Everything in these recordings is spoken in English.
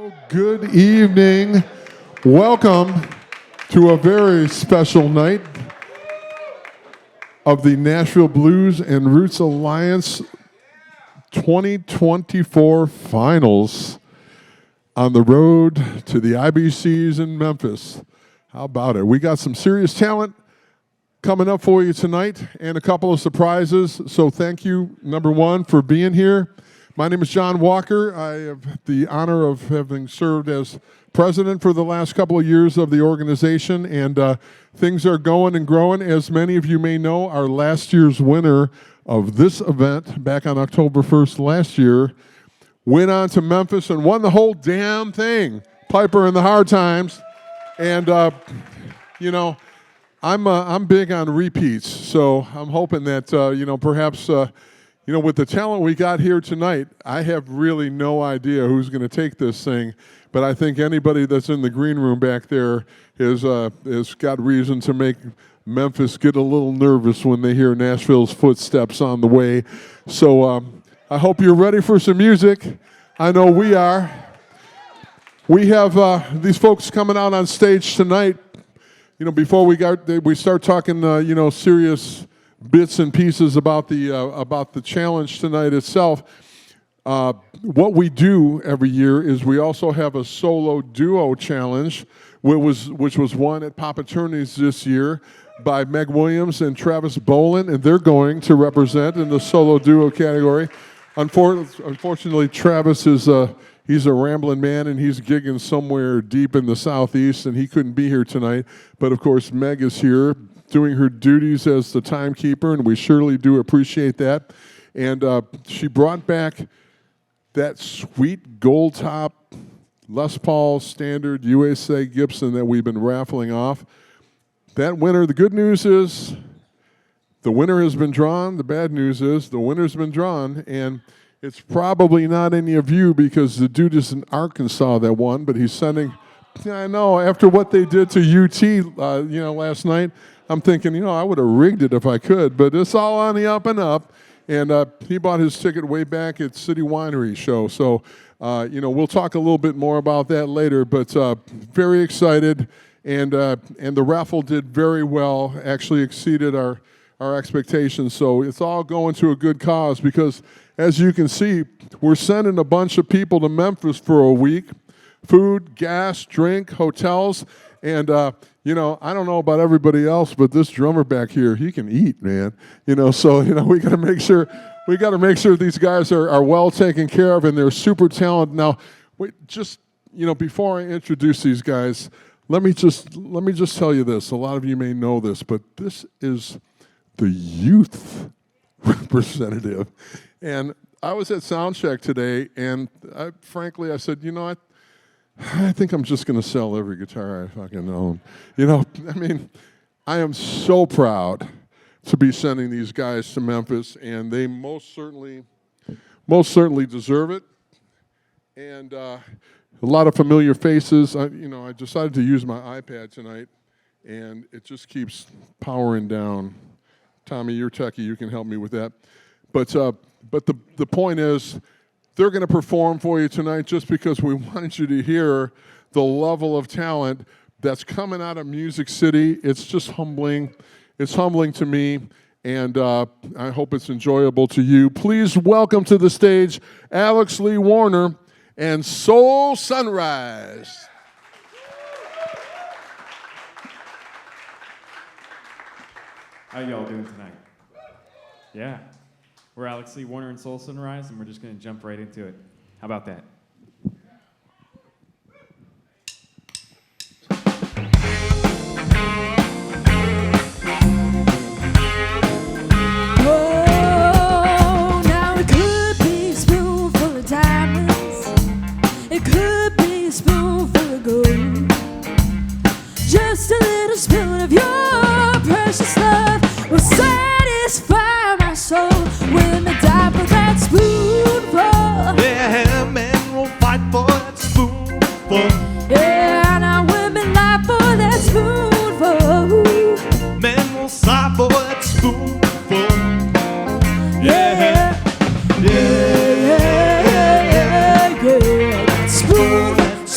Well, good evening. Welcome to a very special night of the Nashville Blues and Roots Alliance 2024 Finals on the road to the IBCs in Memphis. How about it? We got some serious talent coming up for you tonight and a couple of surprises. So thank you, number one, for being here. My name is John Walker. I have the honor of having served as president for the last couple of years of the organization, and things are going and growing. As many of you may know, our last year's winner of this event back on October 1st last year went on to Memphis and won the whole damn thing, Piper in the Hard Times. And, you know, I'm big on repeats, so I'm hoping that, you know, perhaps, you know, with the talent we got here tonight, I have really no idea who's going to take this thing, but I think anybody that's in the green room back there has got reason to make Memphis get a little nervous when they hear Nashville's footsteps on the way. So I hope you're ready for some music. I know we are. We have these folks coming out on stage tonight. You know, before we start talking, you know, serious bits and pieces about the challenge tonight itself. What we do every year is we also have a solo duo challenge, which was won at Papa Turney's this year by Meg Williams and Travis Bolin, and they're going to represent in the solo duo category. Unfortunately, Travis is he's a rambling man, and he's gigging somewhere deep in the southeast, and he couldn't be here tonight. But of course, Meg is here, doing her duties as the timekeeper, and we surely do appreciate that. And she brought back that sweet gold top Les Paul Standard USA Gibson that we've been raffling off. That winner, the good news is the winner has been drawn. The bad news is the winner's been drawn, and it's probably not any of you because the dude is in Arkansas that won, but he's sending, I know, after what they did to UT, you know, last night, I'm thinking, you know, I would have rigged it if I could, but it's all on the up and up. And he bought his ticket way back at City Winery show. So, you know, we'll talk a little bit more about that later, but very excited. And the raffle did very well, actually exceeded our expectations. So it's all going to a good cause because, as you can see, we're sending a bunch of people to Memphis for a week. Food, gas, drink, hotels, and you know, I don't know about everybody else, but this drummer back here, he can eat, man. You know, so you know, we got to make sure these guys are well taken care of, and they're super talented. Now, wait, just you know, before I introduce these guys, let me just tell you this. A lot of you may know this, but this is the youth representative, and I was at soundcheck today, and frankly, I said, you know, I think I'm just going to sell every guitar I fucking own. You know, I mean, I am so proud to be sending these guys to Memphis, and they most certainly deserve it. And a lot of familiar faces. You know, I decided to use my iPad tonight, and it just keeps powering down. Tommy, you're techie. You can help me with that. But the point is, they're going to perform for you tonight just because we wanted you to hear the level of talent that's coming out of Music City. It's just humbling. It's humbling to me, and I hope it's enjoyable to you. Please welcome to the stage Alex Lee Warner and Soul Sunrise. How y'all doing tonight? Yeah. We're Alex Lee Warner and Soul Sunrise, and we're just going to jump right into it. How about that? Oh, now it could be a spoonful of diamonds. It could be a spoonful of gold. Just a little spoon of your precious love will satisfy my soul. When I die for that spoonful, yeah, men will fight for that spoonful. yeah, and I women lie for that spoonful. Men will sigh for that spoonful. Yeah, yeah, yeah, yeah, yeah. That spoon,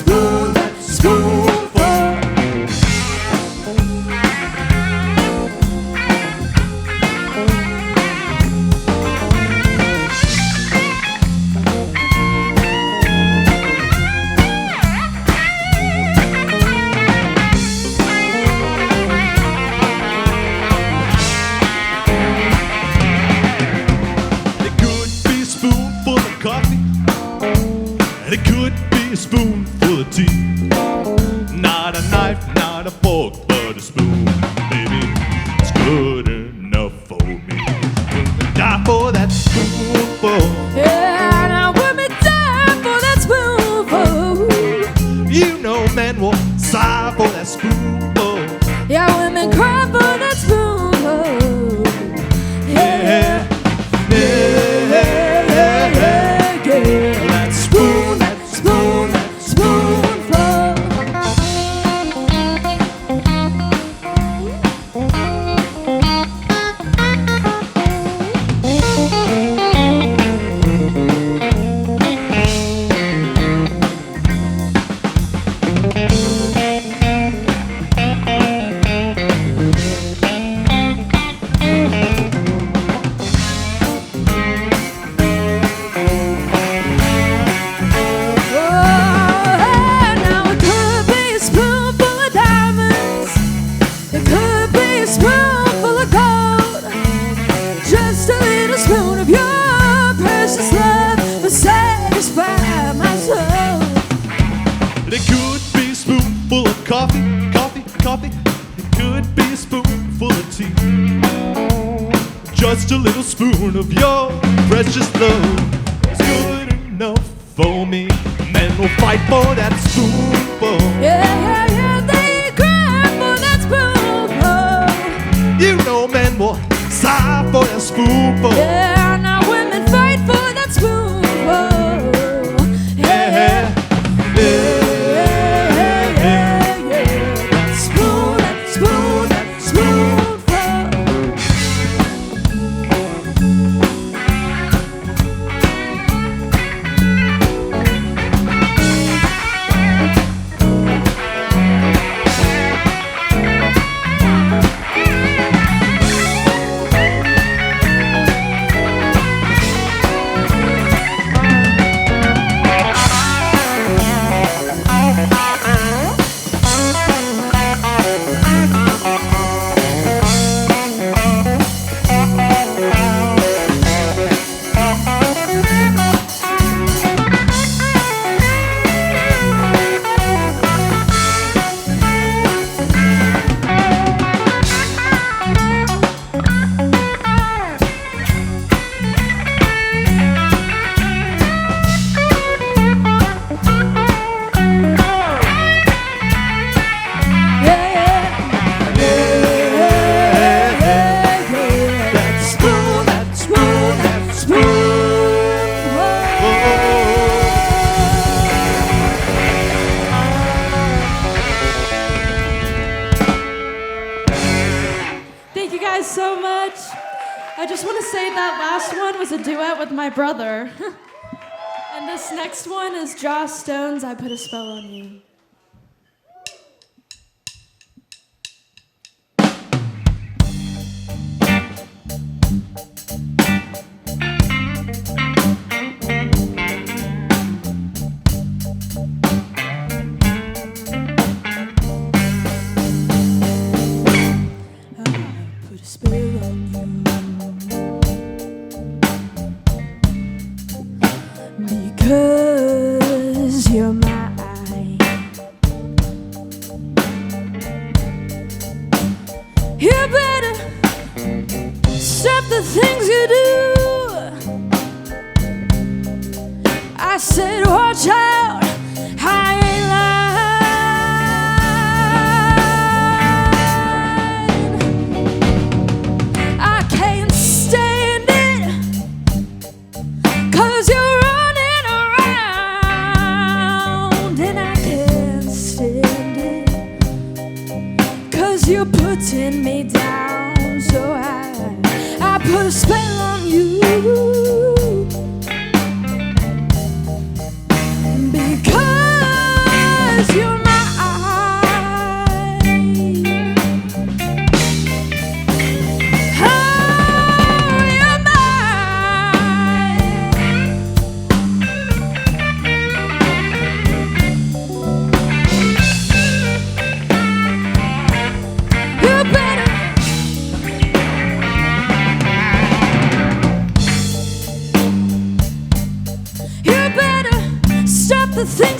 a spoonful of tea. Not a knife, not a fork, but a spoon, baby. It's good enough for me. Die for that spoonful. Yeah, now women die for that spoonful. You know men will sigh for that spoonful. Yeah, women cry for that spoonful. Yeah, yeah, yeah, yeah, yeah. That spoon, that spoon, that spoonful. Just a little spoon of your precious love is good enough for me. Men will fight for that spoonful. Yeah, yeah, yeah, they cry for that spoonful. You know men will sigh for that spoonful. Yeah, now women fight for that spoonful. Yeah, yeah, yeah, yeah, yeah, yeah. That spoon, that spoon, that spoonful. My brother. And this next one is Joss Stone's I Put a Spell on You. I put a spell on you. Because you're mine. You better stop the things you do. I said, watch out, I ain't lying. I can't stand it, 'cause you're you're putting me down, so I put a spell on you. Because you're mine. Oh, you're mine. You better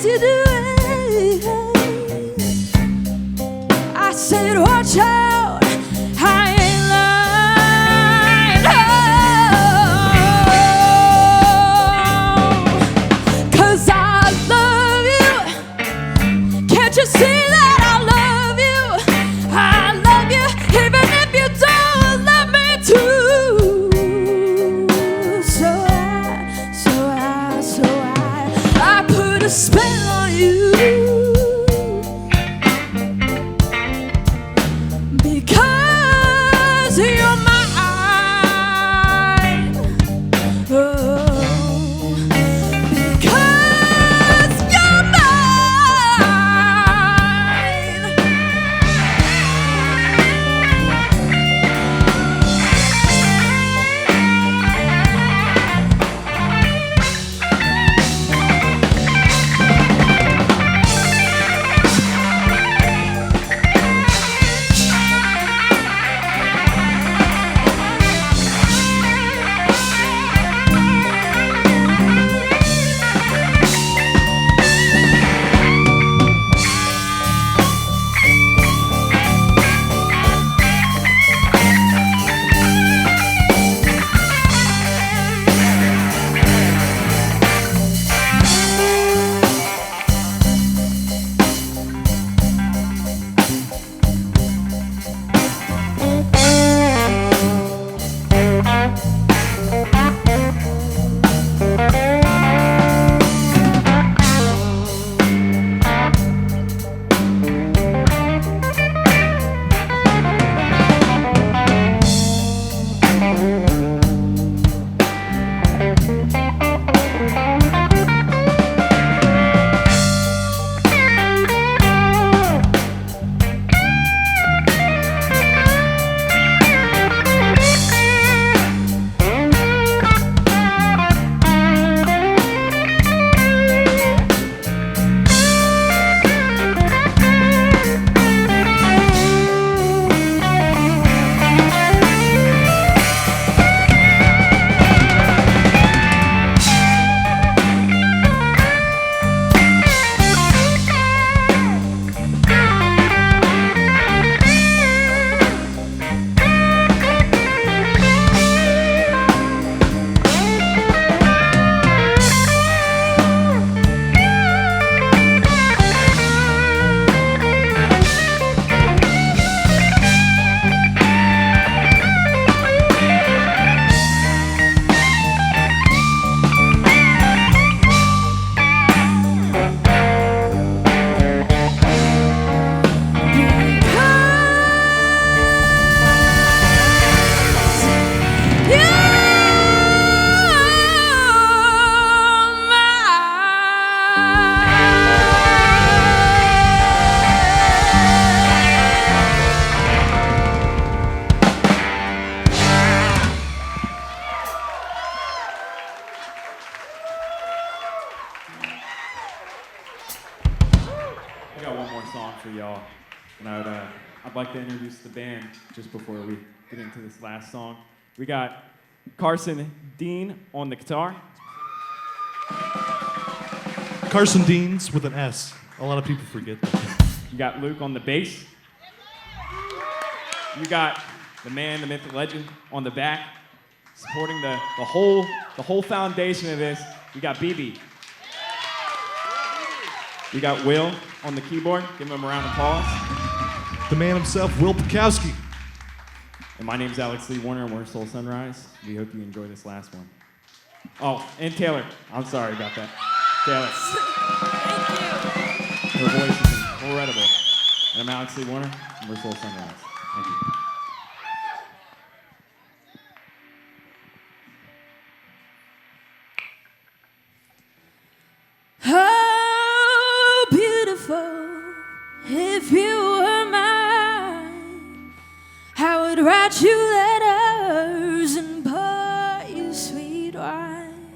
things you do. I said, watch out, I ain't lying. 'Cause I love you. Can't you see that I love you? I love you, even if you don't love me too. I put a spell on you. Because you're mine. Oh, because you're mine. for y'all. And I'd like to introduce the band just before we get into this last song. We got Carson Dean on the guitar. Carson Deans with an S. A lot of people forget that. You got Luke on the bass. You got the man, the myth, the legend on the back, supporting the whole foundation of this. You got BB. You got Will on the keyboard. Give him a round of applause. The man himself, Will Pekowski. And my name's Alex Lee Warner, and we're Soul Sunrise. We hope you enjoy this last one. Oh, and Taylor. I'm sorry about that. Taylor. Thank you. Her voice is incredible. And I'm Alex Lee Warner, and we're Soul Sunrise. Thank you. Oh, beautiful, if you were mine, I would write you letters and pour you sweet wine.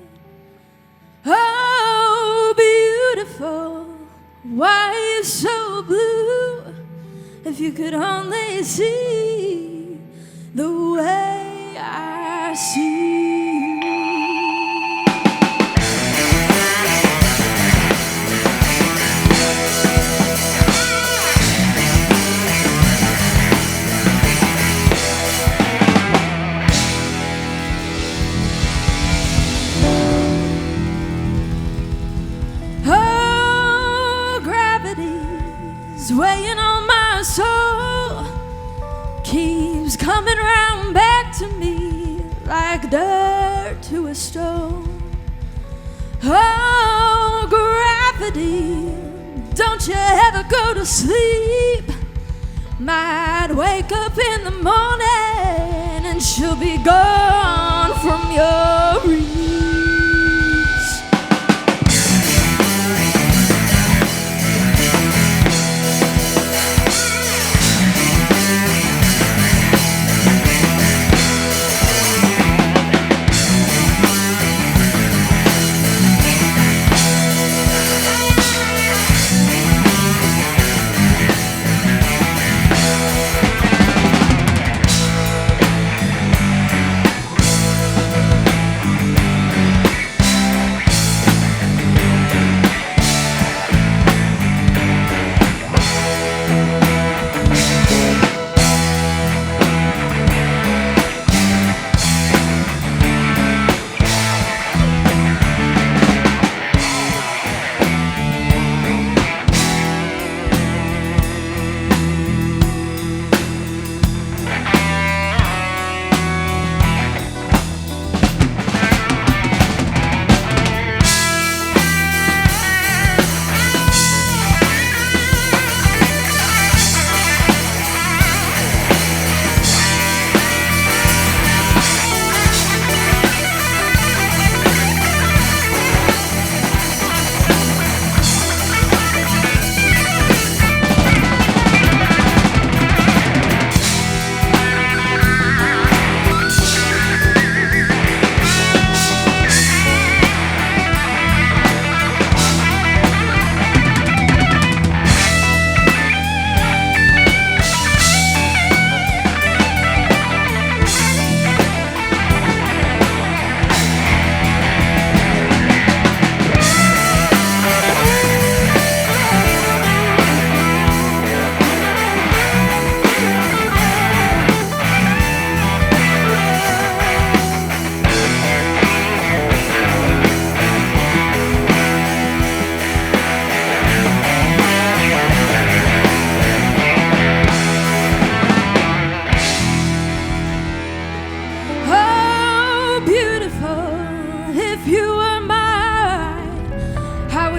Oh, beautiful, why are you so blue? If you could only see the way I see you. is weighing on my soul, keeps coming round back to me like dirt to a stone. Oh, gravity, don't you ever go to sleep. Might wake up in the morning and she'll be gone from your reach.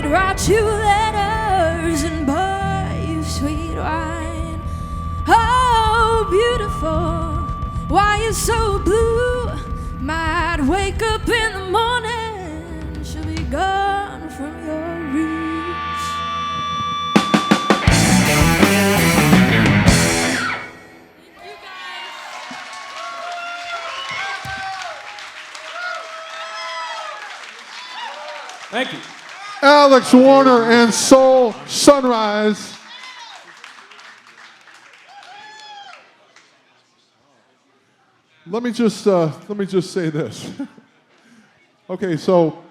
Write you letters and buy you sweet wine. Oh, beautiful, why you so blue? Might wake up in the morning, she'll be gone from your reach. Thank you. Alex Warner and Soul Sunrise. Let me just say this. Okay, so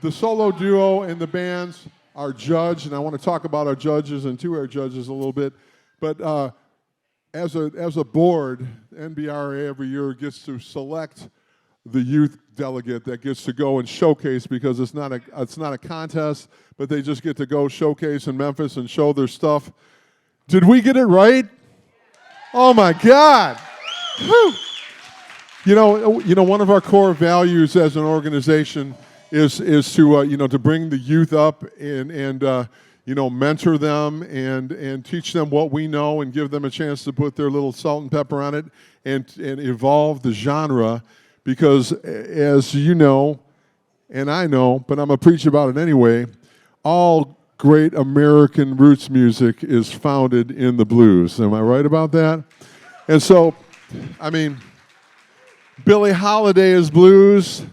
the solo duo and the bands are judged, and I want to talk about our judges and two of our judges a little bit. But as a board, NBRA every year gets to select the youth delegate that gets to go and showcase, because it's not a contest, but they just get to go showcase in Memphis and show their stuff. Did we get it right? Oh my God! Whew. You know, one of our core values as an organization is to to bring the youth up and mentor them and teach them what we know and give them a chance to put their little salt and pepper on it and evolve the genre. Because as you know, and I know, but I'm going to preach about it anyway, all great American roots music is founded in the blues. Am I right about that? And so, I mean, Billie Holiday is blues,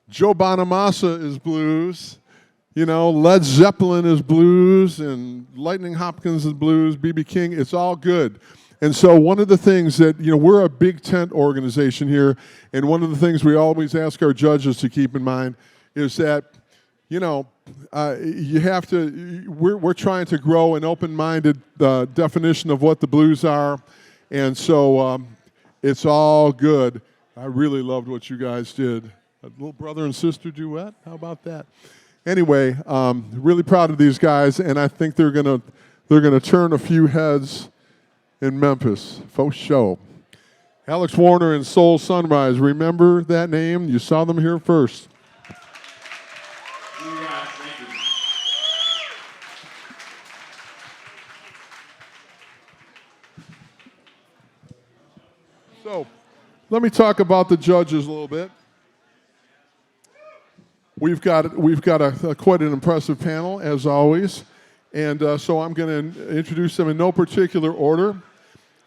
Joe Bonamassa is blues, Led Zeppelin is blues, and Lightning Hopkins is blues, B.B. King, it's all good. And so one of the things that, we're a big tent organization here, and one of the things we always ask our judges to keep in mind is that, you have to, we're trying to grow an open-minded definition of what the blues are, and so it's all good. I really loved what you guys did. A little brother and sister duet, how about that? Anyway, really proud of these guys, and I think they're going to they're going to turn a few heads in Memphis. Faux show. Alex Warner and Soul Sunrise. Remember that name? You saw them here first. So, let me talk about the judges a little bit. We've got quite an impressive panel, as always. And so I'm going to introduce them in no particular order.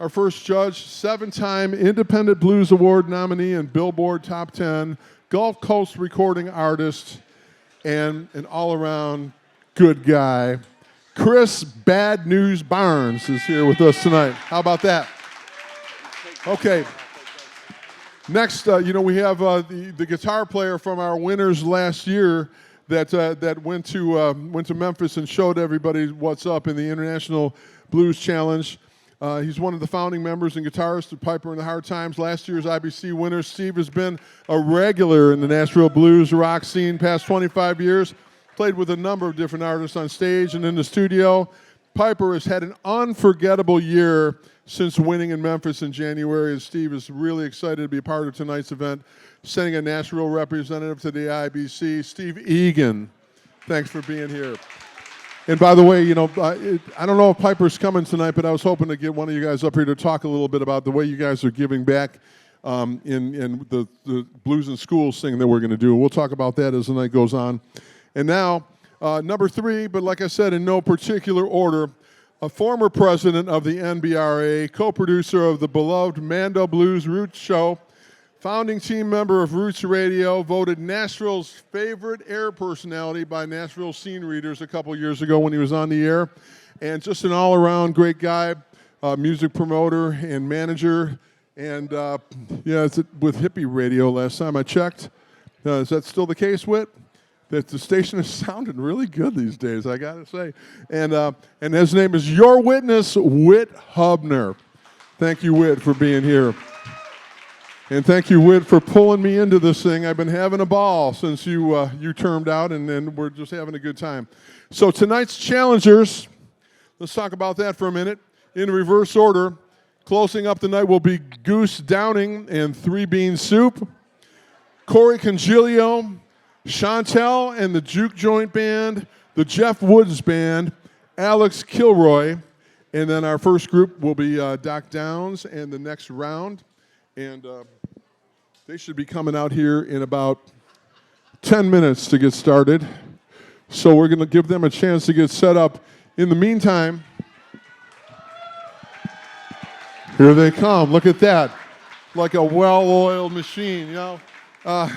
Our first judge, 7-time Independent Blues Award nominee and Billboard Top 10, Gulf Coast recording artist, and an all-around good guy. Chris Bad News Barnes is here with us tonight. How about that? Okay. Next, we have the guitar player from our winners last year that went to Memphis and showed everybody what's up in the International Blues Challenge. He's one of the founding members and guitarist of Piper in the Hard Times. Last year's IBC winner, Steve has been a regular in the Nashville blues rock scene past 25 years. Played with a number of different artists on stage and in the studio. Piper has had an unforgettable year since winning in Memphis in January, and Steve is really excited to be a part of tonight's event. Sending a Nashville representative to the IBC, Steve Egan. Thanks for being here. And by the way, I don't know if Piper's coming tonight, but I was hoping to get one of you guys up here to talk a little bit about the way you guys are giving back in the Blues in Schools thing that we're going to do. We'll talk about that as the night goes on. And now, number 3, but like I said, in no particular order, a former president of the NBRA, co-producer of the beloved Mando Blues Roots Show, founding team member of Roots Radio, voted Nashville's favorite air personality by Nashville scene readers a couple years ago when he was on the air, and just an all-around great guy, music promoter and manager, and it's with Hippie Radio last time I checked. Is that still the case, Whit? That the station is sounding really good these days, I gotta say. And his name is your witness, Whit Hubner. Thank you, Whit, for being here. And thank you, Whit, for pulling me into this thing. I've been having a ball since you termed out, and we're just having a good time. So tonight's challengers, let's talk about that for a minute. In reverse order, closing up the night will be Goose Downing and 3 Bean Soup, Corey Congilio, Shantelle and the Juke Joint Band, the Jeff Woods Band, Alex Kilroy, and then our first group will be Doc Downs and the next round. And they should be coming out here in about 10 minutes to get started. So we're going to give them a chance to get set up. In the meantime, here they come. Look at that. Like a well-oiled machine, Let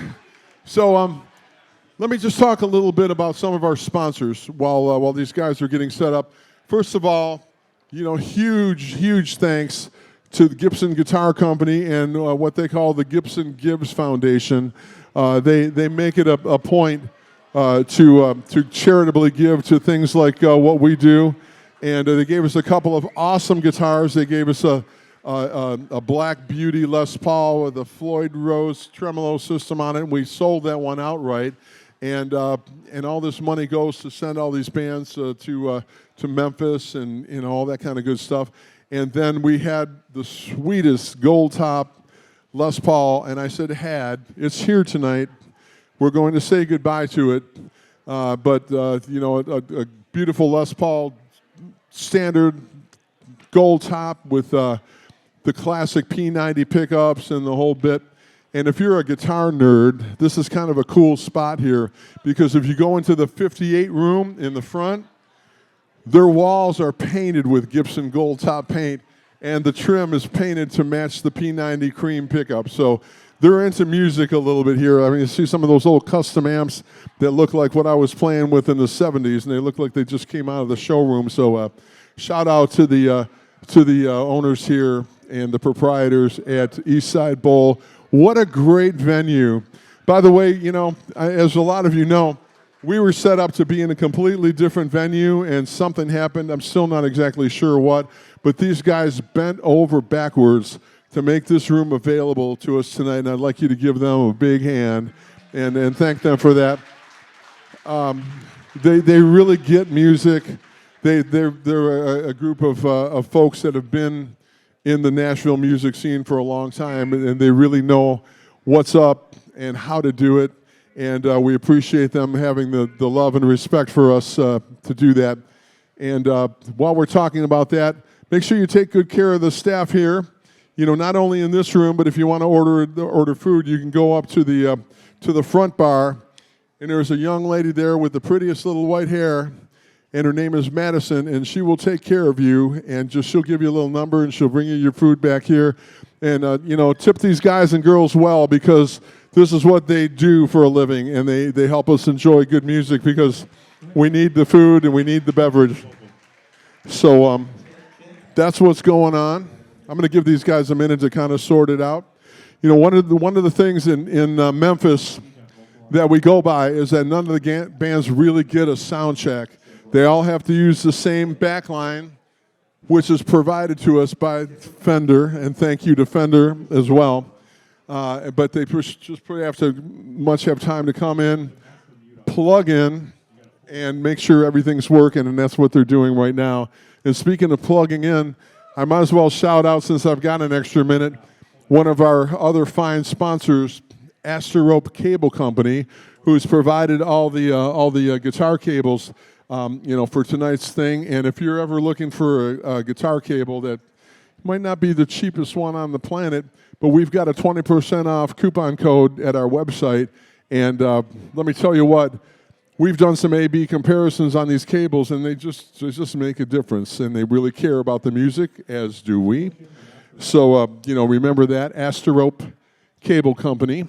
me just talk a little bit about some of our sponsors while these guys are getting set up. First of all, huge thanks to the Gibson Guitar Company and what they call the Gibson Gibbs Foundation. They make it a point to charitably give to things like what we do. And they gave us a couple of awesome guitars. They gave us a Black Beauty Les Paul with a Floyd Rose tremolo system on it. We sold that one outright. And all this money goes to send all these bands to Memphis and all that kind of good stuff. And then we had the sweetest gold top Les Paul, and I said it's here tonight. We're going to say goodbye to it, but a beautiful Les Paul standard gold top with the classic P90 pickups and the whole bit. And if you're a guitar nerd, this is kind of a cool spot here, because if you go into the 58 room in the front, their walls are painted with Gibson gold top paint, and the trim is painted to match the P90 cream pickup. So they're into music a little bit here. I mean, you see some of those old custom amps that look like what I was playing with in the 70s, and they look like they just came out of the showroom. So shout out to the owners here and the proprietors at Eastside Bowl. What a great venue. By the way, as a lot of you know, we were set up to be in a completely different venue, and something happened. I'm still not exactly sure what, but these guys bent over backwards to make this room available to us tonight, and I'd like you to give them a big hand and thank them for that. They really get music. they're a group of folks that have been in the Nashville music scene for a long time, and they really know what's up and how to do it. And we appreciate them having the love and respect for us to do that. And while we're talking about that, make sure you take good care of the staff here. You know, not only in this room, but if you want to order food, you can go up to the front bar. And there's a young lady there with the prettiest little white hair, and her name is Madison, and she will take care of you, and she'll give you a little number, and she'll bring you your food back here. And, tip these guys and girls well, because this is what they do for a living, and they help us enjoy good music, because we need the food and we need the beverage. So that's what's going on. I'm going to give these guys a minute to kind of sort it out. You know, one of the things in Memphis that we go by is that none of the bands really get a sound check. They all have to use the same back line, which is provided to us by Fender, and thank you to Fender as well. But they just have to have time to come in, plug in, and make sure everything's working, and that's what they're doing right now. And speaking of plugging in, I might as well shout out, since I've got an extra minute, one of our other fine sponsors, Astor Rope Cable Company, who's provided all the guitar cables, for tonight's thing. And if you're ever looking for a guitar cable that might not be the cheapest one on the planet, but we've got a 20% off coupon code at our website. And let me tell you what, we've done some A/B comparisons on these cables, and they just make a difference, and they really care about the music, as do we. So, remember that, Astor Rope Cable Company.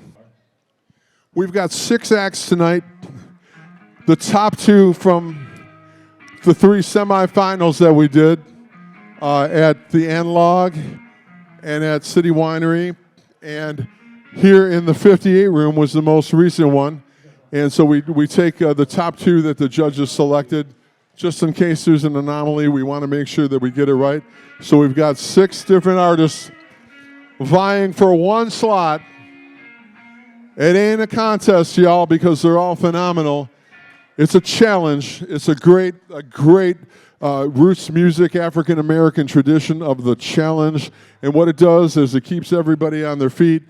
We've got 6 acts tonight. The top 2 from the 3 semifinals that we did at the Analog and at City Winery, and here in the 58 room was the most recent one. And so we take the top 2 that the judges selected, just in case there's an anomaly. We want to make sure that we get it right. So we've got 6 different artists vying for one slot. It ain't a contest, y'all, because they're all phenomenal. It's a challenge. It's a great roots music, African-American tradition of the challenge. And what it does is it keeps everybody on their feet.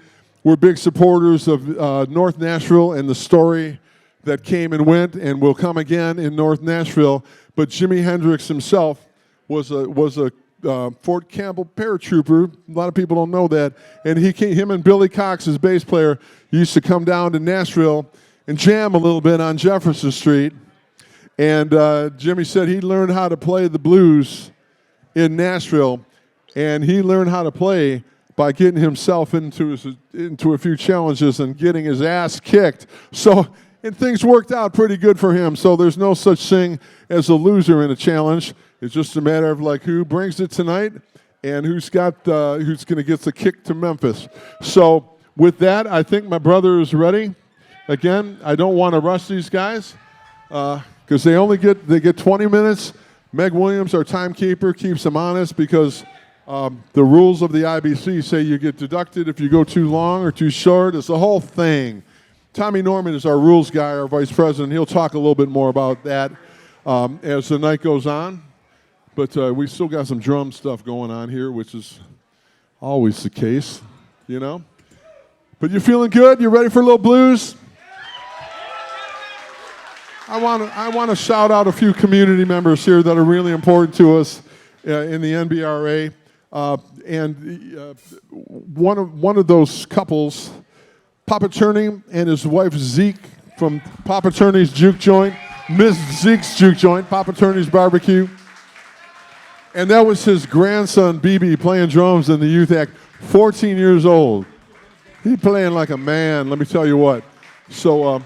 We're big supporters of North Nashville and the story that came and went and will come again in North Nashville. But Jimi Hendrix himself was a Fort Campbell paratrooper. A lot of people don't know that. And him and Billy Cox, his bass player, used to come down to Nashville and jam a little bit on Jefferson Street. And Jimmy said he learned how to play the blues in Nashville, and he learned how to play by getting himself into a few challenges and getting his ass kicked. So, and things worked out pretty good for him. So there's no such thing as a loser in a challenge. It's just a matter of like who brings it tonight and who's going to get the kick to Memphis. So with that, I think my brother is ready. Again, I don't want to rush these guys because they get 20 minutes. Meg Williams, our timekeeper, keeps them honest because the rules of the IBC say you get deducted if you go too long or too short. It's the whole thing. Tommy Norman is our rules guy, our vice president. He'll talk a little bit more about that as the night goes on. But we still got some drum stuff going on here, which is always the case, you know. But you feeling good? You ready for a little blues? I want to shout out a few community members here that are really important to us in the NBRA. One of those couples, Papa Turney and his wife Zeke from Papa Turney's Juke Joint, Miss Zeke's Juke Joint, Papa Turney's Barbecue. And that was his grandson, BB, playing drums in the Youth Act, 14 years old. He playing like a man, let me tell you what. So,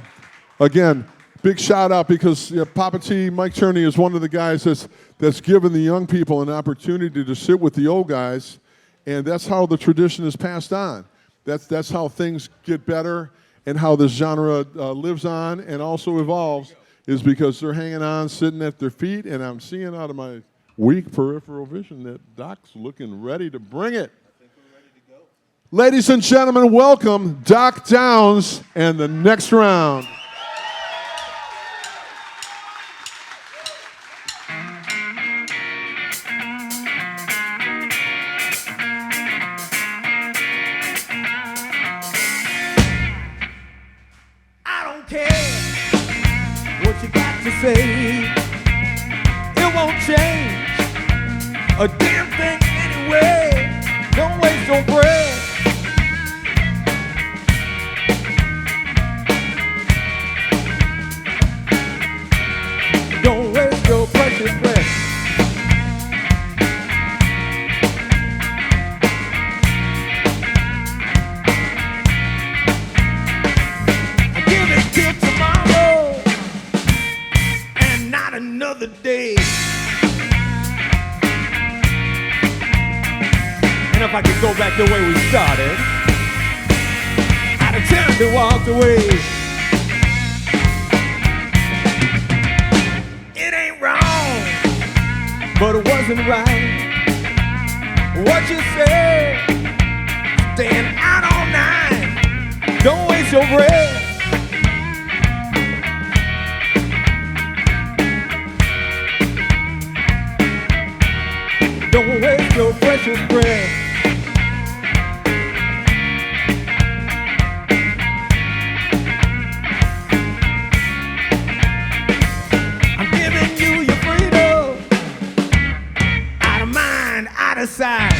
again, big shout out because Papa T, Mike Turney, is one of the guys that's given the young people an opportunity to sit with the old guys, and that's how the tradition is passed on. That's how things get better and how this genre lives on and also evolves is because they're hanging on, sitting at their feet, and I'm seeing out of my weak peripheral vision that Doc's looking ready to bring it. I think we're ready to go. Ladies and gentlemen, welcome Doc Downs and the next round. change a damn thing anyway. Don't waste your breath. Don't waste your precious breath. Give it till tomorrow and not another day. And if I could go back the way we started, I'd have turned and walked away. It ain't wrong, but it wasn't right. What you said, staying out all night. Don't waste your breath. Don't waste your precious breath. I'm giving you your freedom. Out of mind, out of sight.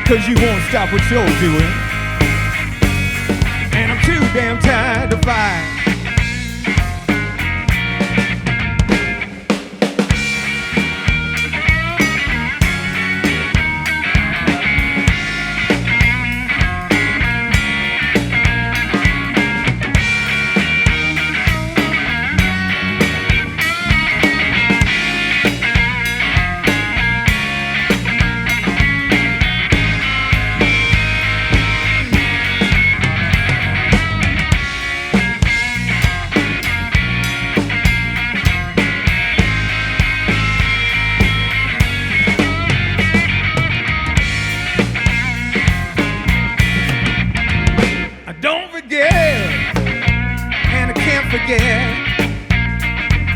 'Cause you won't stop what you're doing. And I'm too damn tired to fight.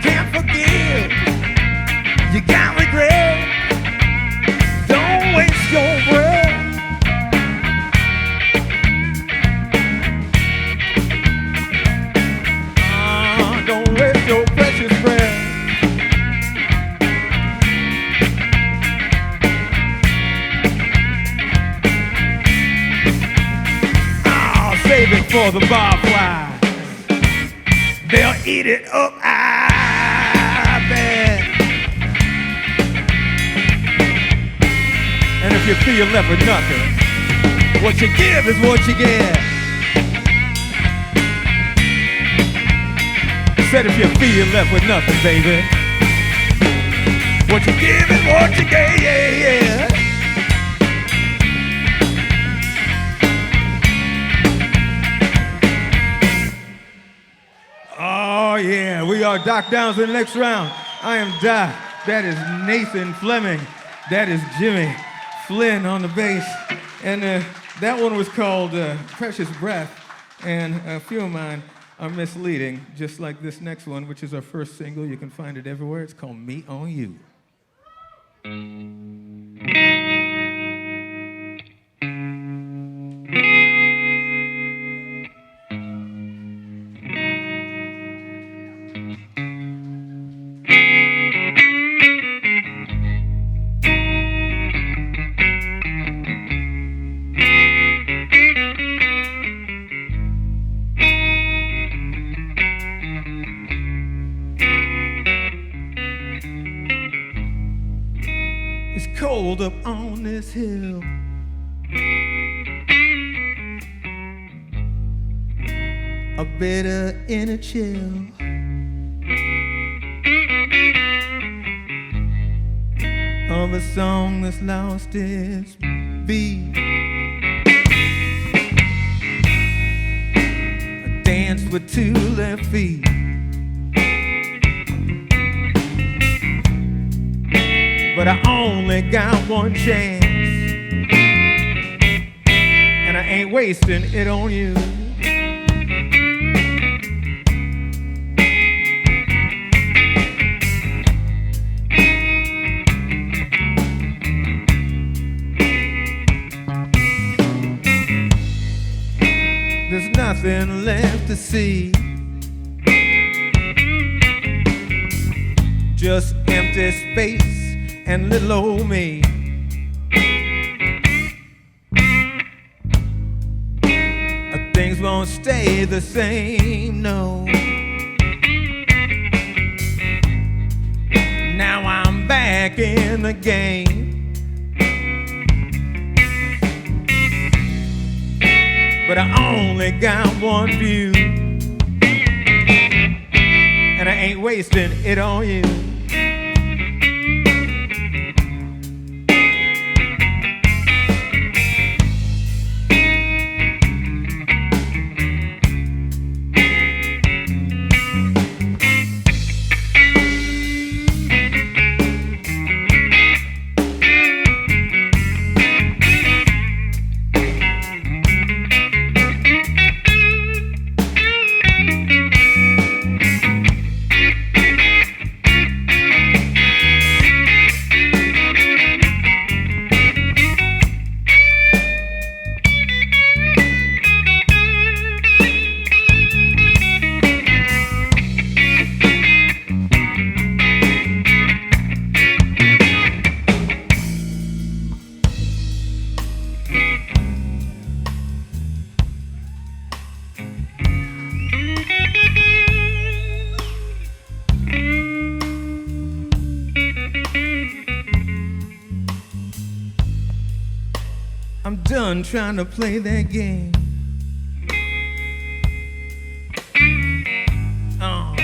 Can't forgive, you got regret. Don't waste your breath. Don't waste your precious breath. Save it for the barfly. They'll eat it up, I bet. And if you feel left with nothing, what you give is what you get. Said if you feel left with nothing, baby, what you give is what you get, yeah, yeah. Oh yeah, we are Doc down to the next round. I am Doc. That is Nathan Fleming. That is Jimmy Flynn on the bass. And that one was called Precious Breath. And a few of mine are misleading, just like this next one, which is our first single. You can find it everywhere. It's called Me on You. Cold up on this hill, a bitter inner chill, of a song that's lost its beat. I danced with two left feet. But I only got one chance, and I ain't wasting it on you. There's nothing left to see. just empty space and little old me. Things won't stay the same, no. Now I'm back in the game, but I only got one view, and I ain't wasting it on you. I'm done trying to play that game. Oh,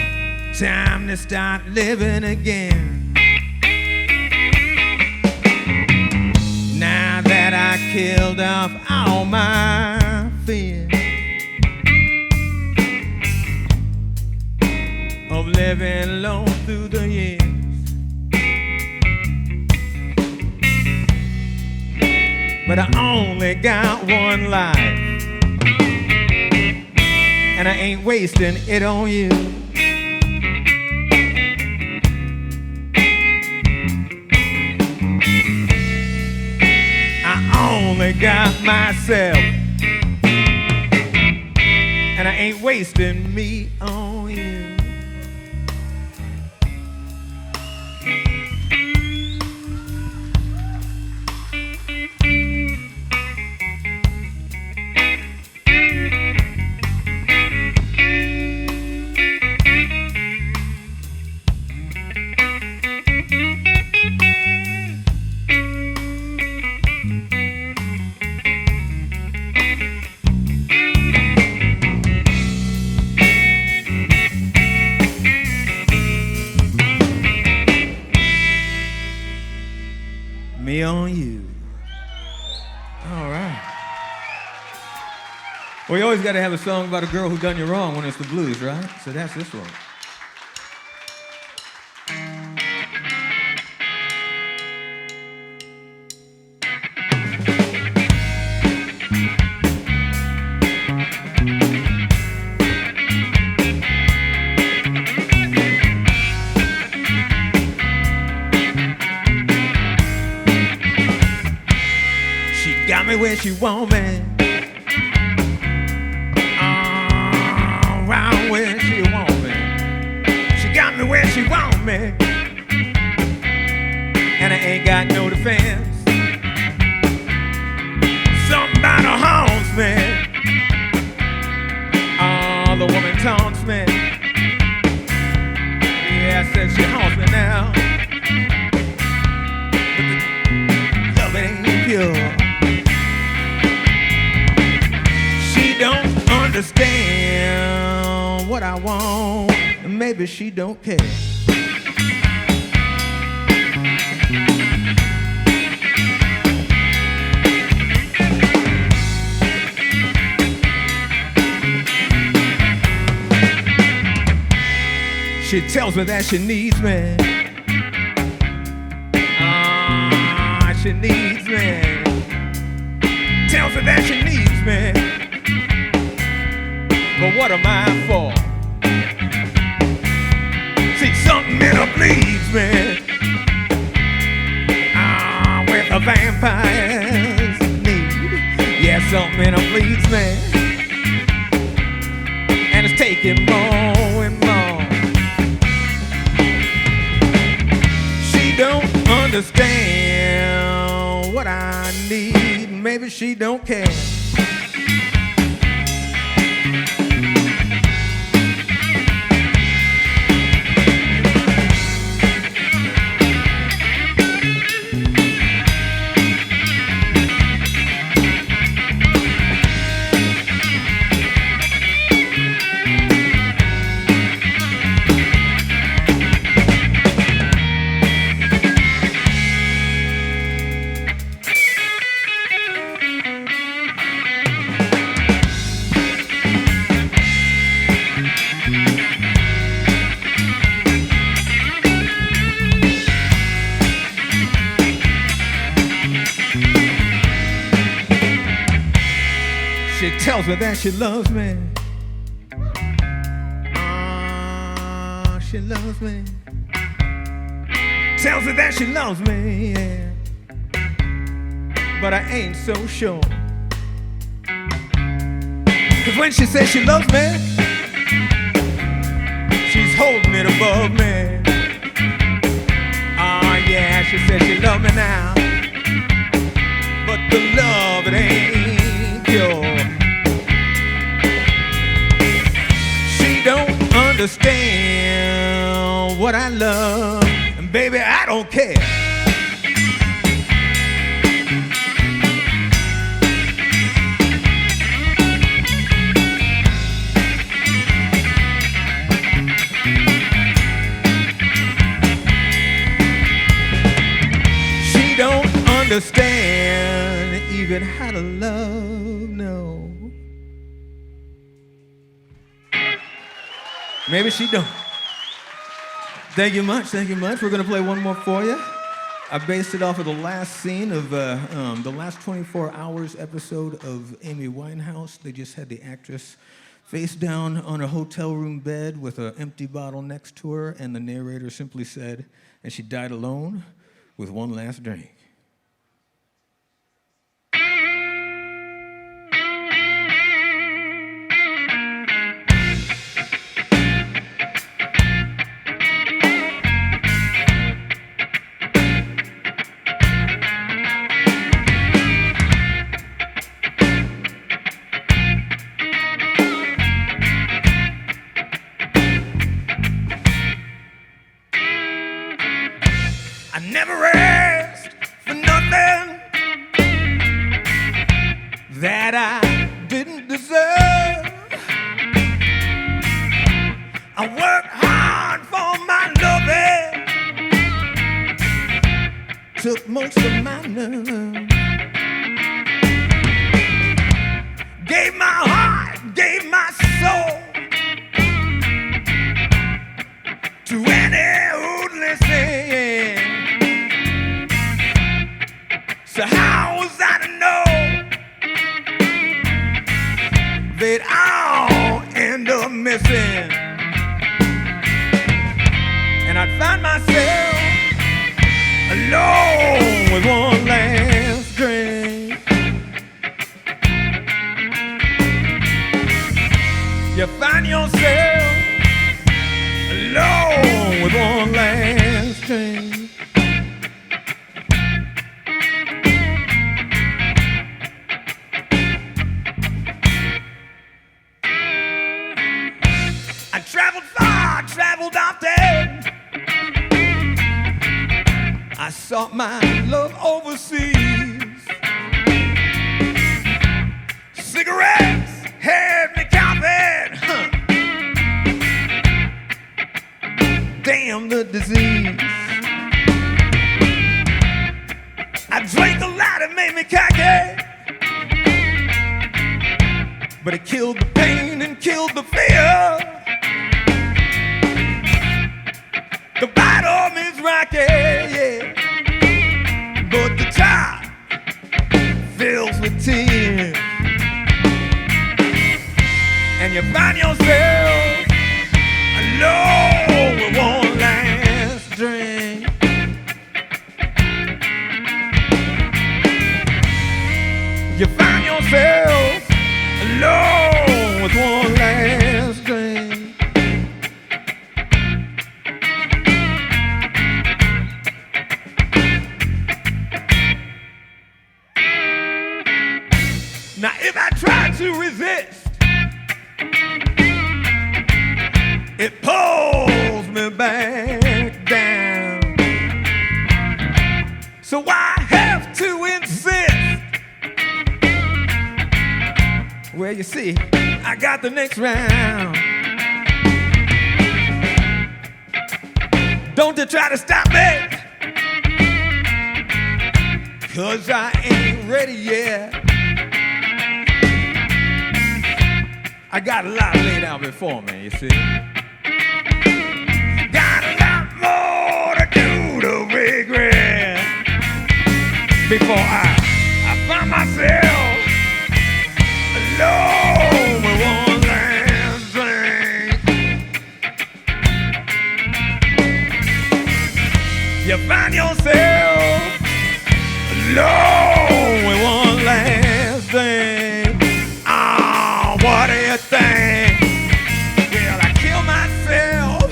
time to start living again. Now that I killed off all my fears of living alone through the years, but I only got one life, and I ain't wasting it on you. I only got myself, and I ain't wasting me on you. Me on you. All right. Well, you always got to have a song about a girl who done you wrong when it's the blues, right? So that's this one. Got me where she want me, around where she want me. She got me where she want me, and I ain't got no defense. Something about her haunts me, the woman taunts me. Yeah, I said she haunts me now, but the love it ain't pure. Don't understand what I want, and maybe she don't care. She tells me that she needs me. She needs me. Tells me that she needs me. But what am I for? See, something in her bleeds me. With a vampire's need. Yeah, something in her bleeds me. And it's taking more and more. understand what I need. Maybe she don't care. She tells me that she loves me. She loves me. Tells me that she loves me, yeah. But I ain't so sure. 'Cause when she says she loves me, she's holding it above me. Oh yeah, she says she loves me now. But the love, it ain't pure. She don't understand what I love, and baby, I don't care. She don't understand even how to love, no. Maybe she don't. Thank you much, thank you much. We're gonna play one more for you. I based it off of the last scene of the last 24 hours episode of Amy Winehouse. They just had the actress face down on a hotel room bed with an empty bottle next to her, and the narrator simply said, and she died alone with one last drink. I never asked for nothing that I didn't deserve. I worked hard for my loving, took most of my nerve, gave my heart, gave my soul to any who'd listen. So how was I to know they'd all end up missing? And I'd find myself alone with one last drink. You find yourself alone with one last drink. I traveled far, traveled often. I sought my love overseas. Cigarettes had me coughing. Damn the disease. I drank a lot, it made me cocky, but it killed the pain and killed the fear. The bottom is rocky, yeah, but the top fills with tears. And you find yourself alone with one last drink. You find yourself alone with one last drink. see, I got the next round. Don't you try to stop me, 'cause I ain't ready yet. I got a lot laid out before me, you see. Got a lot more to do to regret before I find myself alone with one last drink. You find yourself alone with one last thing. Oh, what do you think? Will I kill myself?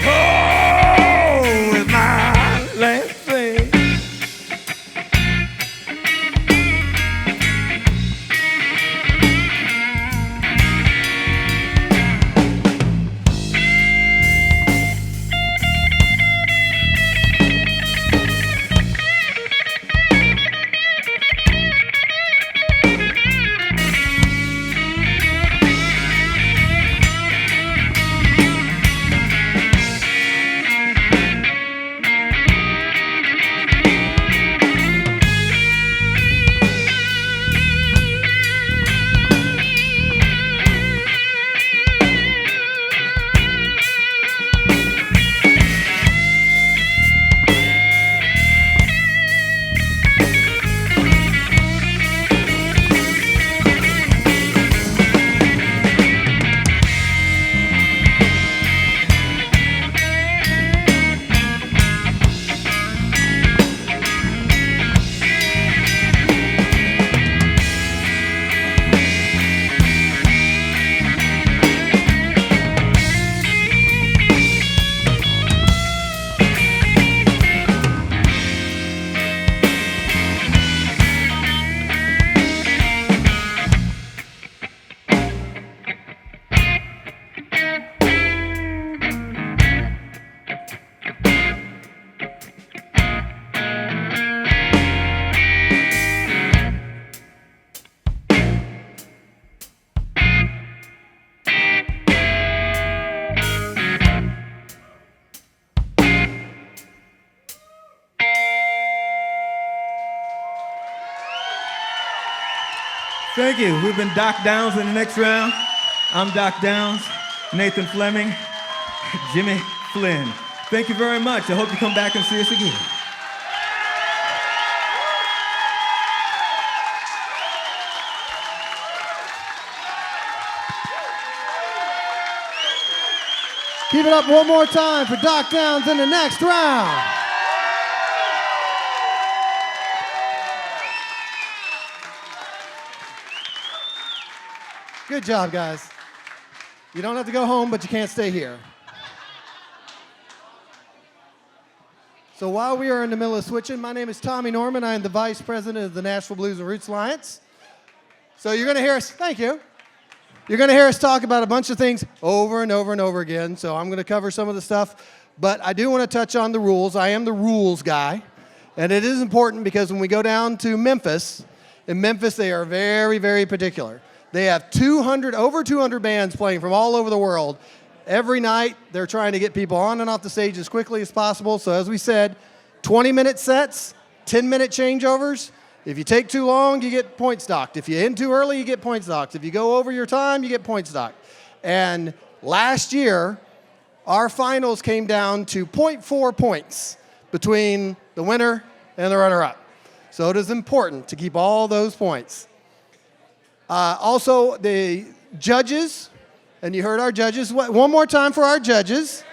Oh, with my last thing. Thank you. We've been Doc Downs in the next round. I'm Doc Downs, Nathan Fleming, Jimmy Flynn. Thank you very much. I hope you come back and see us again. Keep it up one more time for Doc Downs in the next round. Good job, guys. You don't have to go home, but you can't stay here. So while we are in the middle of switching, my name is Tommy Norman. I am the Vice President of the Nashville Blues and Roots Alliance. So you're going to hear us, thank you. You're going to hear us talk about a bunch of things over and over and over again. So I'm going to cover some of the stuff, but I do want to touch on the rules. I am the rules guy, and it is important because when we go down to Memphis, in Memphis they are very, very particular. They have over 200 bands playing from all over the world. Every night, they're trying to get people on and off the stage as quickly as possible. So as we said, 20-minute sets, 10-minute changeovers. If you take too long, you get points docked. If you end too early, you get points docked. If you go over your time, you get points docked. And last year, our finals came down to 0.4 points between the winner and the runner-up. So it is important to keep all those points. Also, the judges, and you heard our judges. One more time for our judges.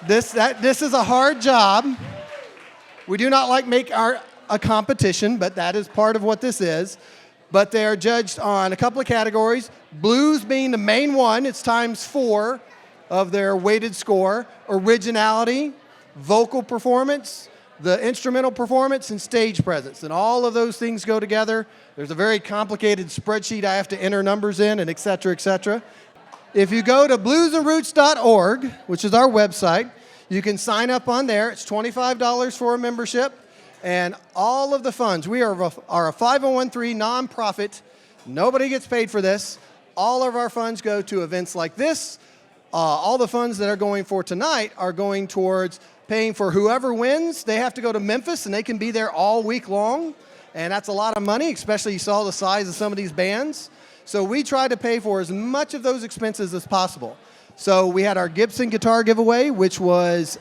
This is a hard job. We do not like make a competition, but that is part of what this is. But they are judged on a couple of categories. Blues being the main one, it's ×4 of their weighted score. Originality, vocal performance, the instrumental performance, and stage presence. And all of those things go together. There's a very complicated spreadsheet I have to enter numbers in, and et cetera, et cetera. If you go to bluesandroots.org, which is our website, you can sign up on there. It's $25 for a membership. And all of the funds, we are a 501(c) nonprofit Nobody gets paid for this. All of our funds go to events like this. All the funds that are going for tonight are going towards paying for whoever wins. They have to go to Memphis, and they can be there all week long. And that's a lot of money, especially you saw the size of some of these bands. So we try to pay for as much of those expenses as possible. So we had our Gibson guitar giveaway, which was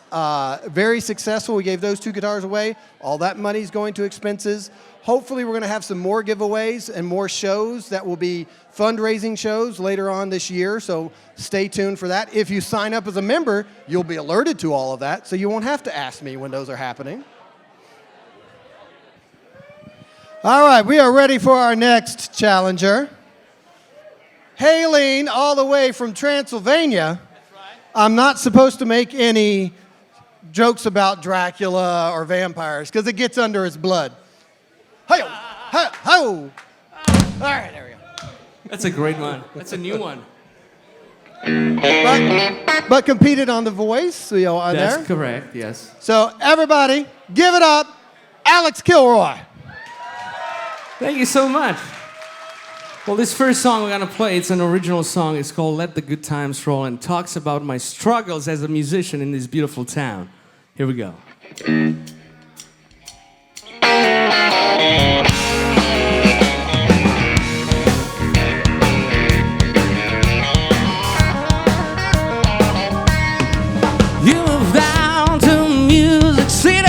very successful. We gave those 2 guitars away. All that money is going to expenses. Hopefully we're going to have some more giveaways and more shows that will be fundraising shows later on this year. So stay tuned for that. If you sign up as a member, you'll be alerted to all of that, so you won't have to ask me when those are happening. All right, we are ready for our next challenger. Hailing all the way from Transylvania. That's right. I'm not supposed to make any jokes about Dracula or vampires because it gets under his blood. Hey-o, ho. All right, there we go. That's a great one. That's a new one. But competed on The Voice, on That's there. correct, yes. So everybody, give it up, Alex Kilroy. Thank you so much. Well, this first song we're gonna play, it's an original song. It's called Let the Good Times Roll and talks about my struggles as a musician in this beautiful town. Here we go. You moved down to Music City,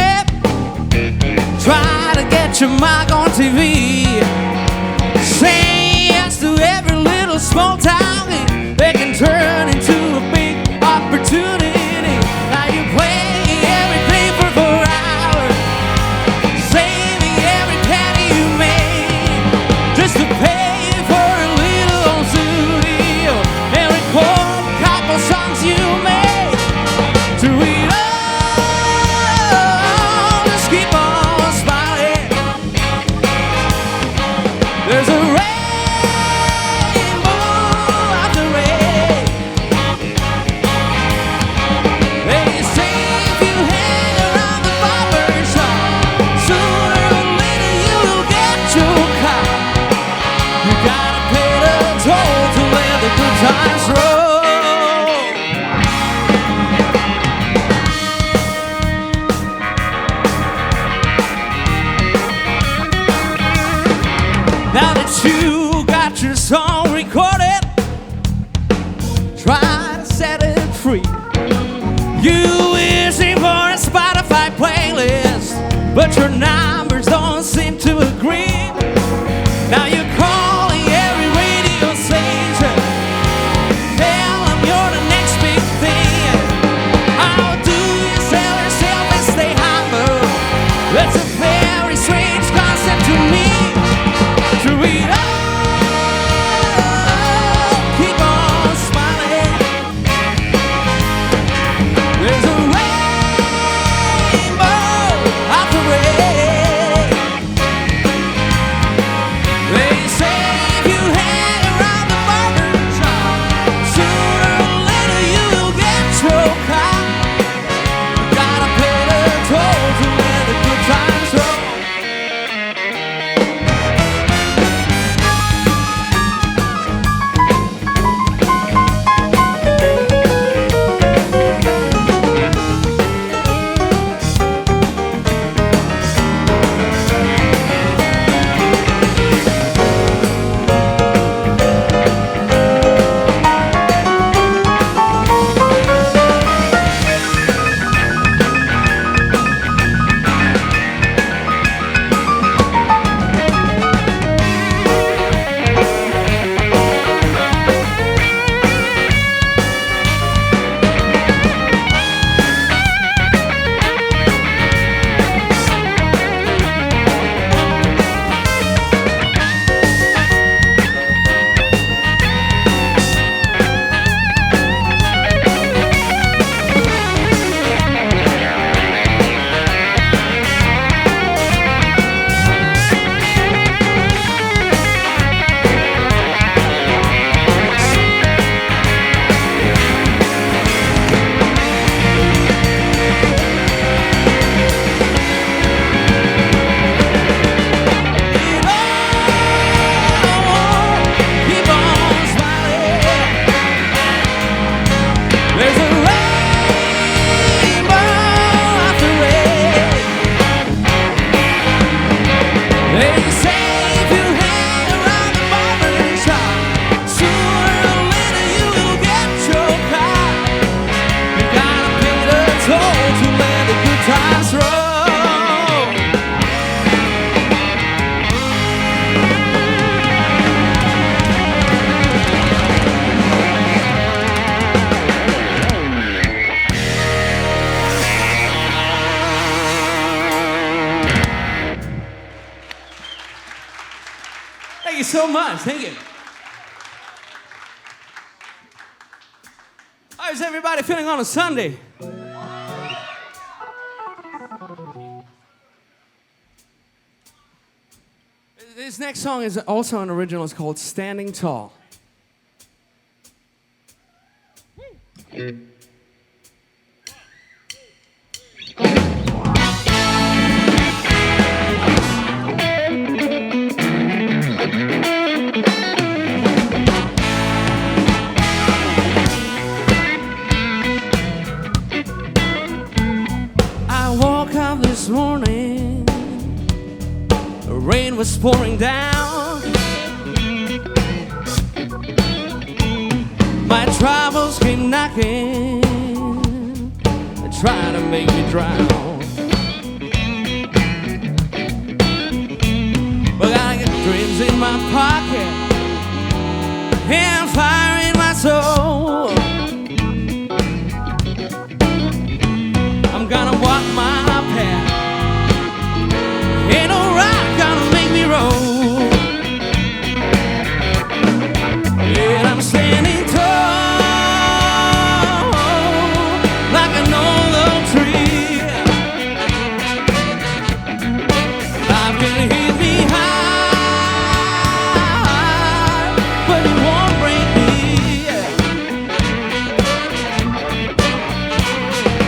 try to get your mark on TV. Say yes to every little small town, they can turn into a big opportunity. Now you play every day for 4 hours, saving every penny you make, just to pay for a little studio and record a couple songs you made. To it all, just keep on smiling. There's a rainbow after rain. They say if you hang around the barber shop, sooner or later you'll get your car. You gotta pay the toll to let the good times roll. Now that you got your song recorded, try to set it free. You wishing for a Spotify playlist, but your numbers don't seem to agree. Now you're calling every radio station, tell them you're the next big thing. How do you sell yourself and stay humble? That's a very strange concept to me. To read keep on smiling. There's a rainbow after rain. so much. Thank you. How is everybody feeling on a Sunday? This next song is also an original. It's called Standing Tall. I woke up this morning, the rain was pouring down. My troubles came knocking, trying to make me drown. But I got dreams in my pocket and fire in my soul. I'm gonna walk my path. Ain't no rock gonna make me roll. And I'm standing tall like an old oak tree. Life can hit me high, but it won't break me.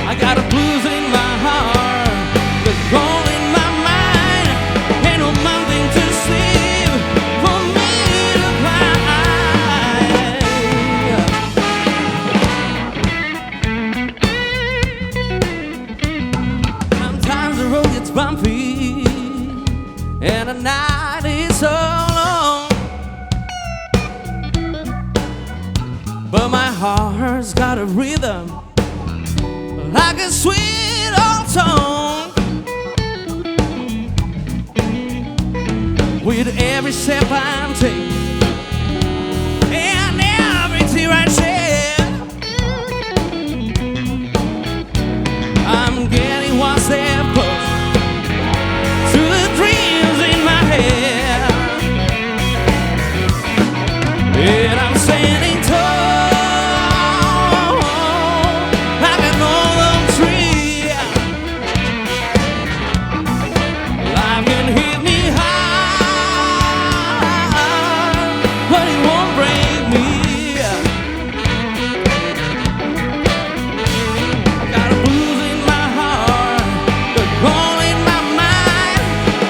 I got a blues in my heart, the gold in my mind. Ain't no mountain too steep for me to climb. Sometimes the road gets bumpy and the night is so long, but my heart's got a rhythm like a sweet old song. With every step I'm taking and every tear I shed, I'm getting one step closer to the dreams in my head. And I'm standing tall like an old oak tree. Life can hit me high, but it won't break me. Got a blues in my heart, the gold in my mind.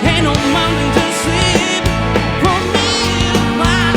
Ain't no mountain too steep for me to climb.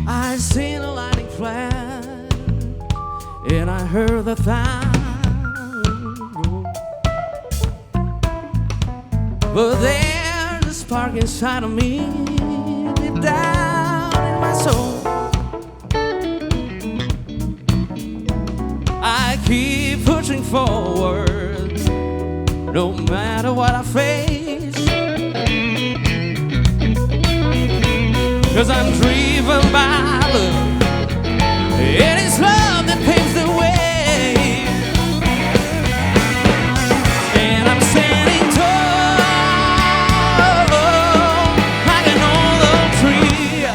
I seen a lightning flash and I heard the thunder, but there's a spark inside of me, deep down in my soul. I keep pushing forward, no matter what I face, 'cause I'm driven by love. It is love that paves the way. And I'm standing tall like an old oak tree.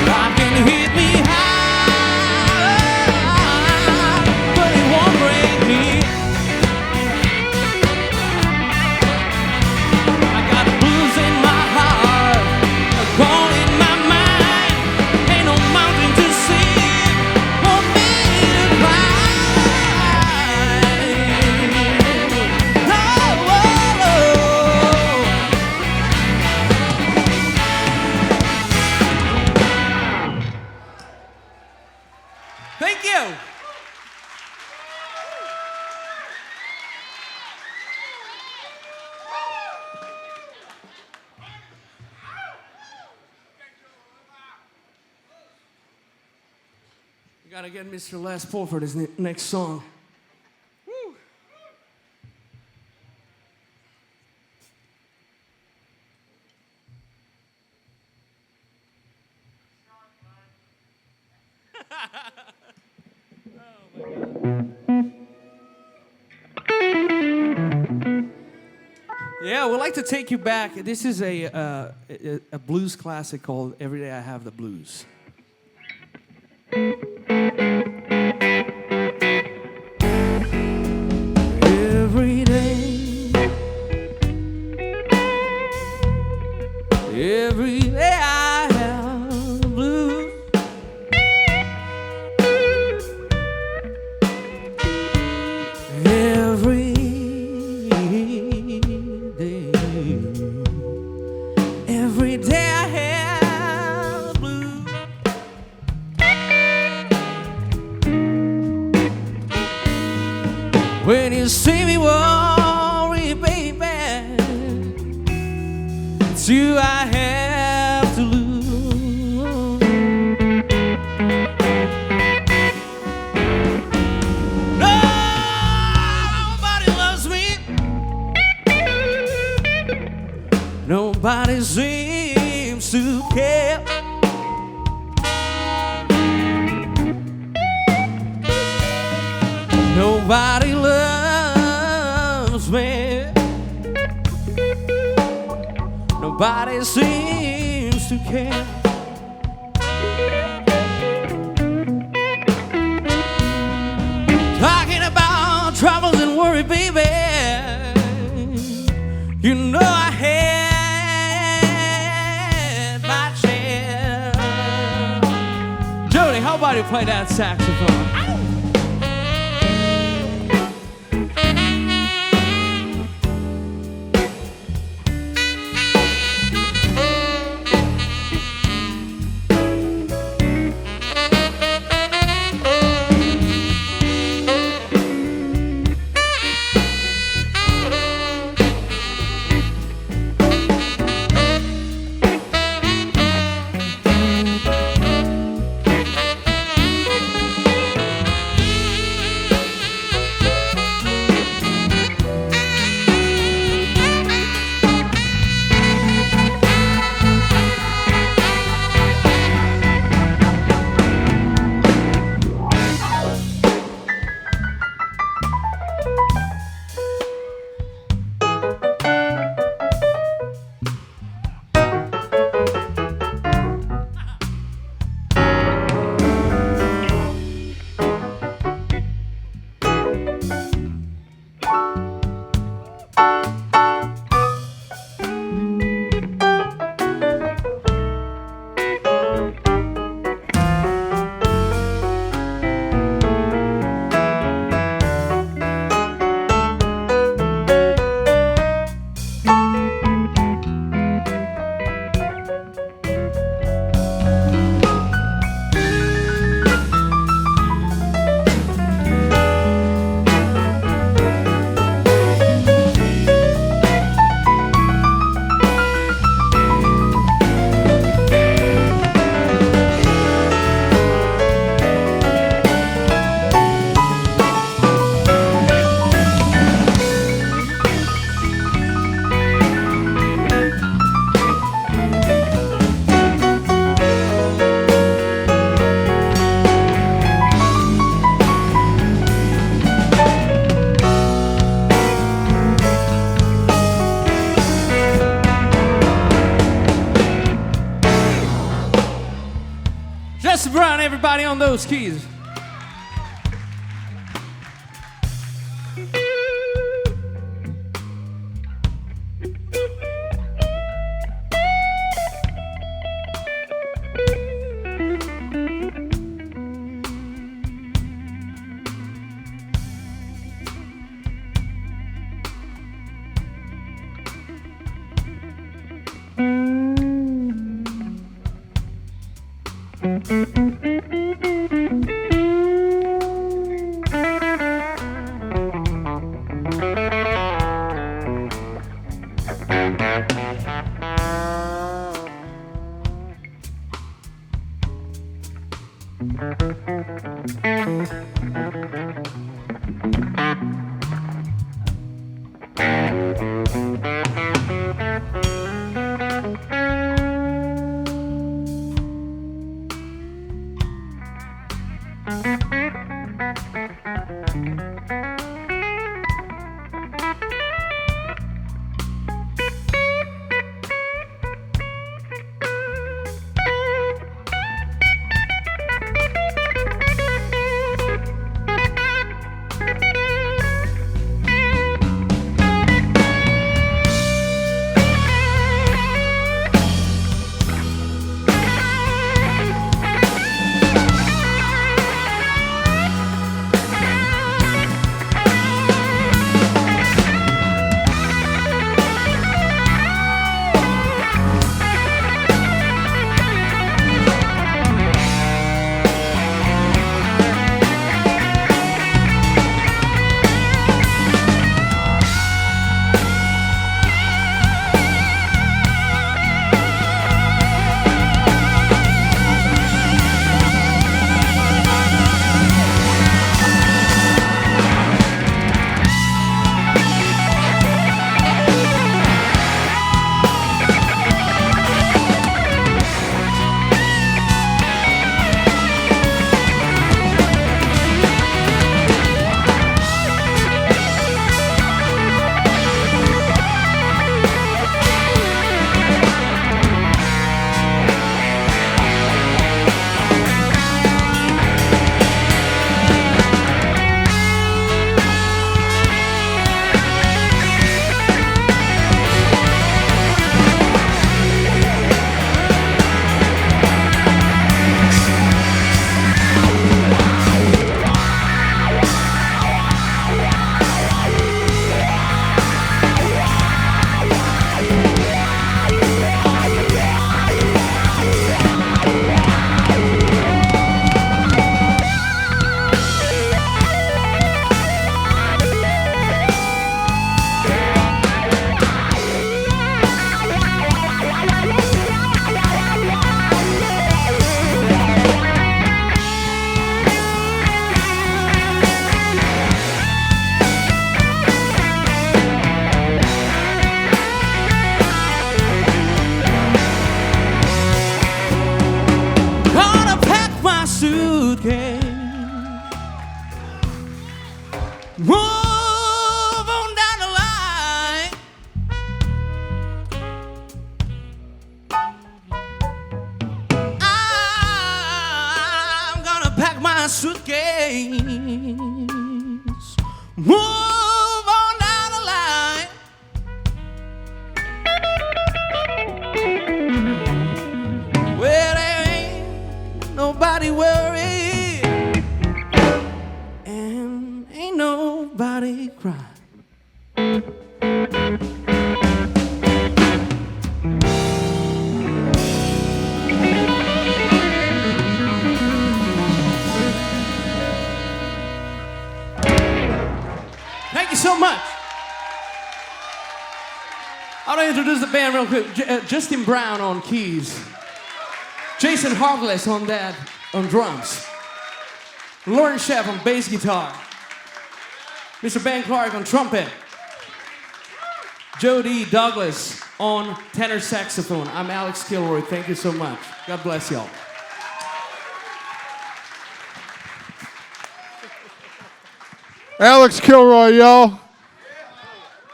Life can hit me high, but it won't break me. I got blues in my heart, Gotta get Mr. Les Paul for this next song. Woo. Yeah, we'd like to take you back. This is a blues classic called "Every Day I Have the Blues." Every day I have the blues. Every day I have the blues. When you see me worry, baby, it's you I have to lose. Nobody loves me. Nobody seems to care. Nobody loves me. Nobody seems to care. Talking about troubles and worry, baby. You know I had my share. Jody, how about you play that saxophone? Brown, everybody on those keys. I want to introduce the band real quick. Justin Brown on keys. Jason Harkless on drums. Lauren Sheff on bass guitar. Mr. Ben Clark on trumpet. Jody Douglas on tenor saxophone. I'm Alex Kilroy. Thank you so much. God bless y'all. Alex Kilroy, y'all.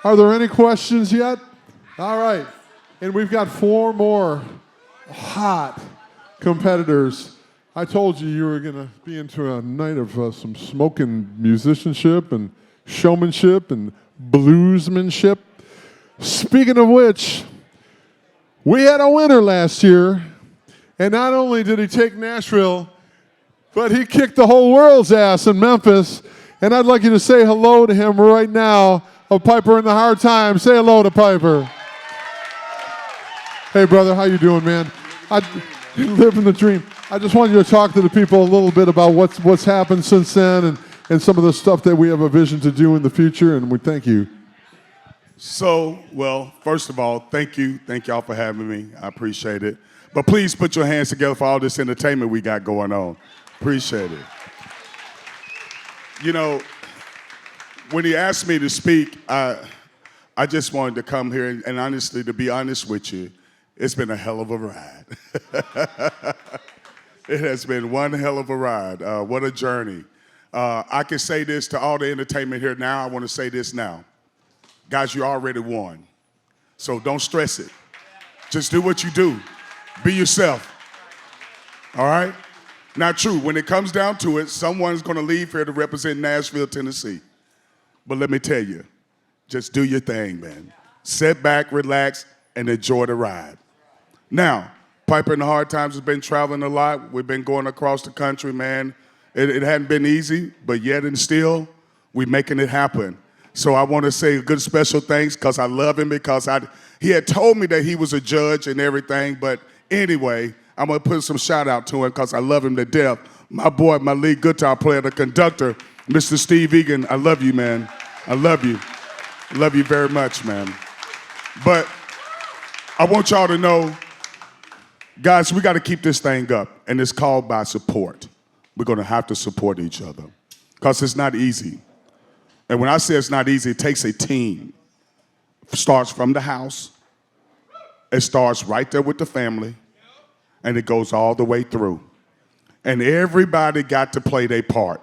Are there any questions yet? All right. And we've got 4 more hot competitors. I told you were going to be into a night of some smoking musicianship and showmanship and bluesmanship. Speaking of which, we had a winner last year, and not only did he take Nashville, but he kicked the whole world's ass in Memphis. And I'd like you to say hello to him right now, of Piper in the Hard Times. Say hello to Piper. Hey, brother, how you doing, man? Living the dream. I just wanted you to talk to the people a little bit about what's happened since then and some of the stuff that we have a vision to do in the future, and we thank you. So, well, first of all, thank you. Thank y'all for having me. I appreciate it. But please put your hands together for all this entertainment we got going on. Appreciate it. You know, when he asked me to speak, I just wanted to come here and honestly, to be honest with you, it's been a hell of a ride. It has been one hell of a ride. What a journey. I can say this to all the entertainment here now. I want to say this now. Guys, you already won. So don't stress it. Just do what you do. Be yourself. All right? Now, true, when it comes down to it, someone's going to leave here to represent Nashville, Tennessee. But let me tell you, just do your thing, man. Sit back, relax, and enjoy the ride. Now, Piper in the Hard Times has been traveling a lot. We've been going across the country, man. It hadn't been easy, but yet and still, we're making it happen. So I want to say a good special thanks because I love him because he had told me that he was a judge and everything. But anyway, I'm going to put some shout out to him because I love him to death. My boy, my lead guitar player, the conductor, Mr. Steve Egan, I love you, man. I love you. I love you very much, man. But I want y'all to know, guys, we got to keep this thing up, and it's called by support. We're going to have to support each other because it's not easy. And when I say it's not easy, it takes a team. It starts from the house. It starts right there with the family, and it goes all the way through. And everybody got to play their part.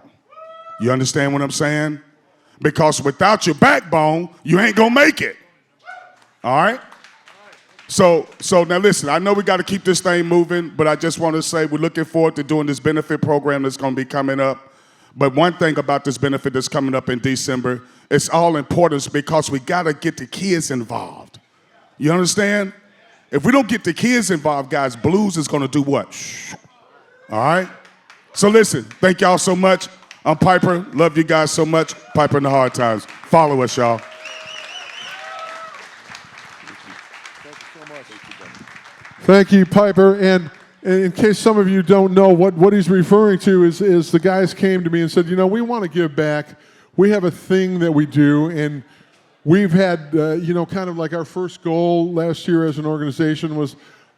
You understand what I'm saying? Because without your backbone, you ain't going to make it. All right? So now listen, I know we got to keep this thing moving, but I just want to say we're looking forward to doing this benefit program that's going to be coming up. But one thing about this benefit that's coming up in December, it's all important because we got to get the kids involved. You understand? If we don't get the kids involved, guys, blues is going to do what? Shh. All right? So listen, thank y'all so much. I'm Piper. Love you guys so much. Piper in the Hard Times. Follow us, y'all. Thank you, Piper. And in case some of you don't know, what he's referring to is the guys came to me and said, you know, we want to give back. We have a thing that we do, and we've had, kind of like our first goal last year as an organization was,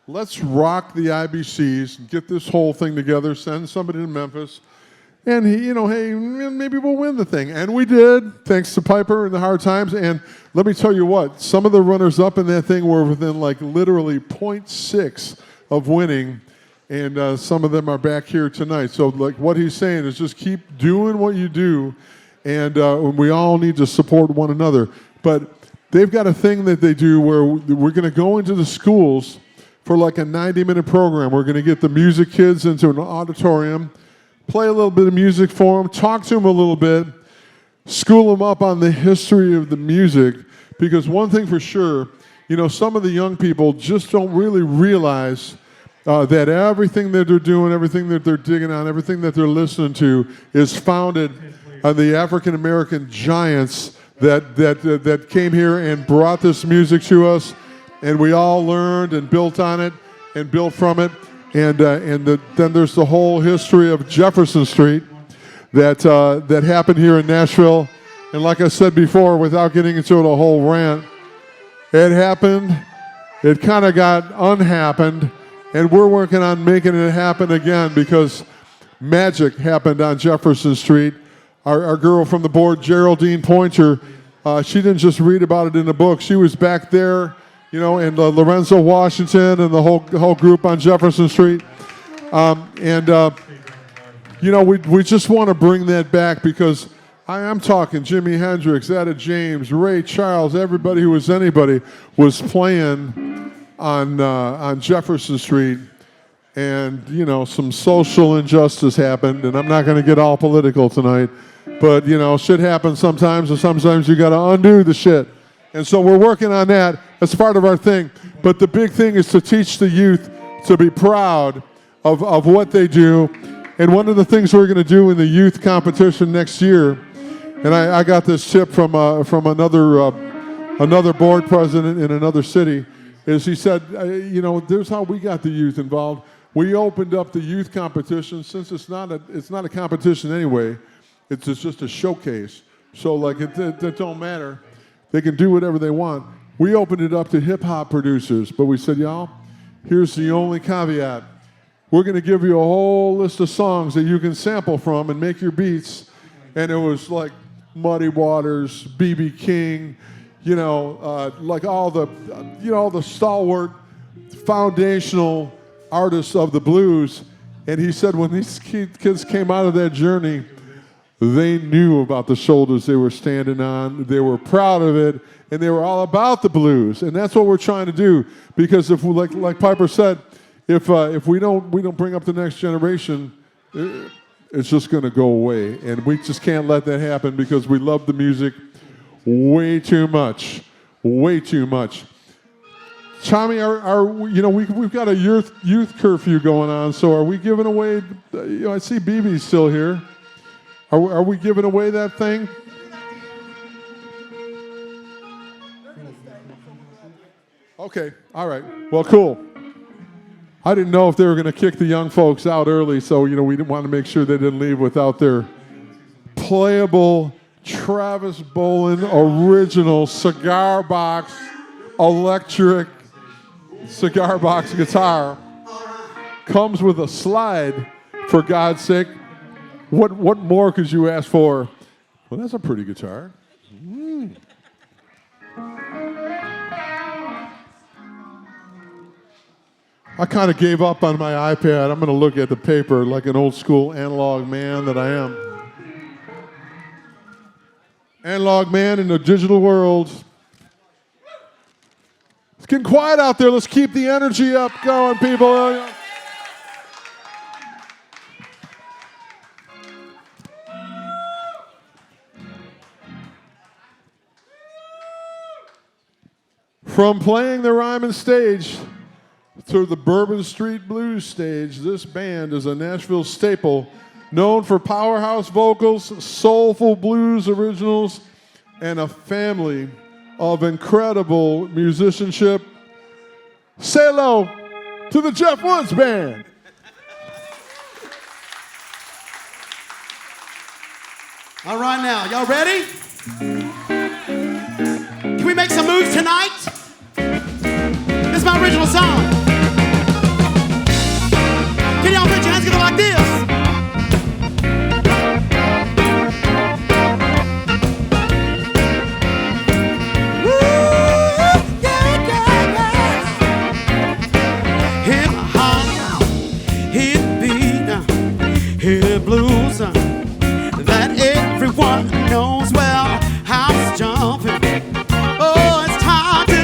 let's rock the IBCs, get this whole thing together, send somebody to Memphis, and hey, maybe we'll win the thing. And we did, thanks to Piper and the Hard Times. And let me tell you what, some of the runners-up in that thing were within like literally 0.6 of winning. And some of them are back here tonight. So like what he's saying is just keep doing what you do, and we all need to support one another. But they've got a thing that they do where we're going to go into the schools for like a 90-minute program. We're going to get the music kids into an auditorium, play a little bit of music for them, talk to them a little bit, school them up on the history of the music. Because one thing for sure, some of the young people just don't really realize that everything that they're doing, everything that they're digging on, everything that they're listening to is founded on the African-American giants that came here and brought this music to us, and we all learned and built on it and built from it. And then there's the whole history of Jefferson Street that happened here in Nashville. And like I said before, without getting into a whole rant, It happened. It kind of got unhappened. And we're working on making it happen again because magic happened on Jefferson Street. Our girl from the board, Geraldine Pointer, she didn't just read about it in the book. She was back there, you know, and Lorenzo Washington and the whole group on Jefferson Street. You know, we just want to bring that back because I'm talking Jimi Hendrix, Etta James, Ray Charles, everybody who was anybody was playing on Jefferson Street. And, you know, some social injustice happened, and I'm not going to get all political tonight, but, you know, shit happens sometimes, and sometimes you got to undo the shit. And so we're working on that. That's part of our thing. But the big thing is to teach the youth to be proud of what they do. And one of the things we're going to do in the youth competition next year, and I got this tip from another board president in another city, is he said, you know, there's how we got the youth involved. We opened up the youth competition since it's not a competition anyway. It's just a showcase. So like it don't matter. They can do whatever they want. We opened it up to hip hop producers, but we said, y'all, here's the only caveat. We're going to give you a whole list of songs that you can sample from and make your beats. And it was like Muddy Waters, B.B. King, you know, like all the stalwart, foundational artists of the blues. And he said when these kids came out of that journey, they knew about the shoulders they were standing on. They were proud of it, and they were all about the blues. And that's what we're trying to do. Because if, like Piper said, if we don't bring up the next generation, it's just going to go away. And we just can't let that happen because we love the music way too much. Way too much. Tommy, we've got a youth curfew going on, so are we giving away, I see BB's still here. Are we giving away that thing? Okay, all right. Well, cool. I didn't know if they were going to kick the young folks out early, so, we didn't want to make sure they didn't leave without their playable Travis Boland original cigar box electric cigar box guitar. Comes with a slide, for God's sake. What more could you ask for? Well, that's a pretty guitar. I kind of gave up on my iPad. I'm going to look at the paper like an old school analog man that I am. Analog man in the digital world. It's getting quiet out there. Let's keep the energy up going, people. From playing the Ryman stage to the Bourbon Street Blues stage, this band is a Nashville staple, known for powerhouse vocals, soulful blues originals, and a family of incredible musicianship. Say hello to the Jeff Woods Band. All right now, y'all ready? Can we make some moves tonight? This is my original song. Can y'all put your hands together like this? Woo, yeah, yeah, yeah. Hip hop, hip beat, hip blues, that everyone knows well. House jumping. Oh, it's time to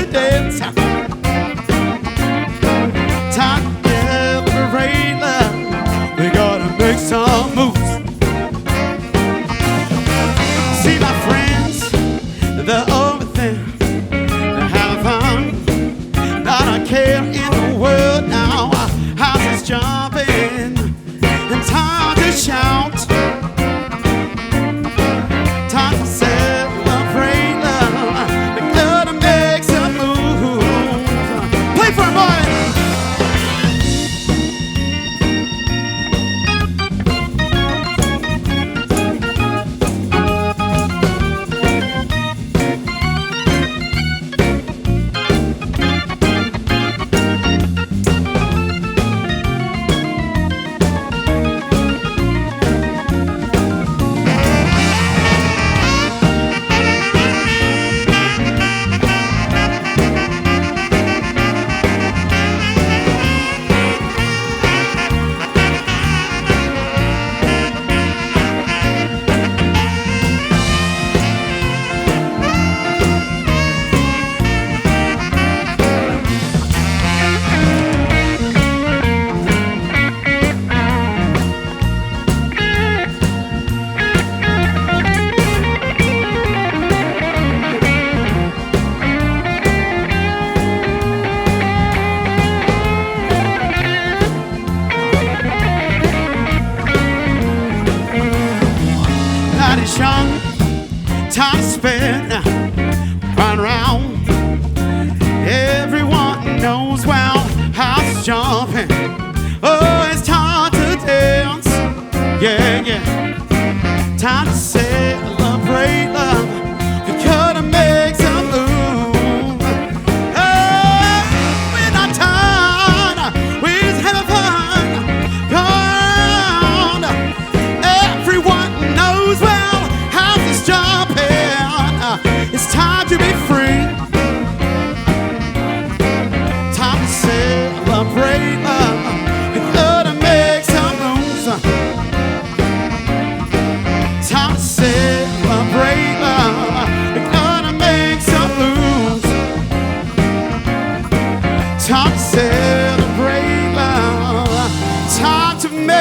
Time to celebrate love. Time to make.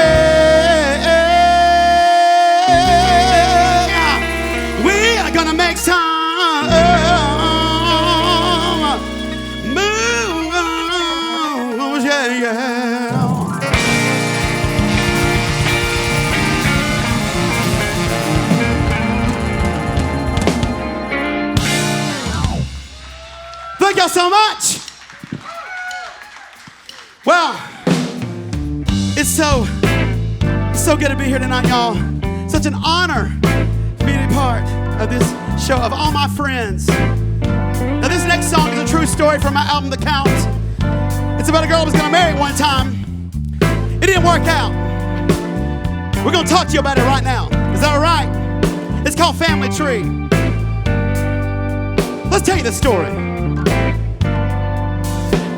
We are gonna make time. Move, yeah, yeah. Thank y'all so much. Well, it's so good to be here tonight, y'all. Such an honor for me to be part of this show of all my friends. Now, this next song is a true story from my album, The Count. It's about a girl I was gonna marry one time. It didn't work out. We're gonna talk to you about it right now. Is that all right? It's called Family Tree. Let's tell you the story.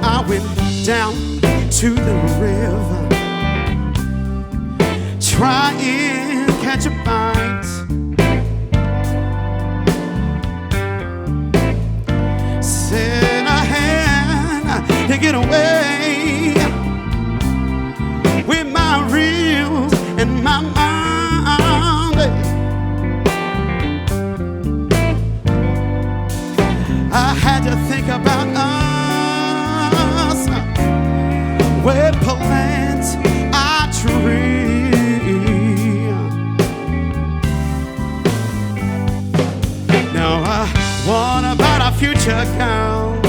I went down to the river, trying to catch a bite. Sent a hand to get away with my reels and my mind. I had to think about us, where plant our tree. Now I want about our future, girl,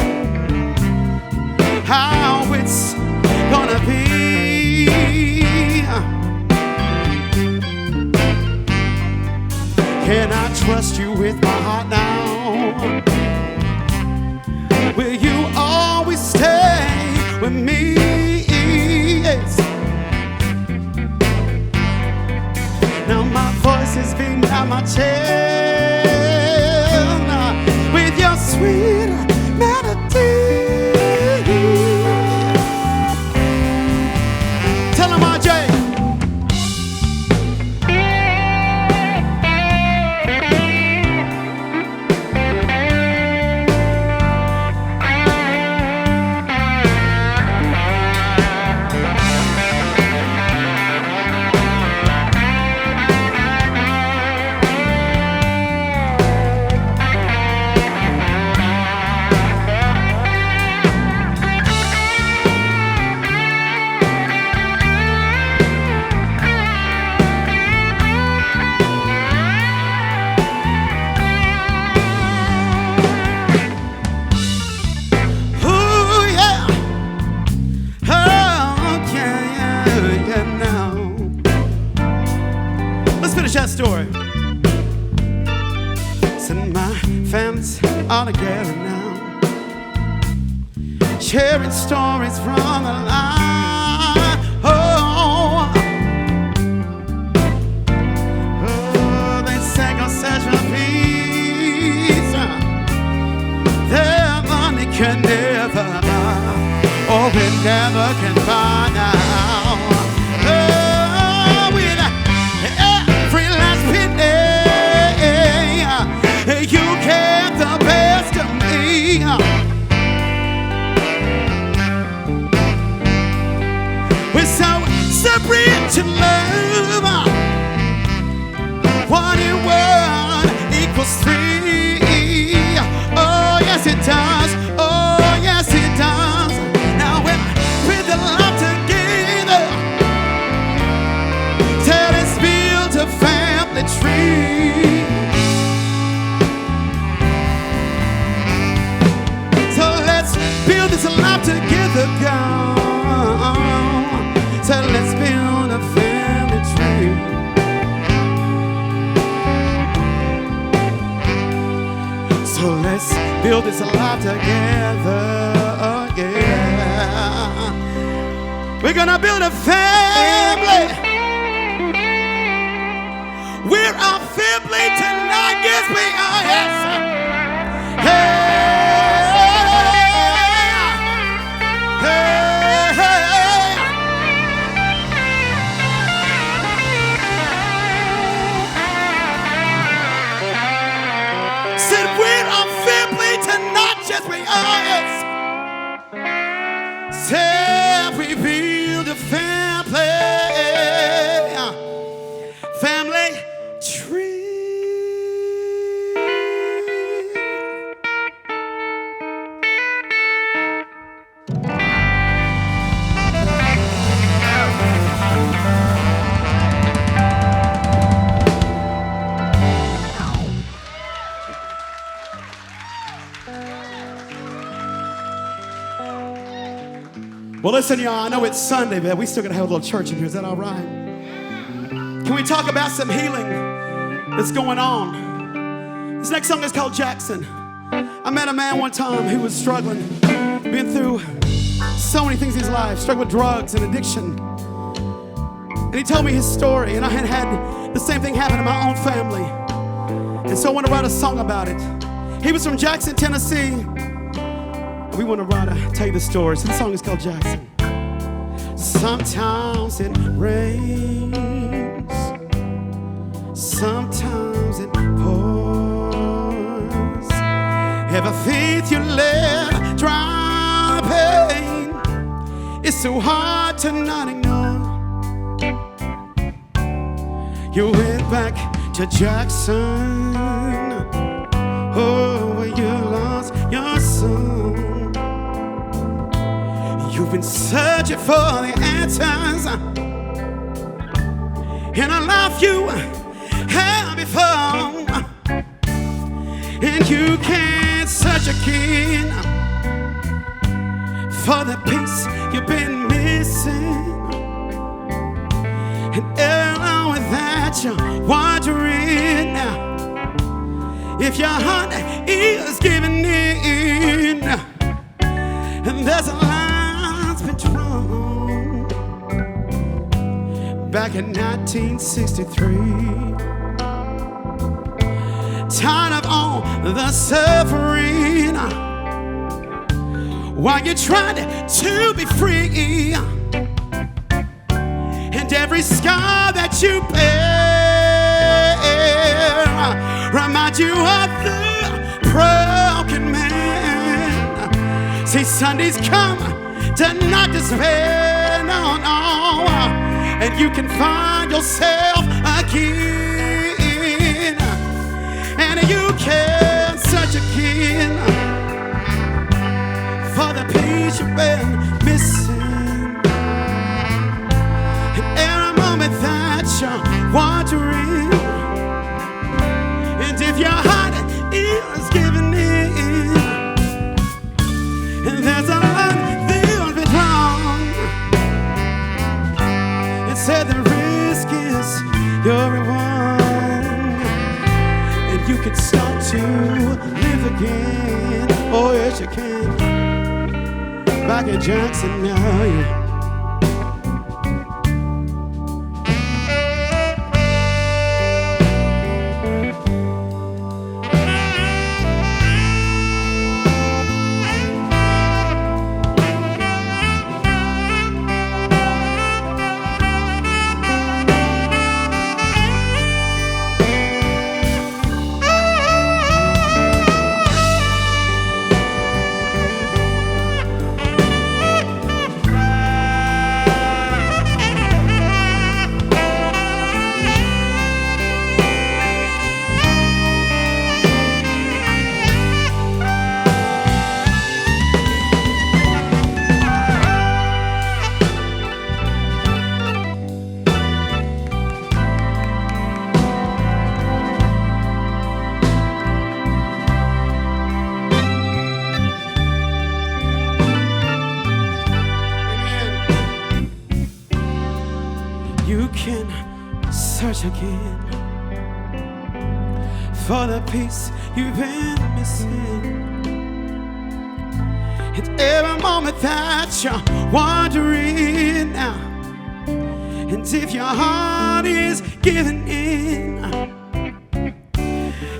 how it's gonna be. Can I trust you with my heart now? Will you always stay with me? Yes. Now my voice is beating down my chest with your sweet melody. Tell him, RJ. Story. So my family's all together now, sharing stories from the line. Oh, they sang on such a peace. Their money can never buy, or we never can buy now. You get the best of me. We're so separate to love. 1 and 1 equals 3. Oh yes it does. Oh yes it does. Now when I put the love together, tell us build a family tree. Build this life together, girl. So let's build a family tree. So let's build this life together, yeah. We're gonna build a family. We're a family tonight, yes we are, yes. Hey. Said we're a family tonight, yes we are, yes. Well, listen, y'all, I know it's Sunday, but we still got to have a little church in here. Is that all right? Can we talk about some healing that's going on? This next song is called Jackson. I met a man one time who was struggling, been through so many things in his life, struggled with drugs and addiction. And he told me his story, and I had the same thing happen in my own family. And so I want to write a song about it. He was from Jackson, Tennessee. We want to tell you the story. So the song is called Jackson. Sometimes it rains, sometimes it pours. Ever faith you let dry pain, it's so hard to not ignore. You went back to Jackson, oh, where you lost your son. You've been searching for the answers in a life you had before, and you can't search again for the peace you've been missing. And along with that, you're wondering now if your heart is giving in. And there's a line's been drawn back in 1963. Tired of all the suffering while you're trying to be free. And every scar that you bear reminds you of the broken man. See, Sundays come to not despair, no, no, and you can find yourself again, and you can search again for the peace you've been missing. That you're wandering, and if your heart is giving in, and there's a line that'll be drawn, it said the risk is your reward, and you can start to live again. Oh yes you can. Back in Jackson now, yeah. Again for the peace you've been missing, and every moment that you're wandering now, and if your heart is giving in,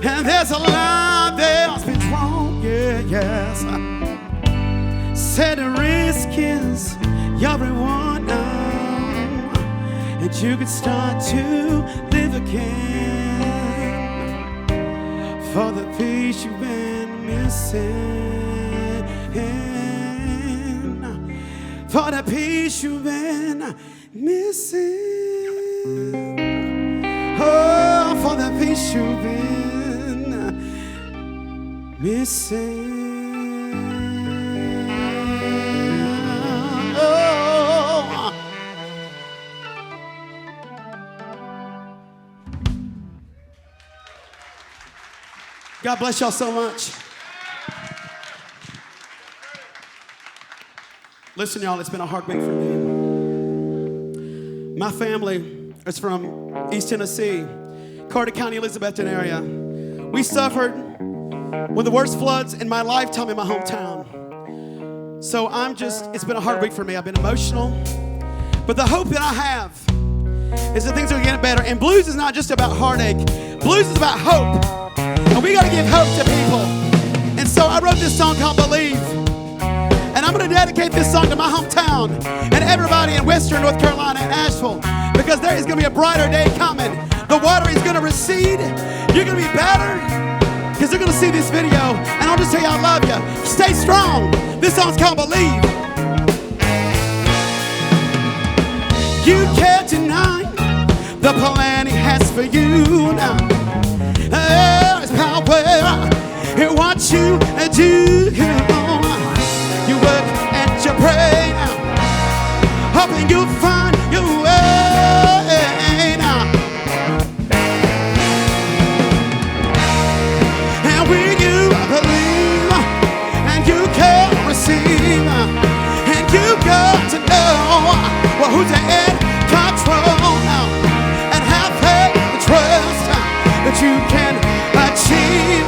and there's a line that's been drawn, yeah, yes, said the risk is your reward now. And you could start to live again for the peace you've been missing, for the peace you've been missing. Oh, for the peace you've been missing. God bless y'all so much. Listen, y'all, it's been a hard week for me. My family is from East Tennessee, Carter County, Elizabethton area. We suffered one of the worst floods in my lifetime in my hometown. So it's been a hard week for me. I've been emotional. But the hope that I have is that things are getting better. And blues is not just about heartache. Blues is about hope. And we got to give hope to people. And so I wrote this song called Believe. And I'm going to dedicate this song to my hometown and everybody in Western North Carolina and Nashville, because there is going to be a brighter day coming. The water is going to recede. You're going to be better because they're going to see this video. And I'll just tell you I love you. Stay strong. This song's called Believe. You can't deny the plan he has for you now. There is power in what you do. You work and you pray now, hoping you'll find your way now. And when you believe and you can receive, and you got to know who's in control now, and have faith and trust that you can achieve.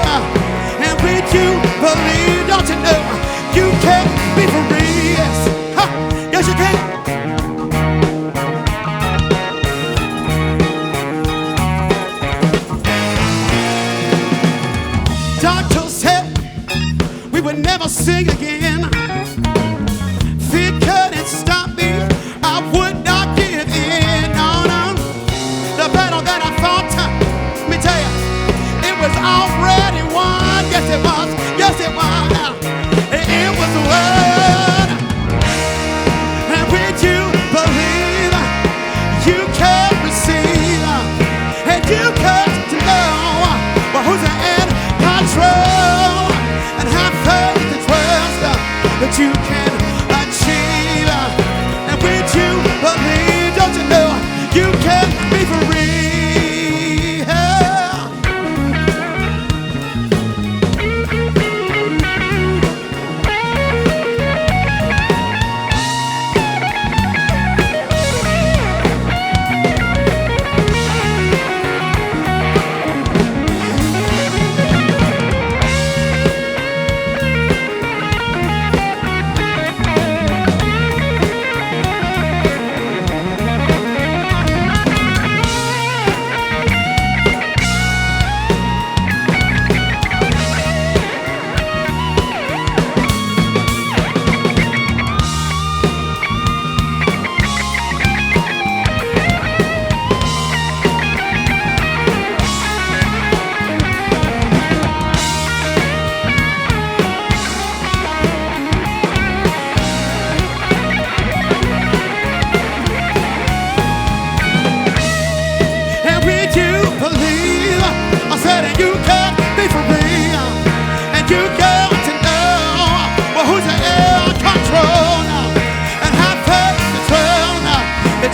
And when you believe, don't you know you can be free? Yes, yes you can. Doctor said we would never sing again. Fear couldn't stop me. I would not give in. No, no. The battle that I fought, let me tell you, it was already won. Yes, it was. Yes, it was. It was the word. And when you believe, you can receive. And you got to know who's in control. And have faith and trust that you can achieve. And when you believe, don't you know you can be free?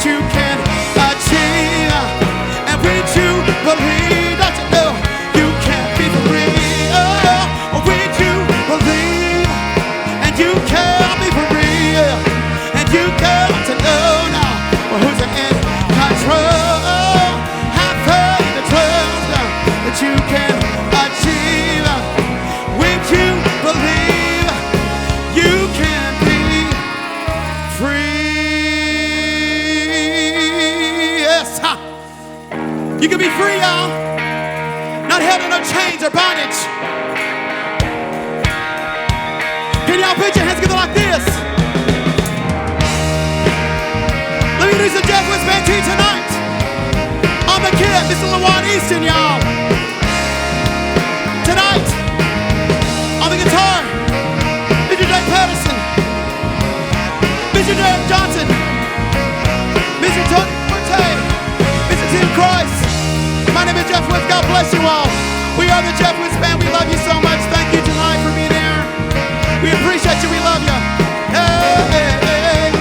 You can achieve, and when you believe, don't you know you can be free? Oh, when you believe, and you can be free, and you got to know now who's in control. Have faith and trust that you can achieve. When you believe, you can be free. You can be free, y'all. Not held in no chains or bondage. Can y'all put your hands together like this? Let me introduce the Jeff West Band team tonight. On the kid, Mr. LaJuan Easton, y'all. Tonight, on the guitar, Mr. Jake Patterson, Mr. Derek Johnson, Mr. Tony Forte, Mr. Tim Christ. My name is Jeff West. God bless you all. We are the Jeff West Band. We love you so much. Thank you tonight for being here. We appreciate you. We love you. Hey, hey, hey.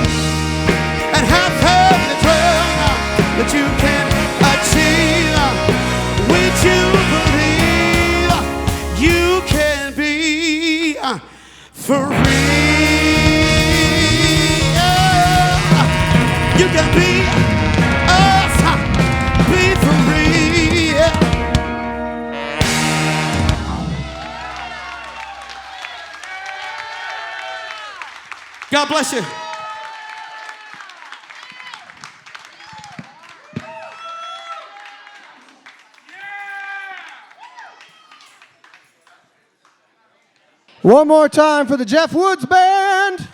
And have faith and trust that you can achieve. When you believe, you can be free. God bless you. One more time for the Jeff Woods Band.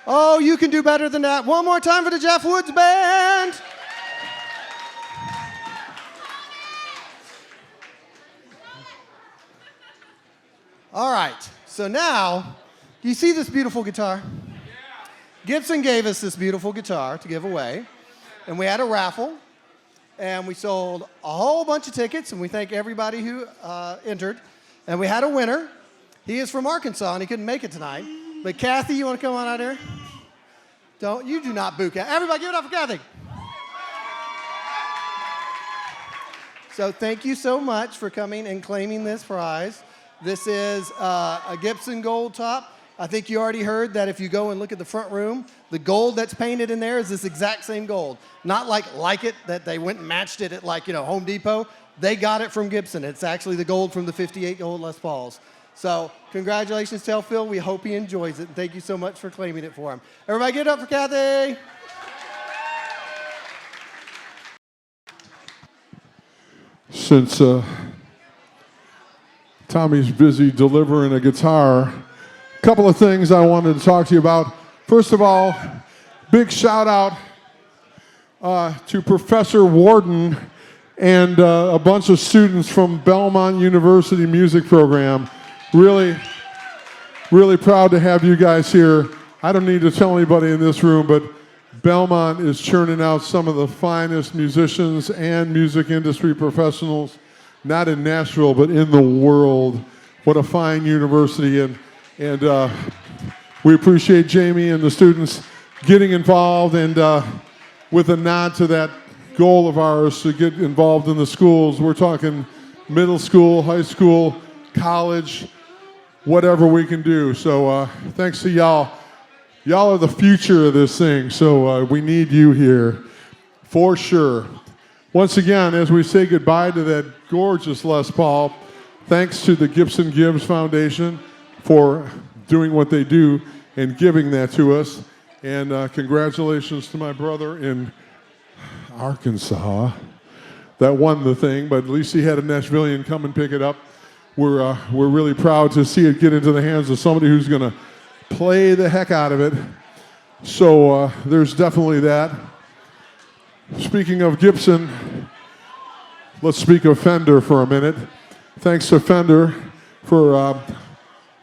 Oh, you can do better than that. One more time for the Jeff Woods Band. All right, so now, do you see this beautiful guitar? Gibson gave us this beautiful guitar to give away, and we had a raffle, and we sold a whole bunch of tickets, and we thank everybody who entered, and we had a winner. He is from Arkansas, and he couldn't make it tonight. But Kathy, you want to come on out here? You do not boo Kathy. Everybody give it up for Kathy. So thank you so much for coming and claiming this prize. This is a Gibson gold top. I think you already heard that if you go and look at the front room, the gold that's painted in there is this exact same gold. Not like it, that they went and matched it at Home Depot. They got it from Gibson. It's actually the gold from the 58 gold Les Pauls. So congratulations, tell Phil. We hope he enjoys it. And thank you so much for claiming it for him. Everybody give it up for Kathy. Since Tommy's busy delivering a guitar, a couple of things I wanted to talk to you about. First of all, big shout out to Professor Warden and a bunch of students from Belmont University Music Program. Really, really proud to have you guys here. I don't need to tell anybody in this room, but Belmont is churning out some of the finest musicians and music industry professionals, not in Nashville, but in the world. What a fine university. And we appreciate Jamie and the students getting involved, and with a nod to that goal of ours to get involved in the schools. We're talking middle school, high school, college, whatever we can do. So thanks to y'all. Y'all are the future of this thing, so we need you here for sure. Once again, as we say goodbye to that gorgeous Les Paul, thanks to the Gibson Gibbs Foundation for doing what they do and giving that to us. And congratulations to my brother in Arkansas that won the thing, but at least he had a Nashvilleian come and pick it up. We're really proud to see it get into the hands of somebody who's going to play the heck out of it. So there's definitely that. Speaking of Gibson, let's speak of Fender for a minute. Thanks to Fender for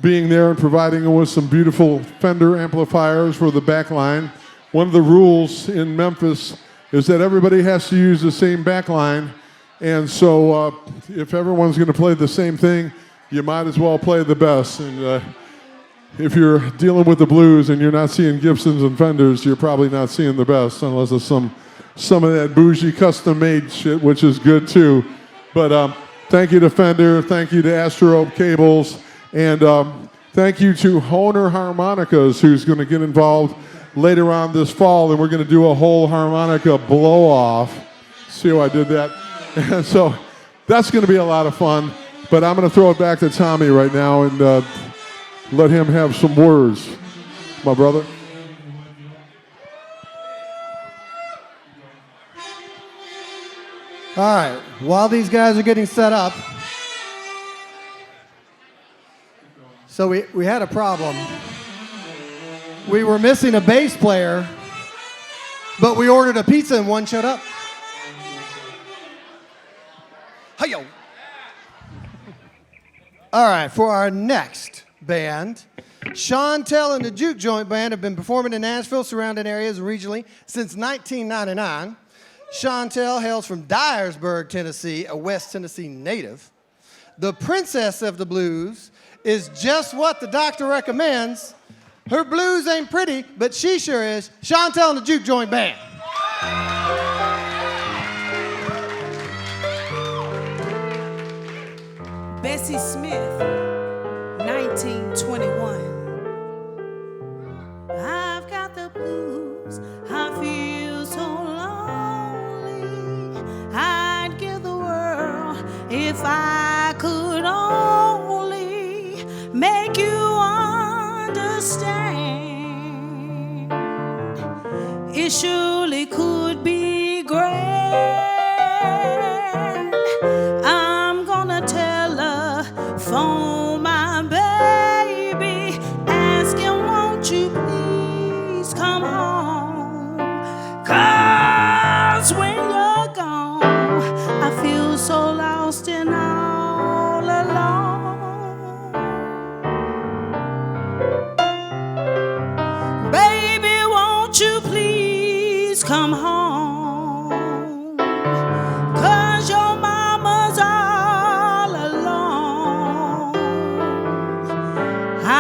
being there and providing us with some beautiful Fender amplifiers for the back line. One of the rules in Memphis is that everybody has to use the same back line. And so if everyone's going to play the same thing, you might as well play the best. And if you're dealing with the blues and you're not seeing Gibsons and Fenders, you're probably not seeing the best, unless it's some of that bougie custom-made shit, which is good too. But thank you to Fender, thank you to Astro Cables, and thank you to Honer Harmonicas, who's going to get involved later on this fall, and we're going to do a whole harmonica blow-off. See how I did that? And so that's going to be a lot of fun, but I'm going to throw it back to Tommy right now and let him have some words, my brother. All right, while these guys are getting set up, so we had a problem. We were missing a bass player, but we ordered a pizza and one showed up. Hi-yo. All right, for our next band, Shantelle and the Juke Joint Band have been performing in Nashville, surrounding areas regionally since 1999. Shantelle hails from Dyersburg, Tennessee, a West Tennessee native. The princess of the blues is just what the doctor recommends. Her blues ain't pretty, but she sure is. Shantelle and the Juke Joint Band. Bessie Smith, 1921. I've got the blues, I feel so lonely. I'd give the world if I could only make you understand. It surely could be grand. I'm gonna telephone my baby, asking, won't you please come home? 'Cause when you're gone, I feel so lost and all alone. Baby, won't you please come home? 'Cause your mama's all alone.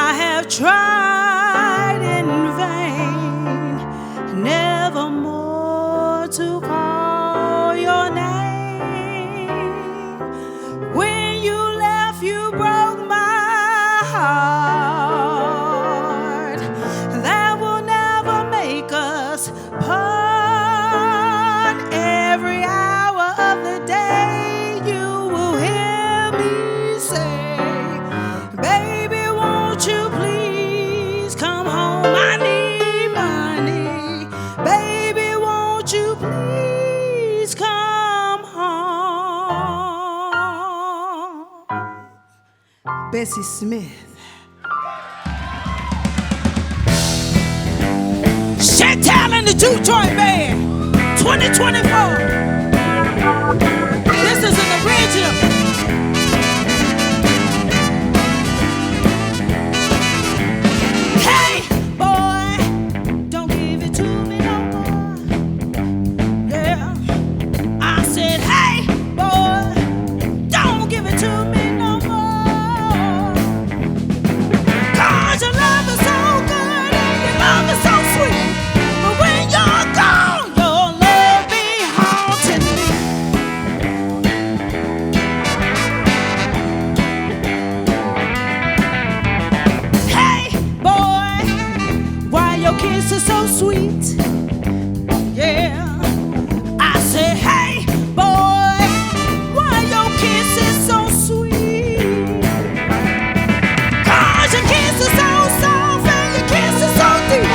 I have tried in vain, never more to call your name. When you left, you broke my heart. That will never make us part. Every hour of the day, you will hear me say, baby, won't you please come home? I need money. Baby, won't you please come home? Bessie Smith. Shantelle and the Juke Joint Band, 2024. This is an original. Hey, boy, don't give it to me no more. Yeah, I said, hey, boy, don't give it to me no more. 'Cause your love is so good and your love is so sweet. But when you're gone, your love be haunting me. Hey, boy, why your kiss is so sweet? Yeah, I say, hey, boy, why your kiss is so sweet? 'Cause your kiss is so soft and your kiss is so deep.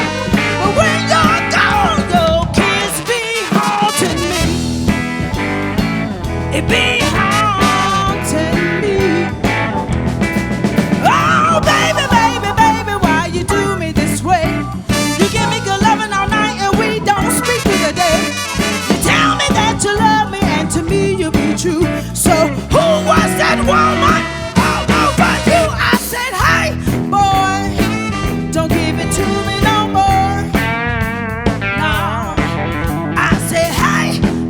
But when you're gone, your kiss be haunting me. It be haunting me. Oh, baby, baby, baby, why you do me this way? You give me good loving all night and we don't speak through the day. You tell me that you love me and to me you be true. So who was that woman all over you? I said, hey, boy, don't give it to me no more. No, I said, hey,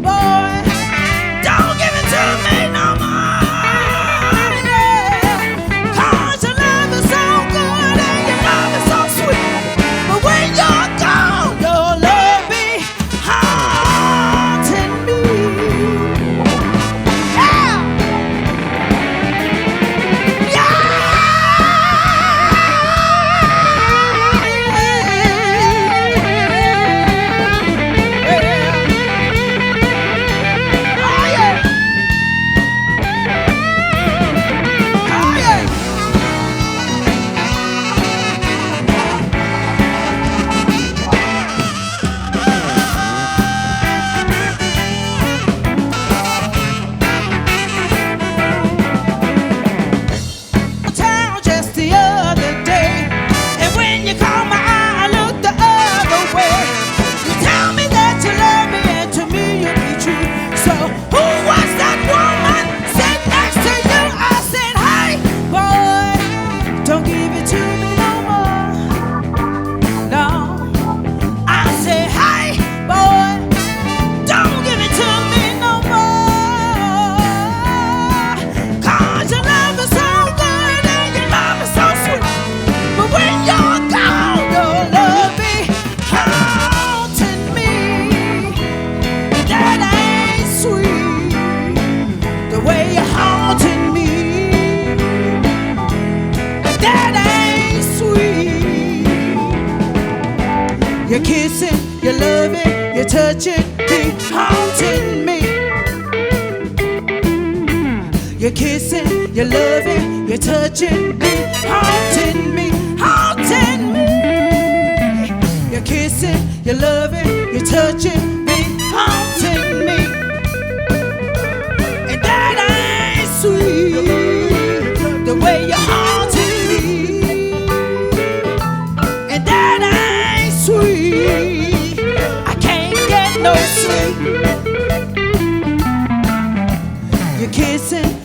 boy, don't give it to me no more. Yeah, 'cause your love is so good and your love is so sweet. But when you're gone, your love be haunting me. Yeah. Town just the other day, and when you caught my eye, I looked the other way. You tell me that you love me, and to me you be true. So who was that woman sitting next to you? I said, hey, boy, don't give it to me no more. No, I said, hey, boy, don't give it to me no more. 'Cause your love is so good and your love is so sweet. But when you're gone, your love be haunting me. That ain't sweet, the way you're haunting me. That ain't sweet. You're kissing, you're loving, you're touching me, haunting me. You're kissing, you're loving, you're touching me, haunting me, haunting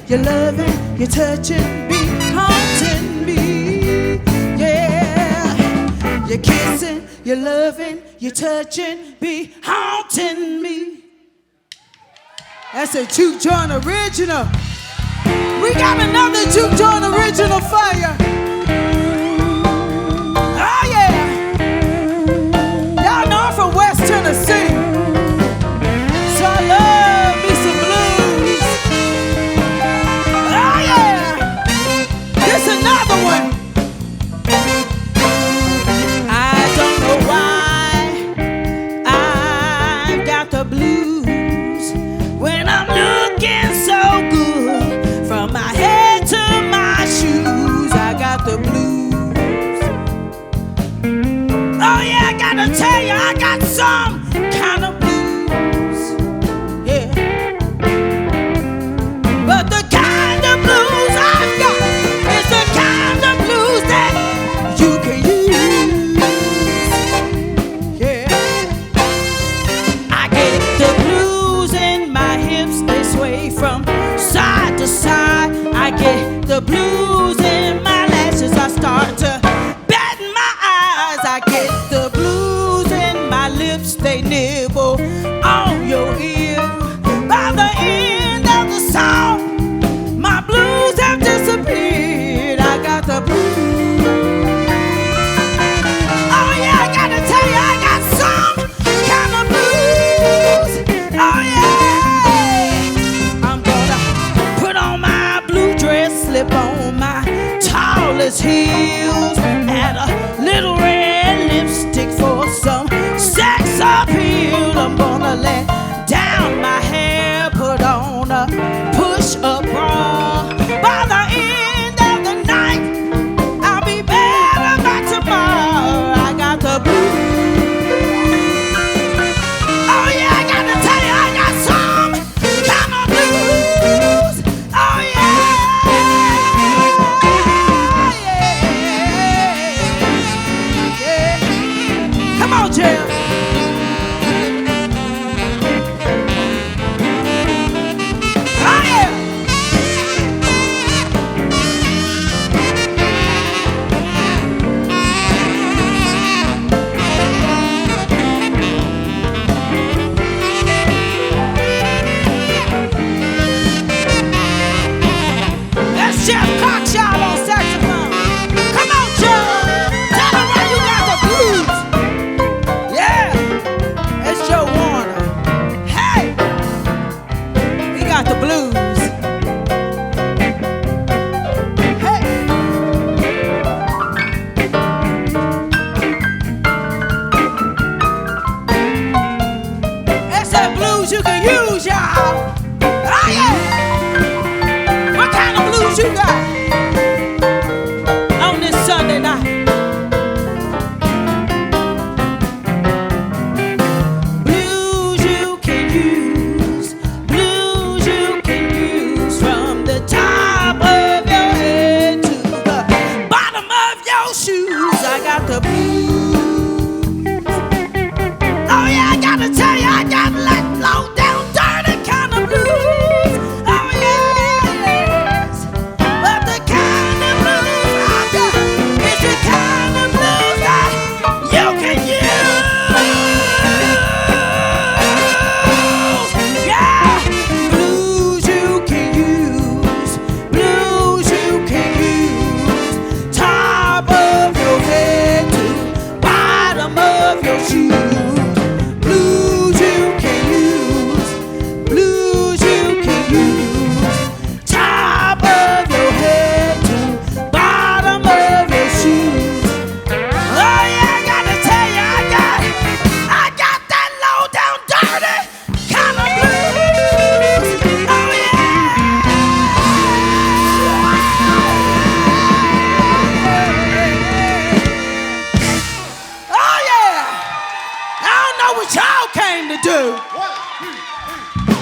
your loving, your touching be haunting me. Yeah, your kissing, your loving, your touching be haunting me. That's a Juke Joint original. We got another Juke Joint original for you. Oh yeah. Y'all know I'm from West Tennessee, so I love me some blues. Oh yeah. This another one. I don't know why I've got the blues when I'm looking so good from my head to my shoes. I got the blues. Oh yeah, I gotta tell you, I got some kind of blues. Yeah. But the kind of blues I've got is the kind of blues that you can use. Yeah. I get the blues in my hips, they sway from side to side. I get the blues in my lashes, I start to bat my eyes. I get the blues in my lips, they nibble on your ear. By the end of the song, my blues have disappeared. I got the blues. Oh yeah, I gotta tell you, I got some kind of blues. Oh yeah. I'm gonna put on my blue dress, slip on my tallest heels, add a little red lipstick for some sex appeal. I'm gonna let down my hair, put on a push-up bra. By the end of the night, I'll be better by tomorrow. I got the blues. Oh yeah, I gotta tell you, I got some kind of blues. Oh yeah, yeah. Come on, Jill. Oh yeah. That's Jeff Cockshaw on saxophone. Come on, Joe. Tell them why you got the blues. Yeah, it's Joe Warner. Hey, he got the blues. Hey. It's that blues you can use, y'all. Oh yeah. What kind of blues you got on this Sunday night? Blues you can use, blues you can use from the top of your head to the bottom of your shoes. I got the blues. Oh yeah, I gotta tell you, I got let low down dirty kind of blues. Oh yes, but the kind of blues I got is the kind of blues that you can use. Yeah, blues you can use, blues you can use, top of your head to bottom of your shoes. Blues you can use, blues you can use, top of your head to bottom of your shoes. Oh yeah, I gotta tell you, I got that low down dirty kind of blues. Oh yeah. Oh yeah. I don't know what y'all came to do,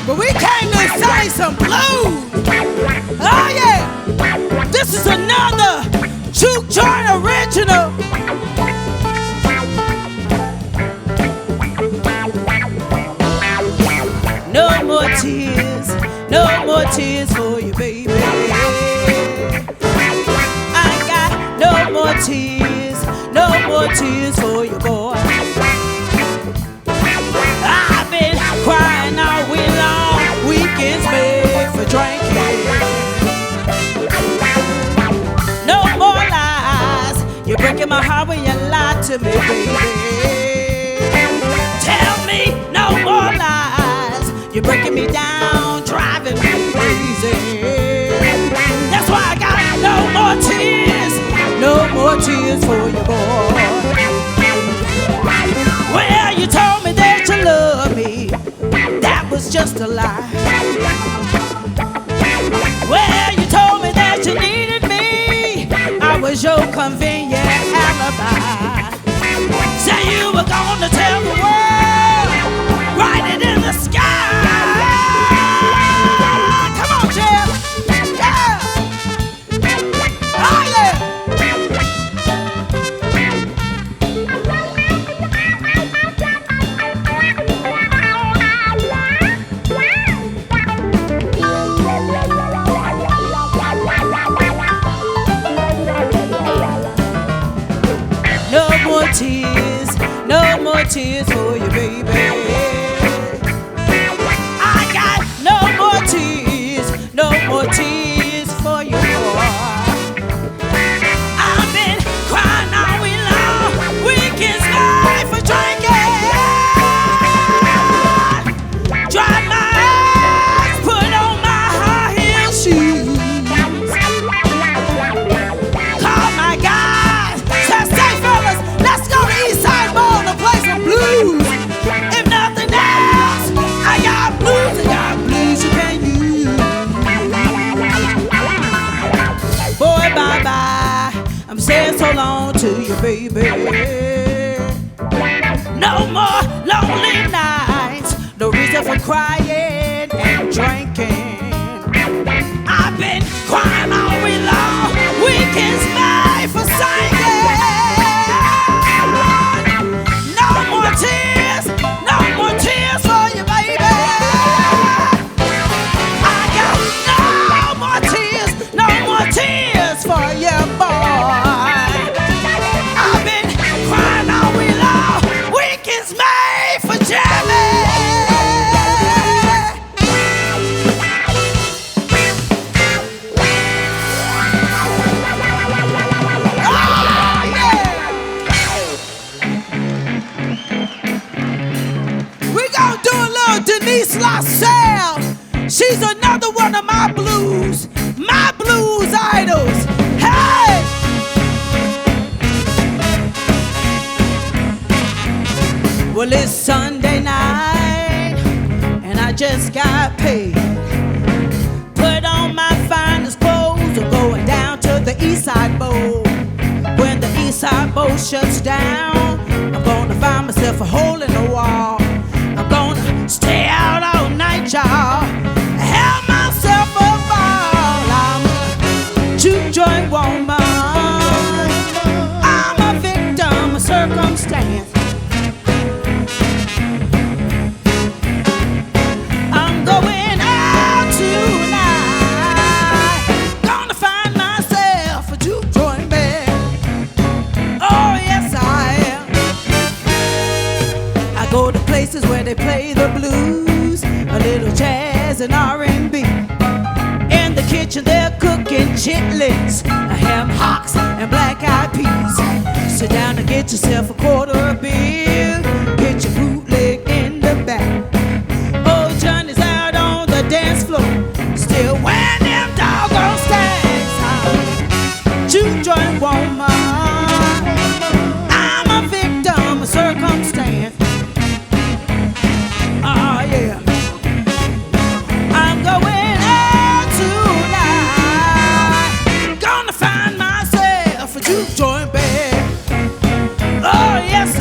but we came to sing some blues. Oh yeah. This is another Juke Joint original. No more tears for you, baby. tears for you, boy. I've been crying all week long, weekends made for drinking. No more lies, you're breaking my heart when you lie to me, baby. Tell me no more lies, you're breaking me down, driving me crazy. That's why I got no more tears for you, boy. Well, you told me that you love me, that was just a lie. Well, you told me that you needed me, I was your convenient alibi. Say you were gonna tell the world, write it in the sky. Come on, Jeff. Yeah. Oh, yeah. No more tears for you, baby. I got no more tears for you, boy. I've been crying all week long, weekends night for drinking. Dry my eyes, put on my high heel shoes. Call my guys, said, say fellas, let's go to Eastside to play some blues. If nothing else, I got blues you can use. Boy, bye-bye, I'm saying so long to you, baby. No more lonely nights, no reason for crying and drinking. I've been crying all week long, weekends made for singing. No more tears for you, baby. I got no more tears for you, boy. I've been crying all week long, weekends made for jamming. Denise LaSalle, she's another one of my blues idols. Hey! Well, it's Sunday night, and I just got paid. Put on my finest clothes, I'm going down to the Eastside Bowl. When the Eastside Bowl shuts down, I'm gonna find myself a hole in the wall. I'm gonna stay out all night, y'all. Have myself a ball. I'm a juke joint woman. I'm a victim of circumstance. I'm going out tonight. Gonna find myself a juke joint band. Oh, yes, I am. I go to places where they play the blues, a little jazz and R&B. In the kitchen they're cooking chitlins, ham hocks and black-eyed peas. Sit down and get yourself a quarter of beer, get your bootleg in the back. Oh, Johnny's out on the dance floor, still wearing them doggone stacks. I'm a juke joint woman, I'm a victim of circumstance. Oh, yeah. I'm going out tonight. Gonna find myself a juke joint band. Oh, yes,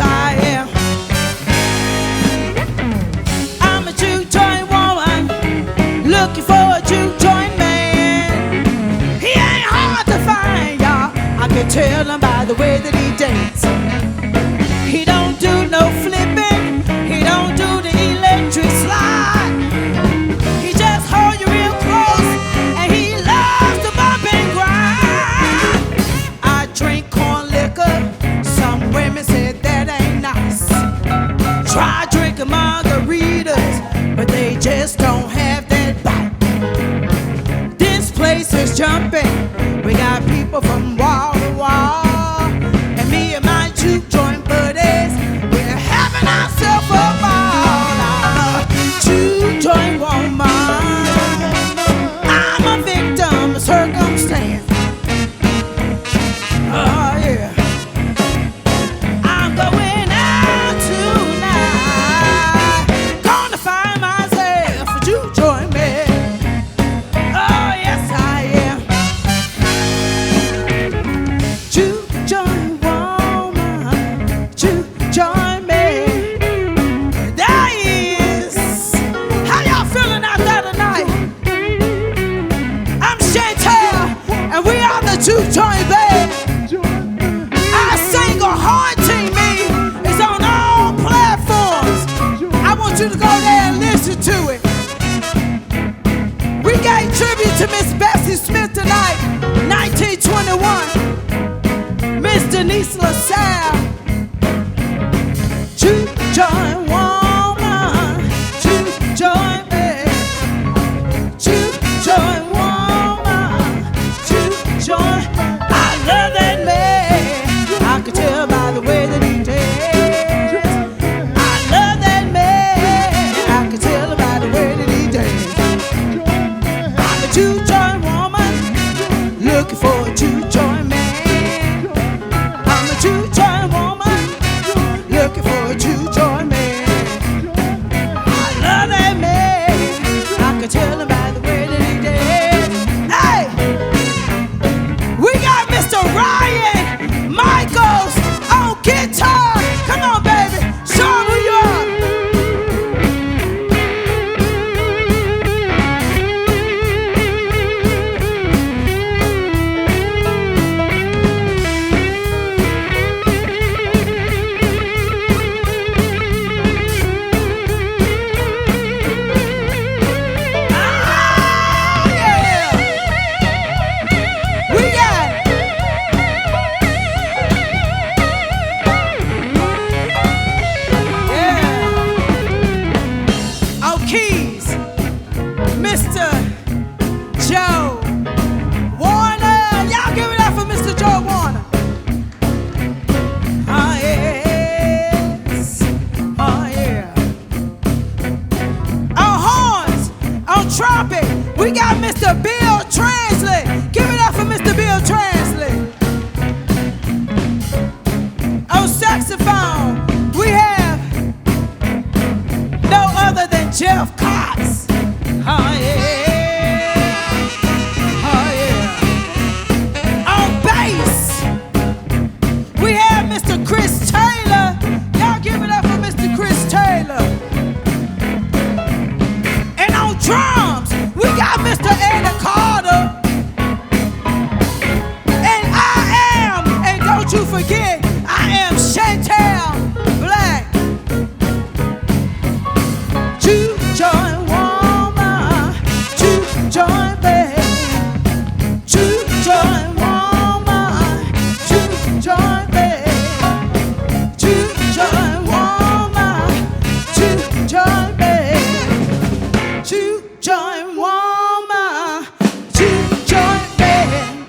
East LaSalle. Juke joint woman, juke joint man, juke joint woman, juke joint. I love that man. I could tell by the way that he dance. I love that man. I could tell by the way that he dance. I'm a juke joint woman, looking for a juke joint man. I'm a juke joint woman, looking for a juke joint man. I love that man. I could tell him by the way that he dance. Hey, we got Mr. Ryan Michaels on guitar. Come on, baby, show him who you are. Mr. Joe Warner. Y'all give it up for Mr. Joe Warner. Oh, yes. Oh, yeah. On horns, on trumpet, we got Mr. Bill Transley. Give it up for Mr. Bill Transley. On saxophone, we have no other than Jeff Cox. Oh yeah, oh yeah. On bass, we have Mr. Chris Taylor. Y'all give it up for Mr. Chris Taylor. And on drums, we got Mr. Eddie Carter. And and don't you forget, I am Shantelle Black. Juke joint woman, juke joint man, juke joint woman, juke joint man, juke joint woman, juke joint man, juke joint woman, juke joint man.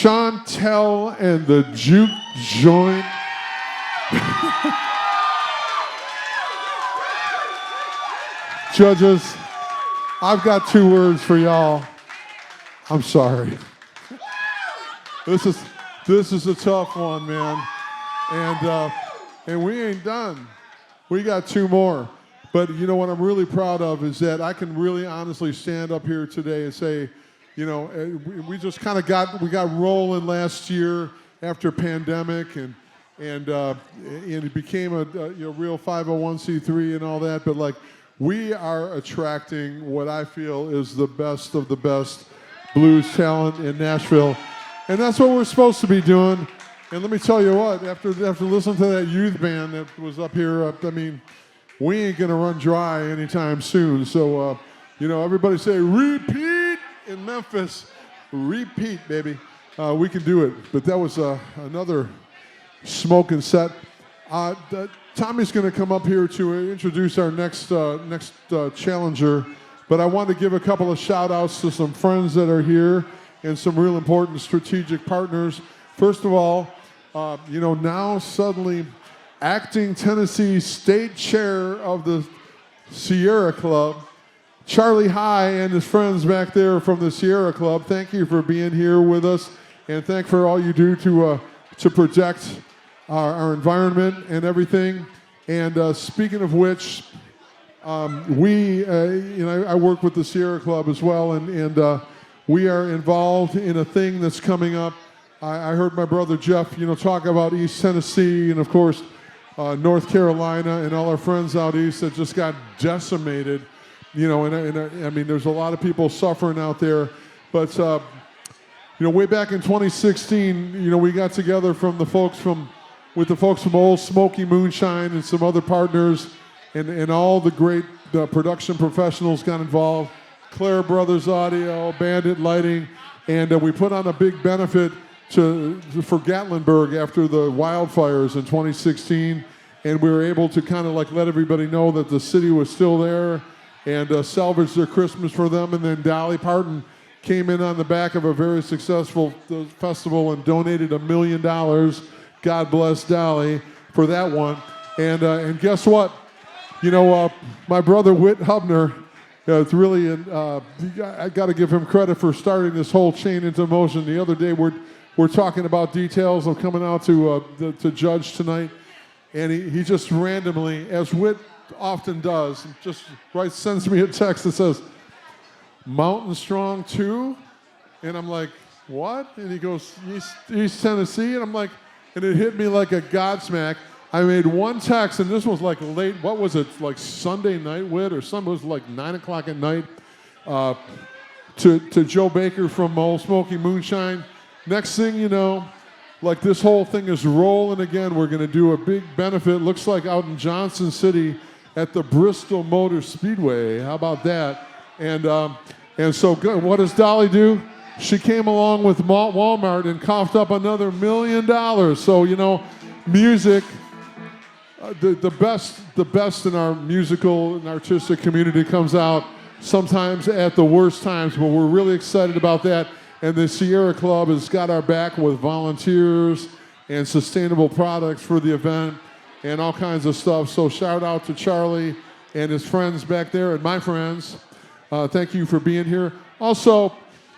Shantelle and the Juke Joint. Judges, I've got 2 words for y'all. I'm sorry. This is a tough one, man. And we ain't done. We got 2 more. But you know what I'm really proud of is that I can really honestly stand up here today and say, you know, we just kind of got rolling last year after pandemic, and it became a real 501c3 and all that. But like, we are attracting what I feel is the best of the best blues talent in Nashville, and that's what we're supposed to be doing. And let me tell you what, after listening to that youth band that was up here, I mean, we ain't gonna run dry anytime soon. So, you know, everybody say repeat in Memphis. Repeat, baby. We can do it. But that was another smoking set. Tommy's going to come up here to introduce our next challenger. But I want to give a couple of shout-outs to some friends that are here and some real important strategic partners. First of all, you know, now suddenly acting Tennessee state chair of the Sierra Club, Charlie High and his friends back there from the Sierra Club, thank you for being here with us, and thank for all you do to protect our environment and everything. And speaking of which, I work with the Sierra Club as well, and we are involved in a thing that's coming up I heard my brother Jeff, talk about East Tennessee and, of course, North Carolina and all our friends out east that just got decimated. I mean, there's a lot of people suffering out there. But, way back in 2016, we got together with the folks from Old Smoky Moonshine and some other partners, and all the great production professionals got involved. Claire Brothers Audio, Bandit Lighting, and we put on a big benefit for Gatlinburg after the wildfires in 2016, and we were able to kind of let everybody know that the city was still there and salvage their Christmas for them. And then Dolly Parton came in on the back of a very successful festival and donated $1 million. God bless Dolly for that one. And guess what? My brother Whit Hubner, it's really, I got to give him credit for starting this whole chain into motion. The other day, we're talking about details of coming out to judge tonight, and he just randomly, as Whit often does, just sends me a text that says, "Mountain Strong 2?" And I'm like, "What?" And he goes, East Tennessee? And I'm like, and it hit me like a godsmack. I made one text, and this was late, what was it, Sunday night, Whit, or something, it was 9 o'clock at night, to Joe Baker from Old Smoky Moonshine. Next thing you know, this whole thing is rolling again. We're going to do a big benefit, looks like out in Johnson City at the Bristol Motor Speedway. How about that? And so good. What does Dolly do? She came along with Walmart and coughed up another $1 million. So, music, the best in our musical and artistic community comes out sometimes at the worst times, but we're really excited about that. And the Sierra Club has got our back with volunteers and sustainable products for the event and all kinds of stuff. So shout out to Charlie and his friends back there and my friends. Thank you for being here. Also,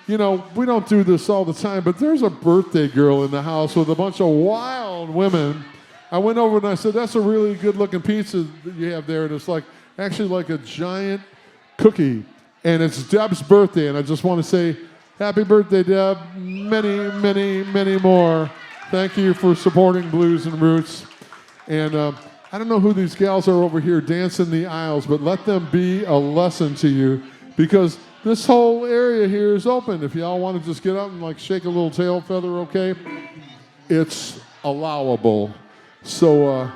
we don't do this all the time, but there's a birthday girl in the house with a bunch of wild women. I went over and I said, "That's a really good-looking pizza that you have there." And it's actually like a giant cookie. And it's Deb's birthday, and I just want to say, happy birthday, Deb. Many, many, many more. Thank you for supporting Blues and Roots. And I don't know who these gals are over here dancing the aisles, but let them be a lesson to you, because this whole area here is open. If y'all want to just get up and shake a little tail feather, okay? It's allowable. So,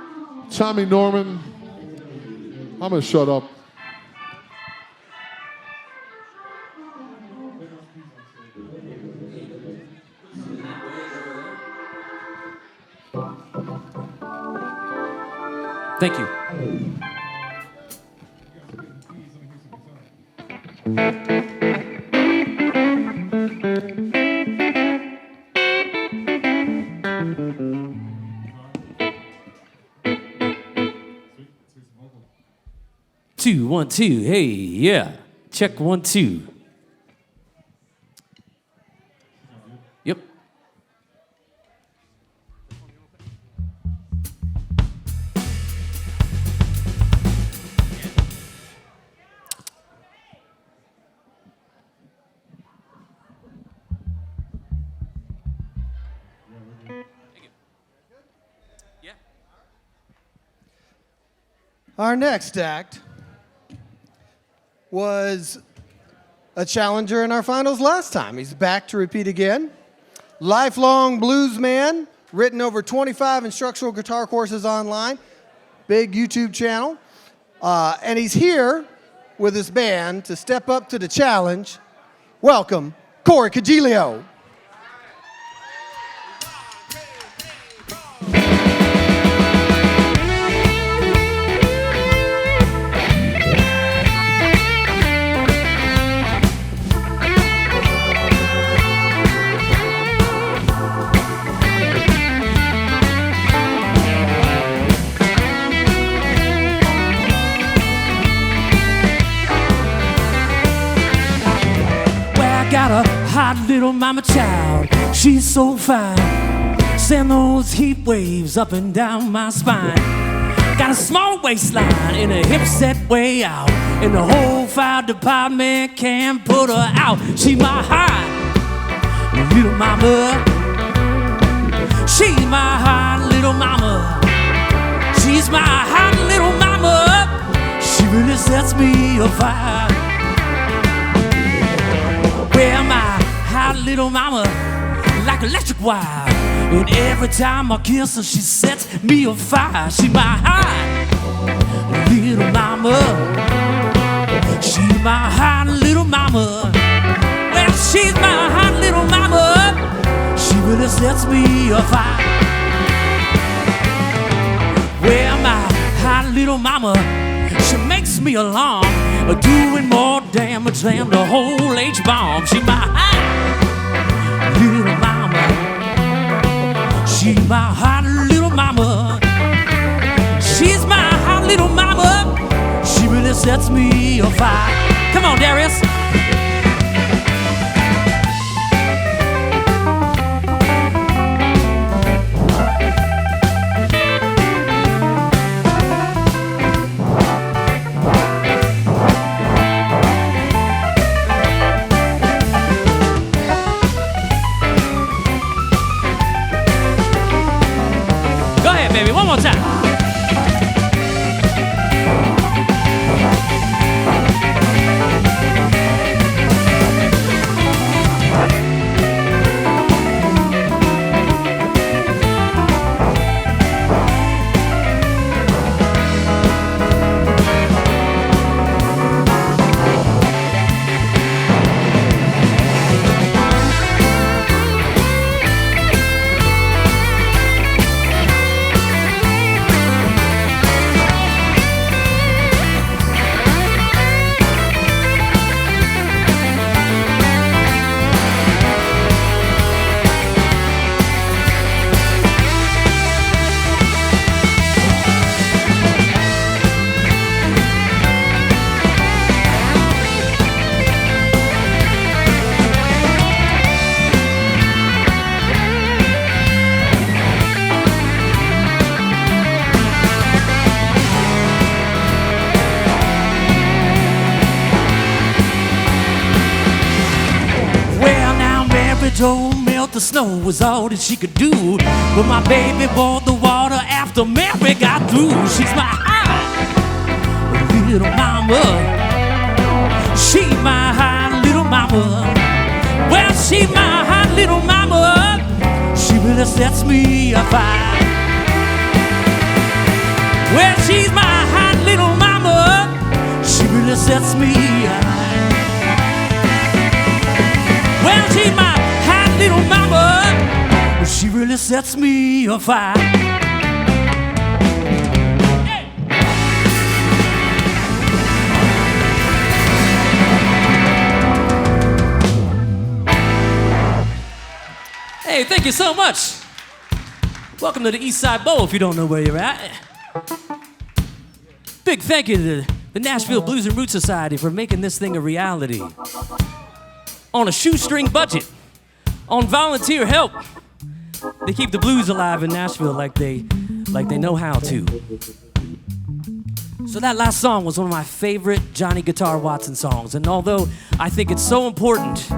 Tommy Norman, I'm going to shut up. Thank you. Two, 1, 2. Hey, yeah. Check 1, 2. Yep. Our next act was a challenger in our finals last time. He's back to repeat again. Lifelong blues man, written over 25 instructional guitar courses online, big YouTube channel. And he's here with his band to step up to the challenge. Welcome, Corey Congilio. Got a hot little mama child, she's so fine. Send those heat waves up and down my spine. Got a small waistline and a hip set way out, and the whole fire department can't put her out. She my hot little mama, She's my hot little mama. She's my hot little mama. She really sets me afire. Well, my hot little mama, like electric wire. And every time I kiss her, she sets me afire. She's my hot little mama. She's my hot little mama. Well, she's my hot little mama. She really sets me afire. Well, my hot little mama, she makes me alarm, doing more damage than the whole H-bomb. She's my hot little mama. She's my hot little mama. She's my hot little mama. She really sets me afire. Come on, Darius. One more time. Don't melt the snow was all that she could do, but my baby boiled the water after Mary got through. She's my hot little mama. She's my hot little mama. Well, she's my hot little mama. She really sets me afire. Well, she's my hot little mama. She really sets me afire. Well, she's my little mama, she really sets me afire. Hey. Hey, thank you so much. Welcome to the Eastside Bowl if you don't know where you're at. Big thank you to the Nashville Blues and Roots Society for making this thing a reality. On a shoestring budget. On volunteer help. They keep the blues alive in Nashville like they know how to. So that last song was one of my favorite Johnny Guitar Watson songs, and although I think it's so important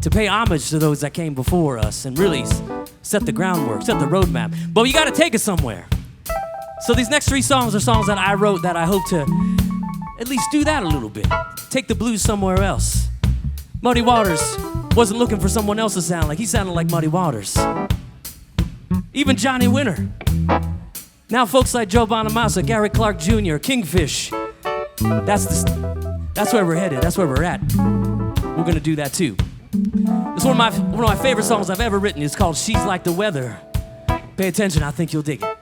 to pay homage to those that came before us and really set the groundwork, set the roadmap, but you gotta take it somewhere. So these next 3 songs are songs that I wrote that I hope to at least do that a little bit. Take the blues somewhere else. Muddy Waters wasn't looking for someone else to sound like. He sounded like Muddy Waters. Even Johnny Winter. Now folks like Joe Bonamassa, Gary Clark Jr., Kingfish. That's where we're headed. That's where we're at. We're gonna do that too. It's one of my favorite songs I've ever written. It's called She's Like the Weather. Pay attention, I think you'll dig it.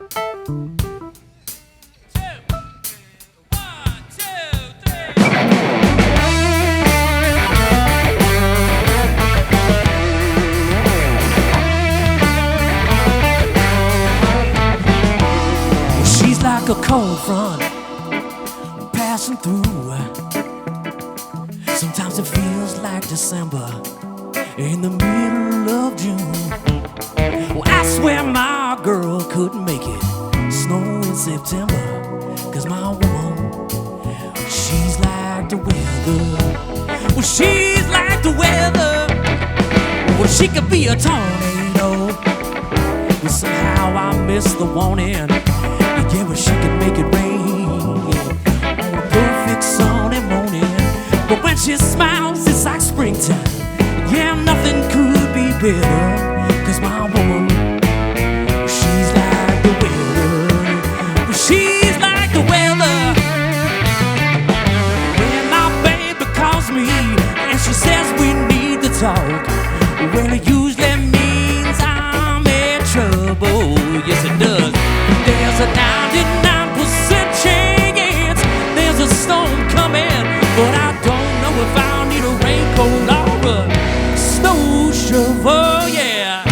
Like a cold front passing through. Sometimes it feels like December in the middle of June. Well, I swear my girl couldn't make it snow in September, 'cause my woman, she's like the weather. Well, she's like the weather. Well, she could be a tornado. how I miss the warning. Yeah, well, she can make it rain on a perfect sunny morning. But when she smiles, it's like springtime. Yeah, nothing could be better. Cause my woman, she's like the weather. She's like the weather. When my baby calls me and she says we need to talk, well, it usually means I'm in trouble. Yes, it does. There's a 99% chance there's a storm coming, but I don't know if I'll need a raincoat or a snow shovel. Yeah.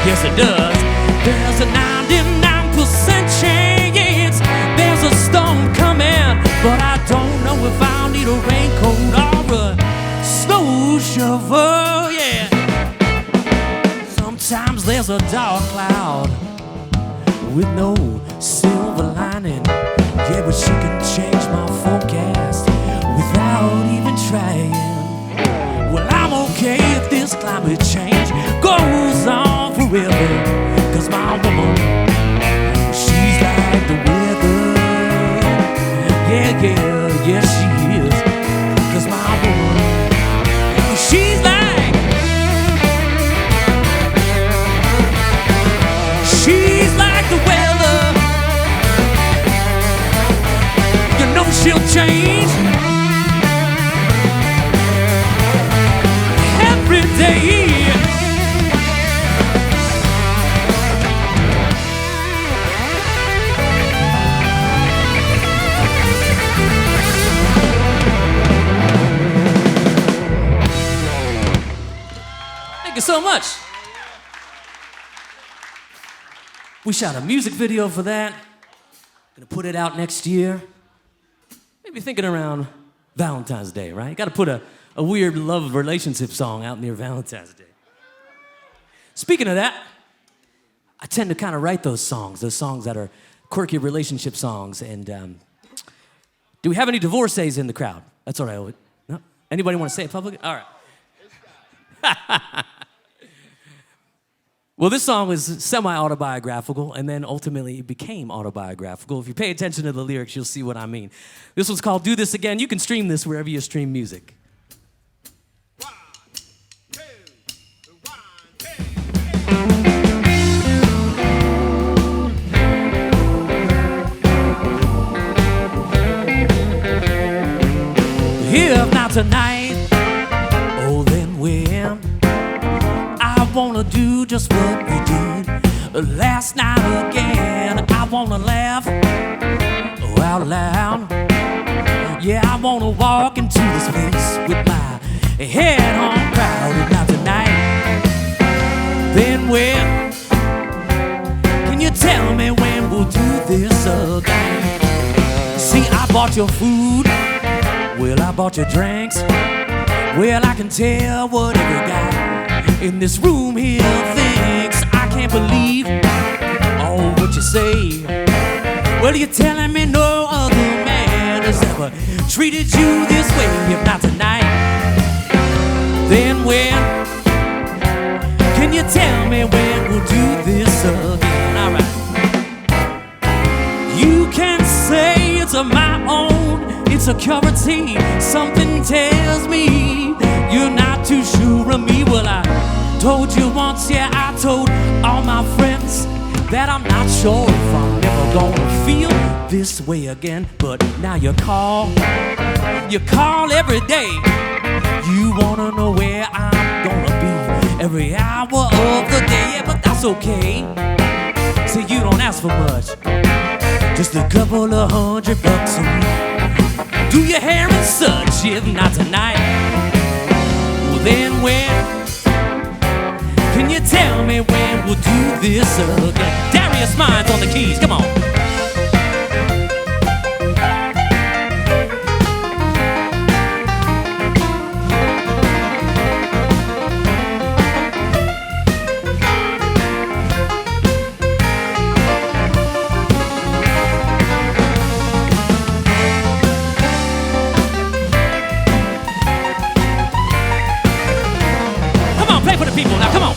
Yes, it does. There's a 99% chance there's a storm coming, but I don't know if I'll need a raincoat or a snow shovel. Yeah. Sometimes there's a dark cloud with no silver lining. Yeah, but she can change my forecast without even trying. Well, I'm okay if this climate change goes on forever. Cause my woman, she's like the weather. Yeah, yeah, yes she is. Cause my woman, she's like, she's like the weather. You know she'll change every day. Thank you so much. We shot a music video for that. Gonna put it out next year. Maybe thinking around Valentine's Day, right? Gotta put a weird love relationship song out near Valentine's Day. Speaking of that, I tend to kind of write those songs that are quirky relationship songs. And do we have any divorcees in the crowd? That's what I always. No? Anybody want to say it publicly? All right. Well, this song was semi-autobiographical, and then ultimately it became autobiographical. If you pay attention to the lyrics, you'll see what I mean. This one's called Do This Again. You can stream this wherever you stream music. If not tonight, oh then when? I wanna do just what we did last night again. I wanna laugh out loud. Yeah, I wanna walk into this place with my head on crowded. Not tonight, then when? Can you tell me when we'll do this again? See, I bought your food. Well, I bought your drinks. Well, I can tell what every guy in this room here thinks. I can't believe all what you say. Well, you're telling me no other man has ever treated you this way. If not tonight, then when? Can you tell me when we'll do this again? All right. You can say it's my own insecurity. Something tells me you're not too sure of me. Well, I told you once, yeah, I told all my friends that I'm not sure if I'm never gonna feel this way again. But now you call every day. You wanna know where I'm gonna be every hour of the day. Yeah, but that's okay. See, you don't ask for much, just a couple of $100 a week. Do your hair and such, if not tonight, well then when? Can you tell me when we'll do this again? Darius Mines on the keys, come on. People, now come on.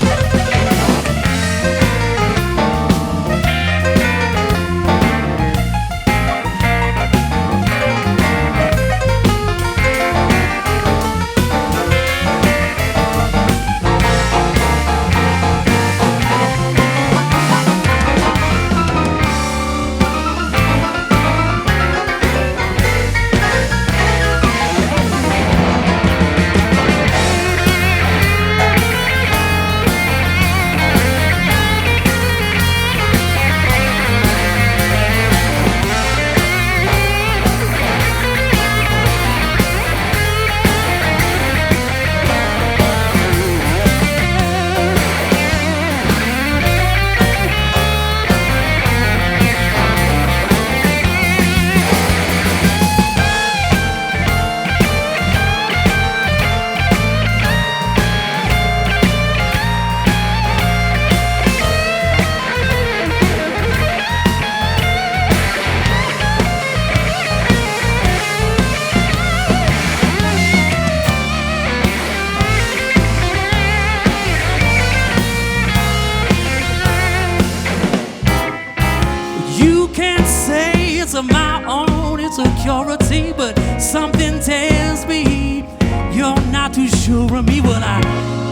Of my own insecurity, but something tells me you're not too sure of me. Well, I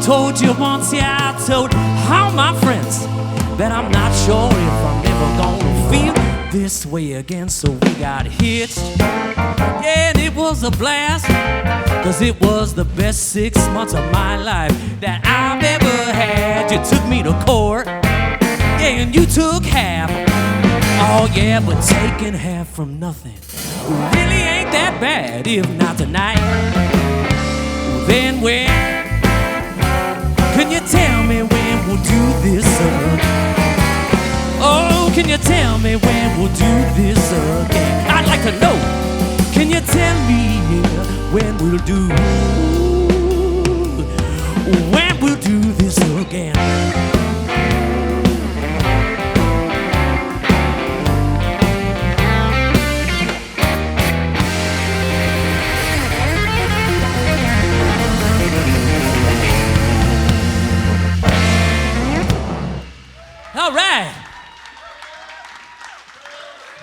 told you once, yeah, I told all my friends that I'm not sure if I'm ever gonna feel this way again. So we got hitched, yeah, and it was a blast, cause it was the best 6 months of my life that I've ever had. You took me to court, yeah, and you took half. Oh yeah, but taking half from nothing really ain't that bad. If not tonight, then when? Can you tell me when we'll do this again? Oh, can you tell me when we'll do this again? I'd like to know. Can you tell me when we'll do this again? All right.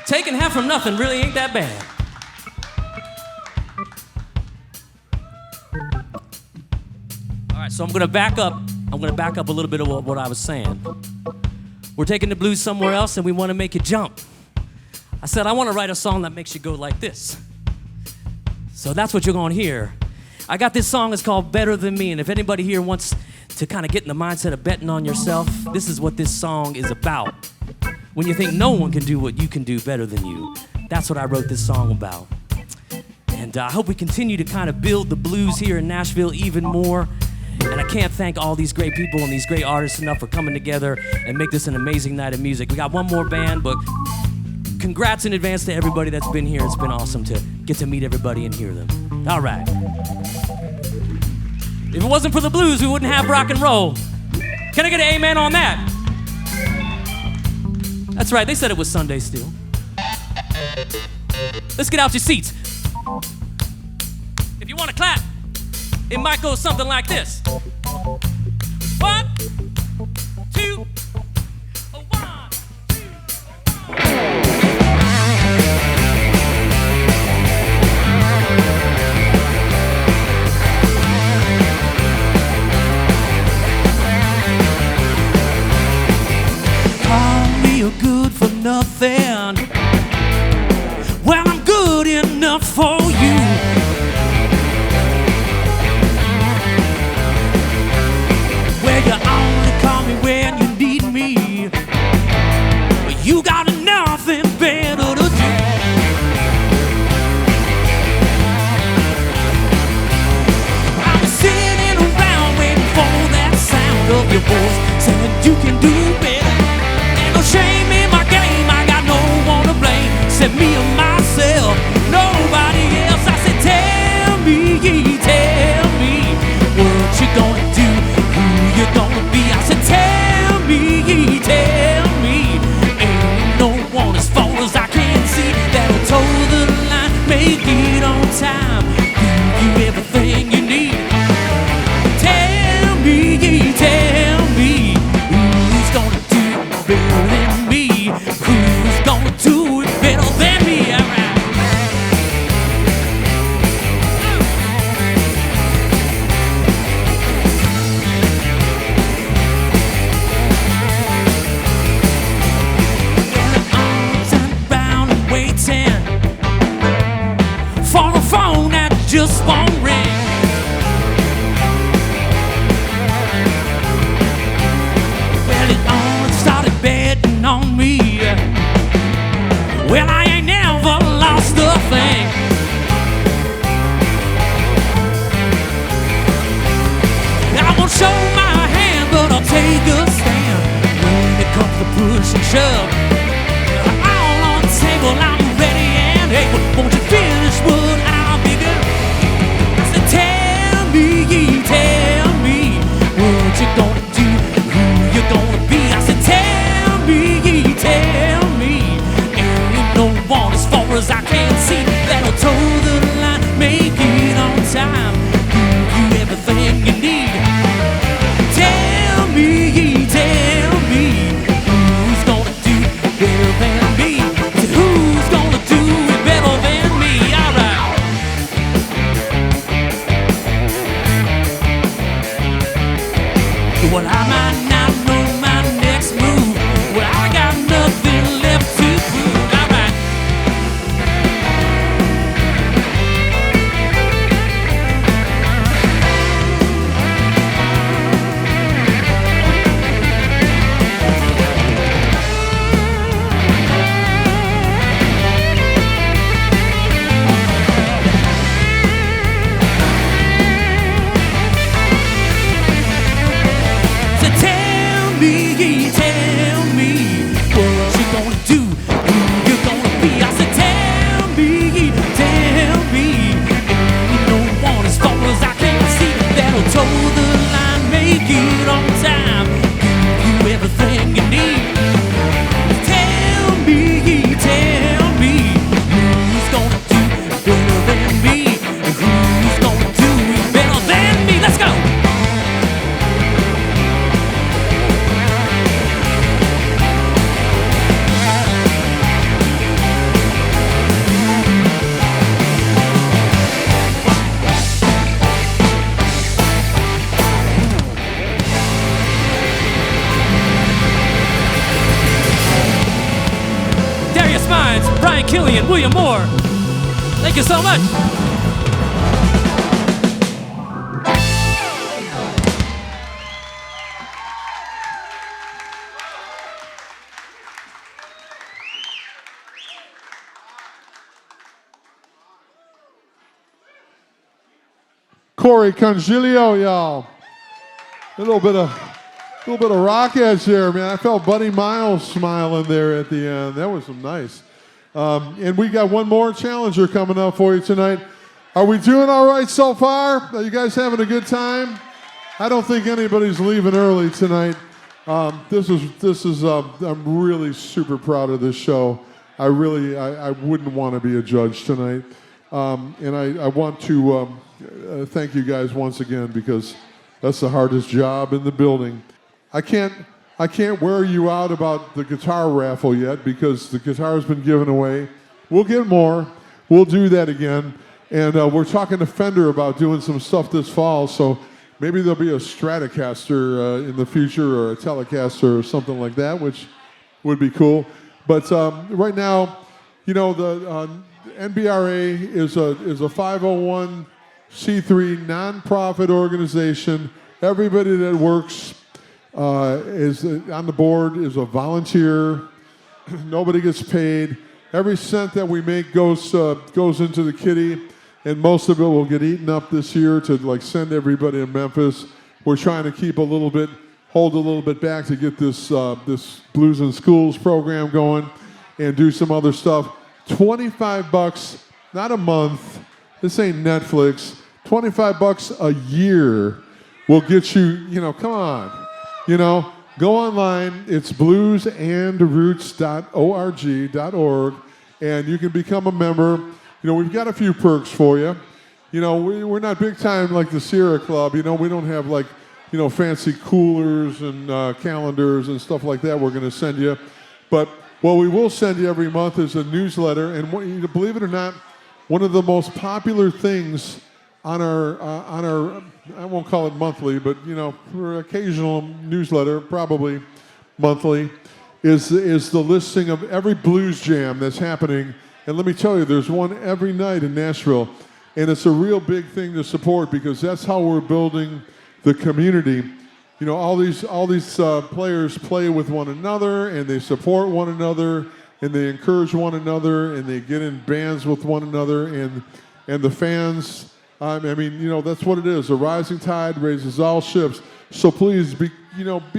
Taking half from nothing really ain't that bad. All right, so I'm gonna back up. I'm gonna back up a little bit of what I was saying. We're taking the blues somewhere else and we wanna make it jump. I said I wanna write a song that makes you go like this. So that's what you're gonna hear. I got this song, it's called Better Than Me, and if anybody here wants to kind of get in the mindset of betting on yourself, this is what this song is about. When you think no one can do what you can do better than you, that's what I wrote this song about. And I hope we continue to kind of build the blues here in Nashville even more. And I can't thank all these great people and these great artists enough for coming together and make this an amazing night of music. We got one more band, but congrats in advance to everybody that's been here. It's been awesome to get to meet everybody and hear them. All right. If it wasn't for the blues, we wouldn't have rock and roll. Can I get an amen on that? That's right, they said it was Sunday still. Let's get out your seats. If you want to clap, it might go something like this. 1, 2, 1, 2. Call me a good for nothing. enough for you. Well, you only call me when you need me, but you got nothing better to do. I'm sitting around waiting for that sound of your voice saying you can do better. Ain't no shame in my game, I got no one to blame. Said me and myself, nobody else. I said, tell me what you gonna do, who you gonna be. I said, tell me, ain't no one as far as I can see that'll toe the line, make it on time, give you everything you need. Tell me, who's gonna do it better than me? Who's gonna do it better than me? All right. For a phone that just won't ring. Well, it all started betting on me. Well, I ain't never lost a thing. I won't show my hand, but I'll take a stand. When it comes to push and shove, all on the table, I'm ready and able. Won't you finish what I'll be doing? I said, tell me what you gonna do, who you gonna be. I said, tell me, ain't no one as far as I can see that'll toe the line, make it on time, give you everything you need. Tell me, who's gonna do better than me? I said, who's gonna do it better than me? All right. Well, I might not know my next move. Well, I got nothing left to prove. All right. So tell me what you gonna do, who you gonna be. I said, tell me, ain't no one as far as I can see that'll toe the line, make it on time, give you everything you need. Tell me, who's gonna do better than me, who's gonna do it better than me. Let's go. Darius Mines, Brian Killian, William Moore. Thank you so much. Corey Congilio, y'all. A little bit of rock edge there, man. I felt Buddy Miles smiling there at the end. That was nice. And we got one more challenger coming up for you tonight. Are we doing all right so far? Are you guys having a good time? I don't think anybody's leaving early tonight. I'm really super proud of this show. I wouldn't want to be a judge tonight. And I want to thank you guys once again, because that's the hardest job in the building. I can't wear you out about the guitar raffle yet, because the guitar's been given away. We'll get more. We'll do that again. And we're talking to Fender about doing some stuff this fall, so maybe there'll be a Stratocaster in the future, or a Telecaster or something like that, which would be cool. But right now, you know, NBRA is a 501c3 nonprofit organization. Everybody that works is on the board is a volunteer. Nobody gets paid. Every cent that we make goes into the kitty, and most of it will get eaten up this year to like send everybody in Memphis. We're trying to hold a little bit back to get this Blues in Schools program going and do some other stuff. $25, not a month. This ain't Netflix. $25 a year will get you, come on. Go online. It's bluesandroots.org, and you can become a member. We've got a few perks for you. We're not big time like the Sierra Club. We don't have like, fancy coolers and calendars and stuff like that we're going to send you. But what we will send you every month is a newsletter. And believe it or not, one of the most popular things on our I won't call it monthly, but for occasional newsletter, probably monthly, is the listing of every blues jam that's happening. And let me tell you, there's one every night in Nashville, and it's a real big thing to support because that's how we're building the community. All these players play with one another, and they support one another, and they encourage one another, and they get in bands with one another, and the fans. That's what it is. A rising tide raises all ships. So please be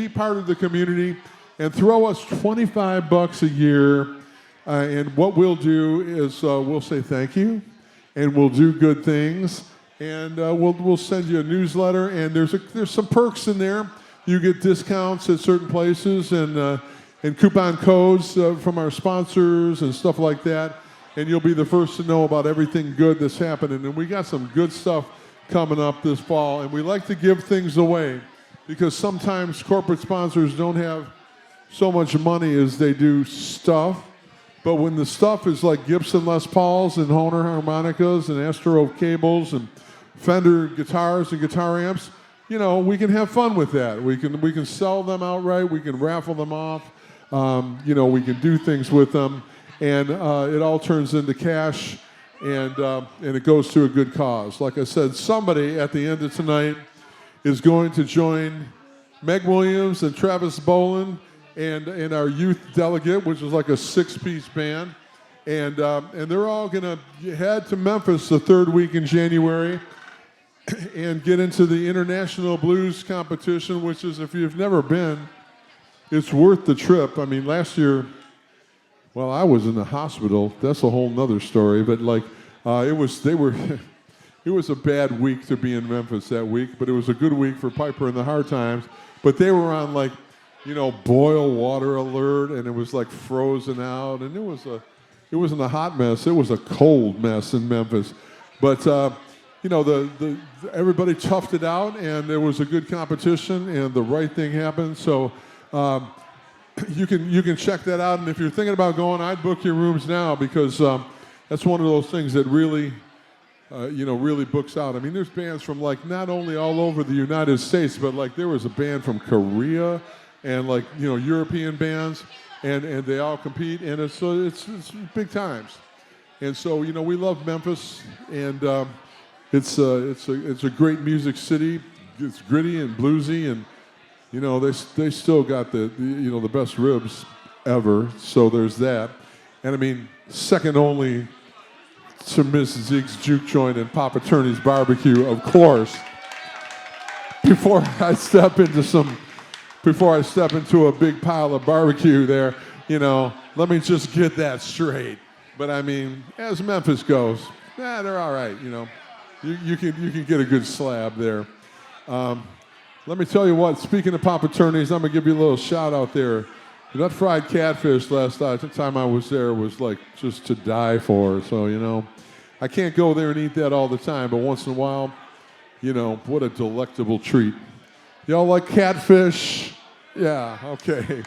part of the community and throw us $25 a year. And what we'll do is we'll say thank you, and we'll do good things, and we'll send you a newsletter. And there's some perks in there. You get discounts at certain places and coupon codes from our sponsors and stuff like that. And you'll be the first to know about everything good that's happening. And we got some good stuff coming up this fall. And we like to give things away because sometimes corporate sponsors don't have so much money as they do stuff. But when the stuff is like Gibson Les Pauls and Hohner harmonicas and Astro cables and Fender guitars and guitar amps, we can have fun with that. We can sell them outright. We can raffle them off. We can do things with them. And it all turns into cash, and it goes to a good cause. Like I said, somebody at the end of tonight is going to join Meg Williams and Travis Boland and our youth delegate, which is like a 6-piece band. And they're all going to head to Memphis the third week in January and get into the International Blues Competition, which is, if you've never been, it's worth the trip. Last year, well, I was in the hospital. That's a whole nother story. But it was a bad week to be in Memphis that week, but it was a good week for Piper and the Hard Times. But they were on boil water alert, and it was like frozen out, and it wasn't a hot mess. It was a cold mess in Memphis. But everybody toughed it out, and it was a good competition, and the right thing happened. So. You can check that out, and if you're thinking about going, I'd book your rooms now because that's one of those things that really, really books out. There's bands from not only all over the United States, but there was a band from Korea and European bands, and they all compete, and it's big times. And so we love Memphis, and it's a great music city. It's gritty and bluesy, and they still got the best ribs ever, so there's that. And second only to Miss Zeke's Juke Joint and Papa Turney's Barbecue, of course. Before I step into a big pile of barbecue there, let me just get that straight. But as Memphis goes, they're all right. You can get a good slab there. Let me tell you what, speaking of Papa Turney's, I'm going to give you a little shout out there. That fried catfish last time I was there was just to die for. So, I can't go there and eat that all the time, but once in a while, what a delectable treat. Y'all like catfish? Yeah, okay.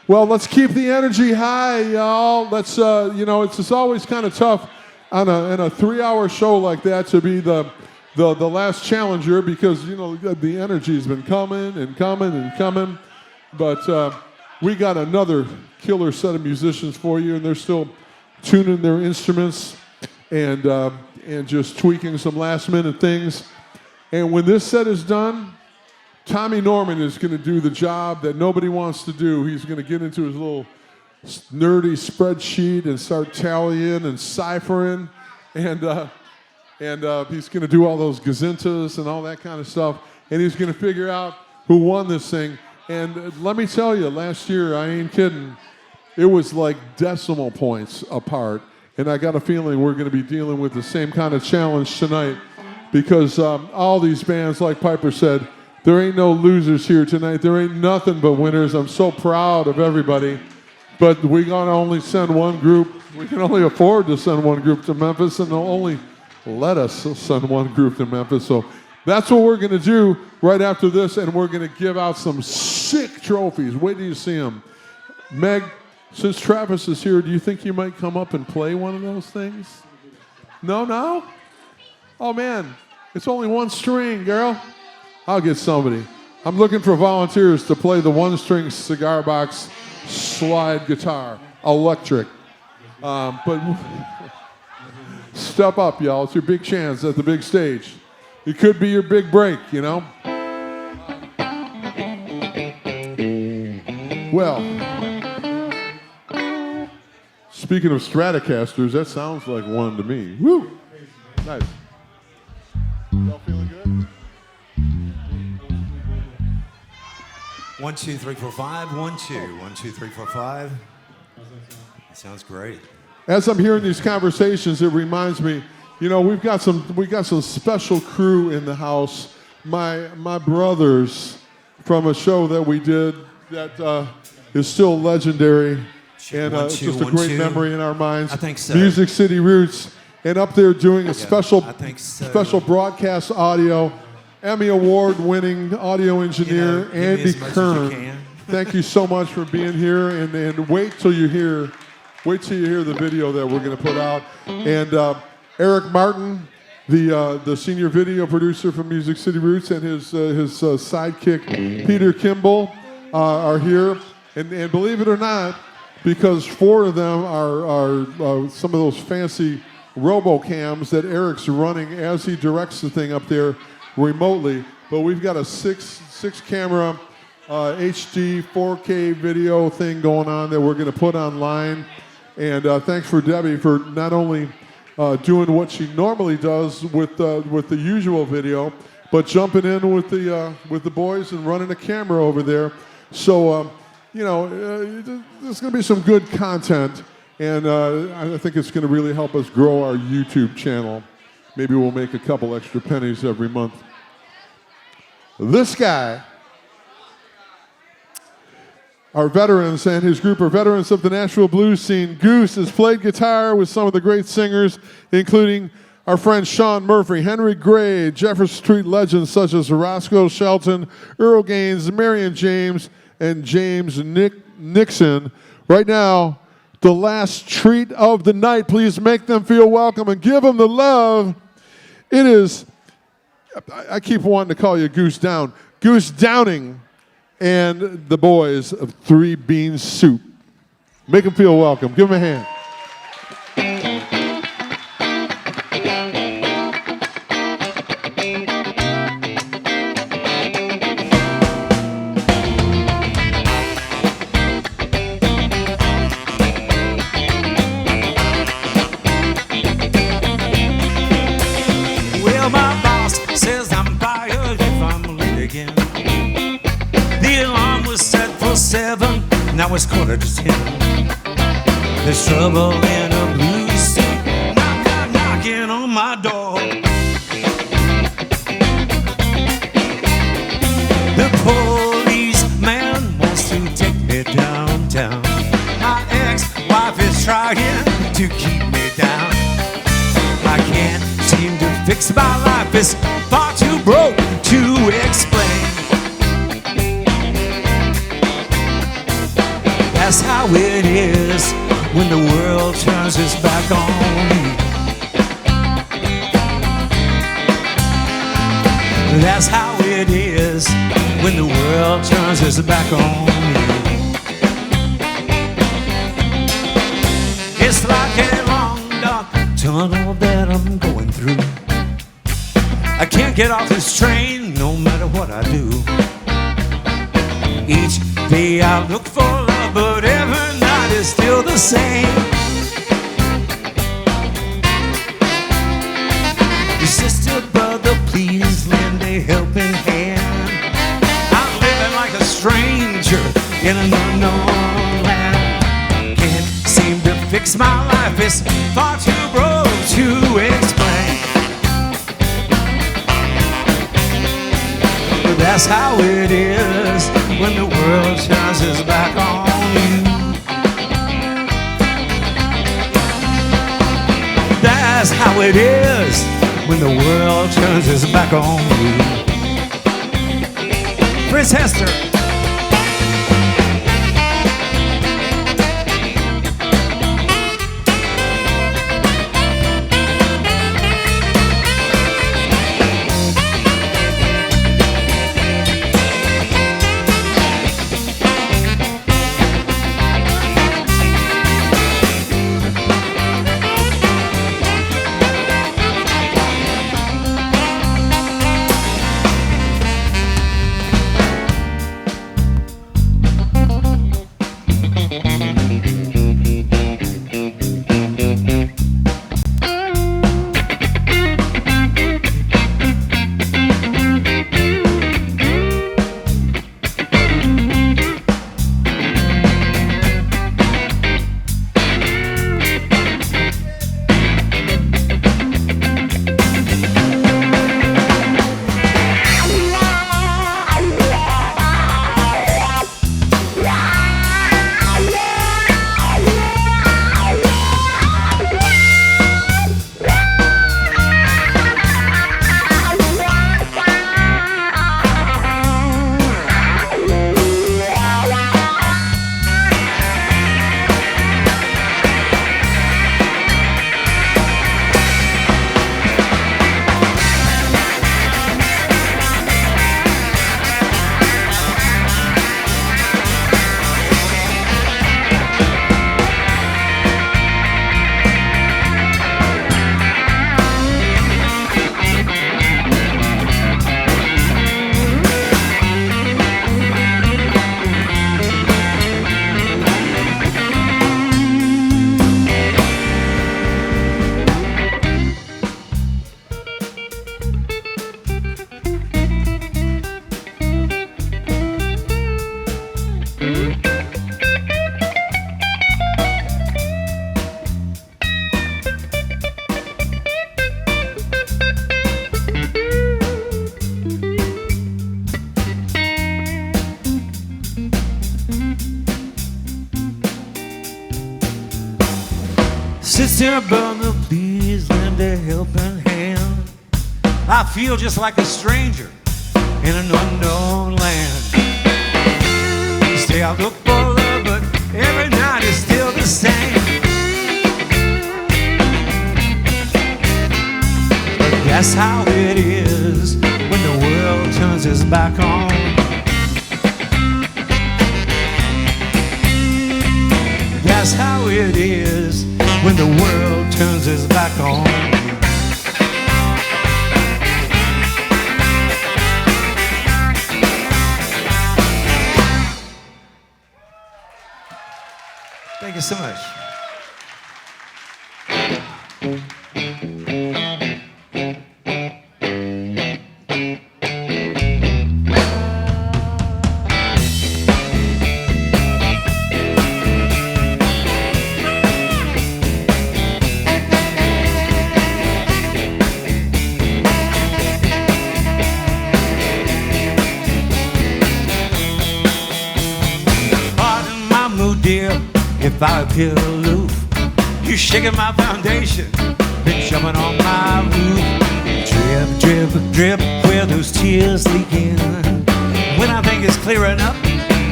Well, let's keep the energy high, y'all. Let's, it's always kind of tough in a 3-hour show like that to be the last challenger because, the energy's been coming and coming and coming. But we got another killer set of musicians for you, and they're still tuning their instruments. and just tweaking some last-minute things. And when this set is done, Tommy Norman is going to do the job that nobody wants to do. He's going to get into his little nerdy spreadsheet and start tallying and ciphering, and he's going to do all those gazintas and all that kind of stuff, and he's going to figure out who won this thing. And let me tell you, last year, I ain't kidding, it was like decimal points apart, and I got a feeling we're going to be dealing with the same kind of challenge tonight, because all these bands, like Piper said, there ain't no losers here tonight. There ain't nothing but winners. I'm so proud of everybody. But we're going to only send one group. We can only afford to send one group to Memphis, and they'll only let us send one group to Memphis. So that's what we're going to do right after this, and we're going to give out some sick trophies. Wait till you see them. Meg, since Travis is here, do you think you might come up and play one of those things? No? Oh, man, it's only one string, girl. I'll get somebody. I'm looking for volunteers to play the one-string cigar box slide guitar, electric. But step up, y'all. It's your big chance at the big stage. It could be your big break, you know? Well, speaking of Stratocasters, that sounds like one to me. Woo! Nice. Y'all feeling good? 1, 2, 3, 4, 5. 1, 2. 1, 2, 3, 4, 5. That sounds great. As I'm hearing these conversations, it reminds me, you know, we got some special crew in the house. My brothers from a show that we did that is still legendary, and it's just a great memory in our minds. I think so. Music City Roots, and up there doing a special broadcast audio. Emmy Award-winning audio engineer Andy Kern. Thank you so much for being here, and wait till you hear the video that we're going to put out. And Eric Martin, the senior video producer from Music City Roots, and his sidekick Peter Kimball are here. And believe it or not, because 4 of them are some of those fancy RoboCams that Eric's running as he directs the thing up there remotely, but we've got a six camera HD 4K video thing going on that we're going to put online. And thanks for Debbie for not only doing what she normally does with the usual video, but jumping in with the boys and running a camera over there. So you know, there's going to be some good content, and I think it's going to really help us grow our YouTube channel. Maybe we'll make a couple extra pennies every month. This guy, our veterans and his group are veterans of the Nashville blues scene. Goose has played guitar with some of the great singers, including our friend Sean Murphy, Henry Gray, Jefferson Street legends such as Roscoe Shelton, Earl Gaines, Marion James, and James Nixon. Right now, the last treat of the night. Please make them feel welcome and give them the love. It is, I keep wanting to call you Goose Down. Goose Downing and the boys of 3 Bean Soup. Make them feel welcome. Give them a hand. Well, my boss says I'm fired if I'm late again. The alarm was set for 7, now it's 9:45. There's trouble in a blue suit, knocking on my door. The policeman wants to take me downtown. My ex-wife is trying to keep me down. I can't seem to fix my life, it's far too broke to explain. That's how it is when the world turns its back on me. That's how it is when the world turns its back on me. It's like a long dark tunnel that I'm going through. I can't get off this train no matter what I do. Each day I look for love, but every night is still the same. Your sister, brother, please lend a helping hand. I'm living like a stranger in an unknown land. Can't seem to fix my life, it's far too broke to explain. But that's how it is when the world turns its back on you. That's how it is when the world turns its back on you. Chris Hester. Sister, brother, please lend a helping hand. I feel just like a stranger in an unknown land. Stay out, look for love, but every night is still the same. But that's how it is when the world turns its back on. That's how it is when the world turns its back on you. Thank you so much. If I appear aloof, you're shaking my foundation, been jumping on my roof. Drip, drip, drip, where those tears leaking. When I think it's clearing up,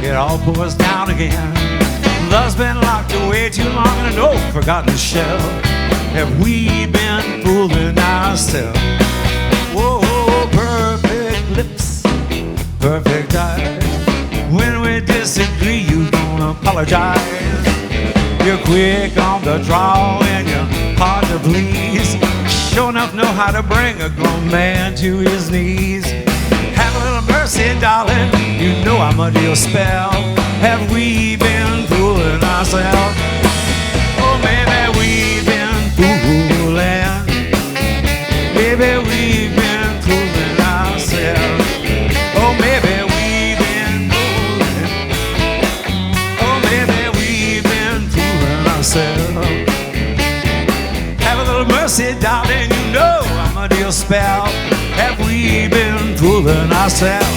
it all pours down again. Love's been locked away too long in an old forgotten shell. Have we been fooling ourselves? Whoa, perfect lips, perfect eyes. When we disagree, you don't apologize. You're quick on the draw and you're hard to please. how to bring a grown man to his knees. Have a little mercy, darling, you know I'm under your spell. Have we been fooling ourselves? Oh, maybe we've been fooling. Maybe we've been fooling ourselves. Oh, maybe we've been fooling. Oh, maybe we've been fooling ourselves. Have a little mercy, darling, you know I'm under your spell. Have we been fooling ourselves?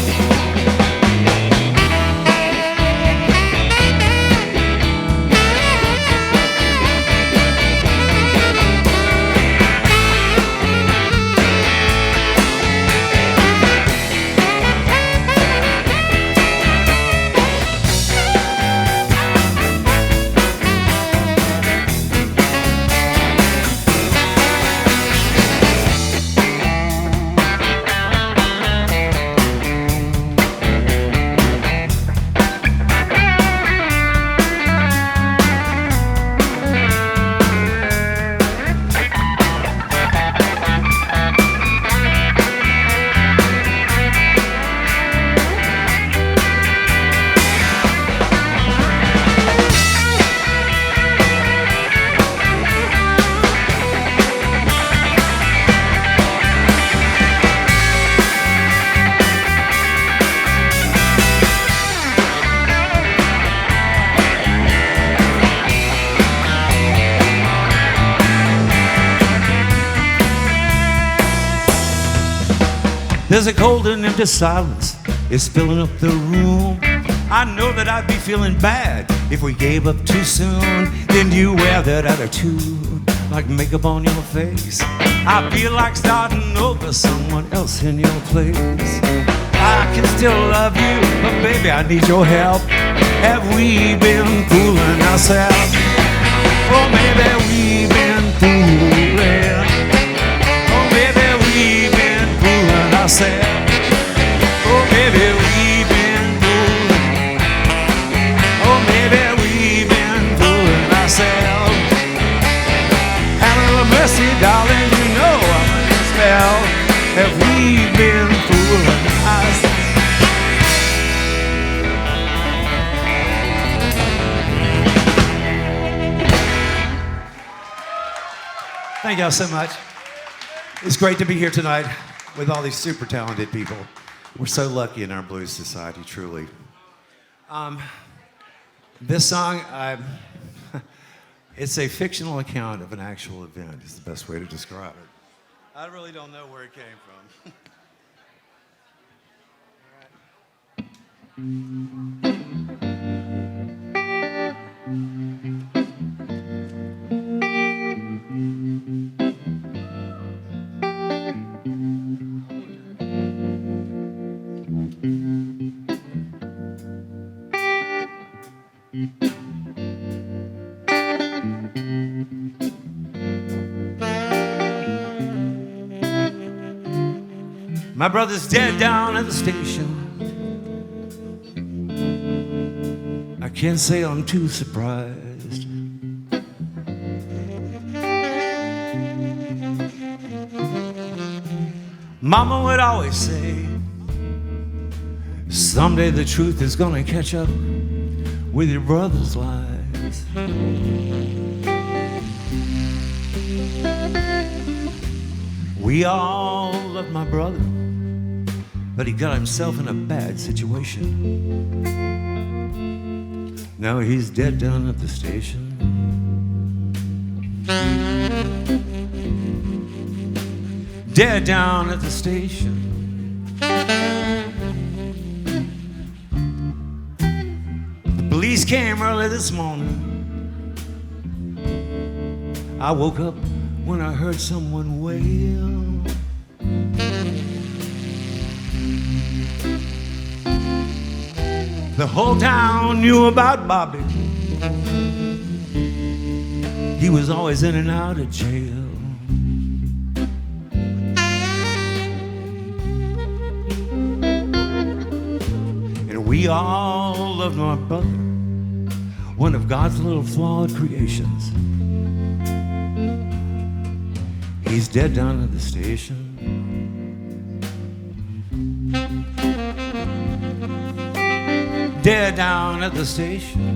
There's a cold and empty silence, it's filling up the room. I know that I'd be feeling bad if we gave up too soon. Then you wear that attitude like makeup on your face. I feel like starting over, someone else in your place. I can still love you, but baby, I need your help. Have we been fooling ourselves? Oh, maybe we've been fooling. Oh, maybe we've been fooling ourselves. Oh, maybe we've been fooling. Oh, maybe we've been fooling ourselves. Have a little mercy, darling, you know I'm under your spell. Have we been fooling ourselves? Thank y'all so much. It's great to be here tonight with all these super talented people. We're so lucky in our blues society, truly. This song, it's a fictional account of an actual event, is the best way to describe it. I really don't know where it came from. My brother's dead down at the station. I can't say I'm too surprised. Mama would always say, someday the truth is gonna catch up with your brother's lies. We all love my brother, but he got himself in a bad situation. Now he's dead down at the station. Dead down at the station. The police came early this morning. I woke up when I heard someone wail. The whole town knew about Bobby. He was always in and out of jail. And we all loved my brother, one of God's little flawed creations. He's dead down at the station. Dead down at the station.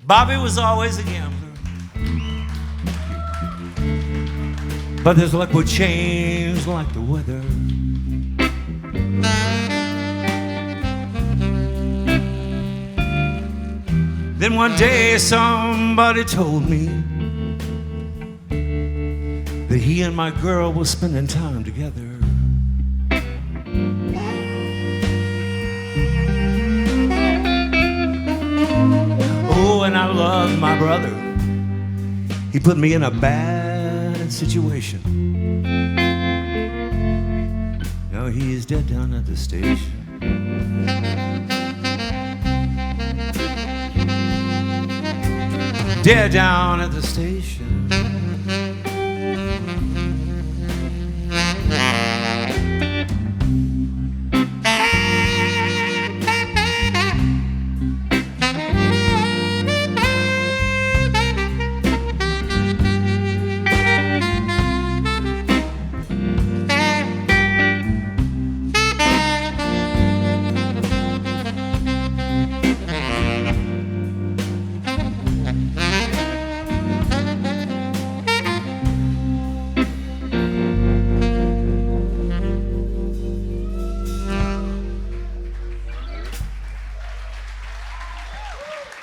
Bobby was always a gambler, but his luck would change like the weather. Then one day somebody told me that he and my girl were spending time together. Oh, and I loved my brother. He put me in a bad situation. Now he's dead down at the station. Dead down at the station.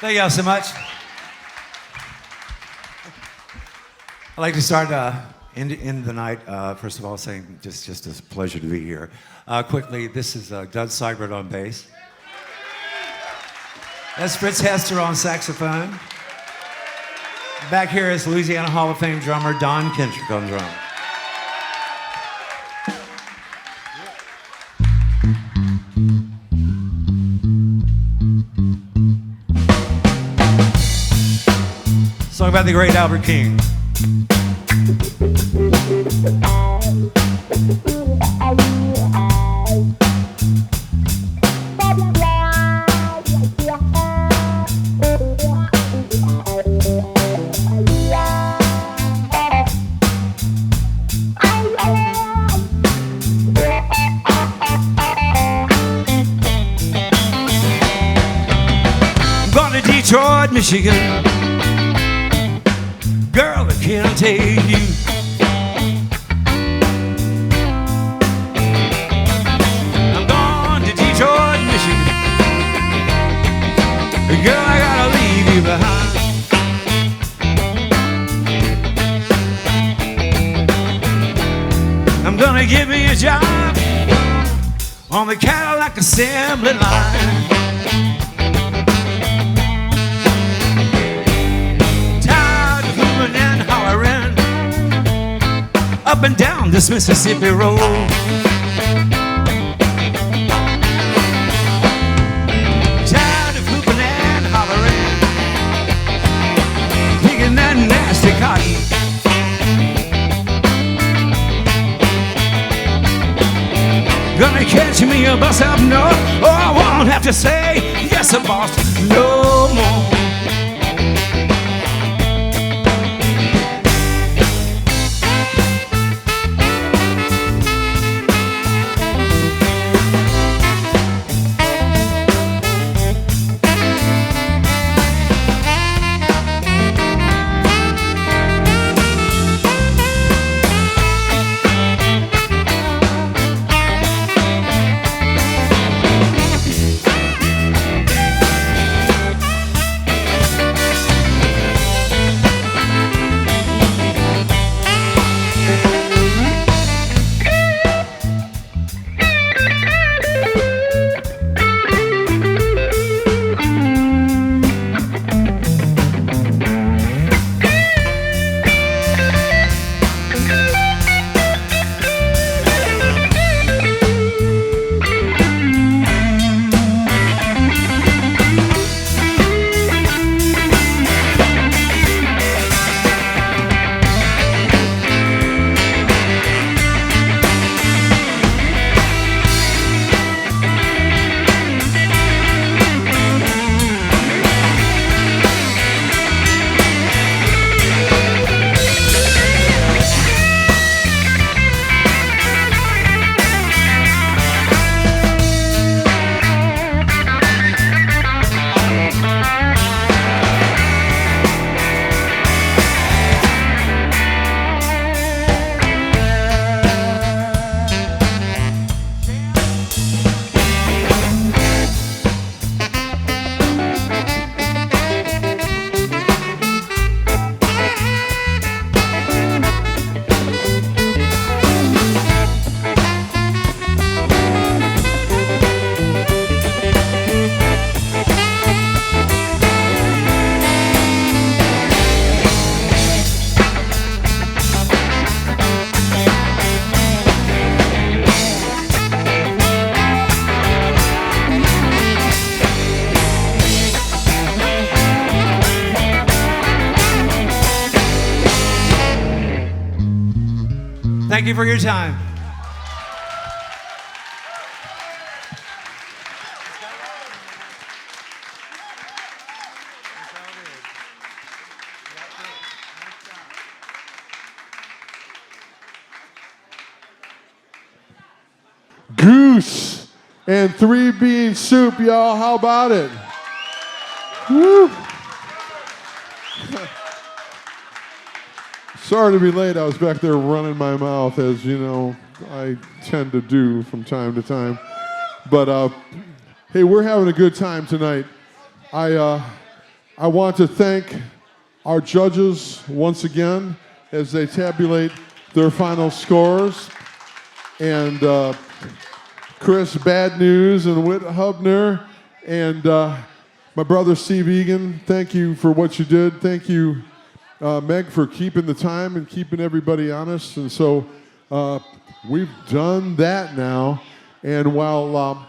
Thank y'all so much. I'd like to start end the night, first of all, saying just a pleasure to be here. Quickly, this is Doug Seibert on bass. That's Fritz Hester on saxophone. Back here is Louisiana Hall of Fame drummer Don Kendrick on drum. Song about the great Albert King. I'm going to Detroit, Michigan. Girl, I can't take you. I'm going to Detroit, Michigan. Girl, I gotta leave you behind. I'm gonna give me a job on the Cadillac assembly line. Up and down this Mississippi road. Tired of hooping and hollering. Gonna catch me a bus up north, or I won't have to say yes, boss, no more. Thank you for your time. Goose and 3 bean soup, y'all. How about it? Woo. Sorry to be late. I was back there running my mouth, as you know I tend to do from time to time. But hey, we're having a good time tonight. I want to thank our judges once again as they tabulate their final scores. And Chris Bad News and Whit Hubner and my brother Steve Egan, thank you for what you did. Thank you, Meg, for keeping the time and keeping everybody honest. And so we've done that now. And while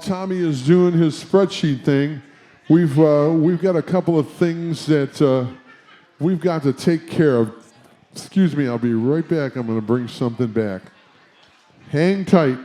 Tommy is doing his spreadsheet thing, we've got a couple of things that we've got to take care of. Excuse me, I'll be right back. I'm going to bring something back. Hang tight.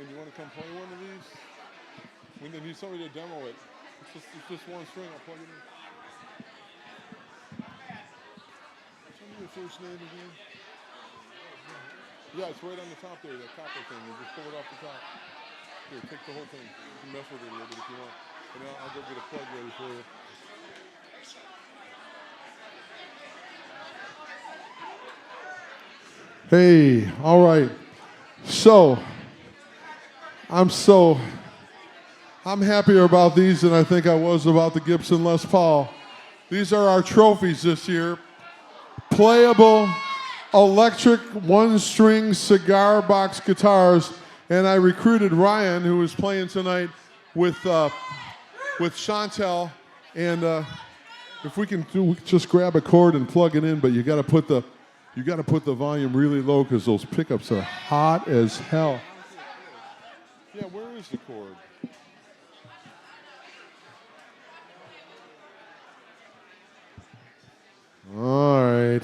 You want to come play one of these? We need somebody to demo it. It's just one string. I'll plug it in. Tell me your first name again. Yeah, it's right on the top there, that copper thing. You just pull it off the top. Here, take the whole thing. You can mess with it a little bit if you want. And I'll go get a plug ready for you. Hey, all right. So, I'm happier about these than I think I was about the Gibson Les Paul. These are our trophies this year. Playable electric one-string cigar box guitars. And I recruited Ryan, who is playing tonight, with Shantelle, and if we can just grab a cord and plug it in, but you got to put the volume really low because those pickups are hot as hell. Yeah, where is the cord? All right.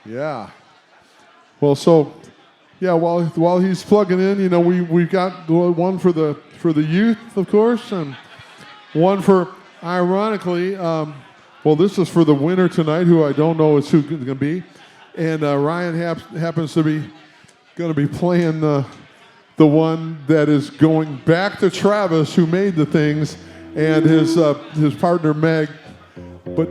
Yeah. Well, so yeah, while he's plugging in, you know, we've got one for the youth, of course, and one for, ironically, well, this is for the winner tonight, who I don't know is who's going to be, and Ryan happens to be going to be playing the one that is going back to Travis, who made the things, and his partner Meg, but.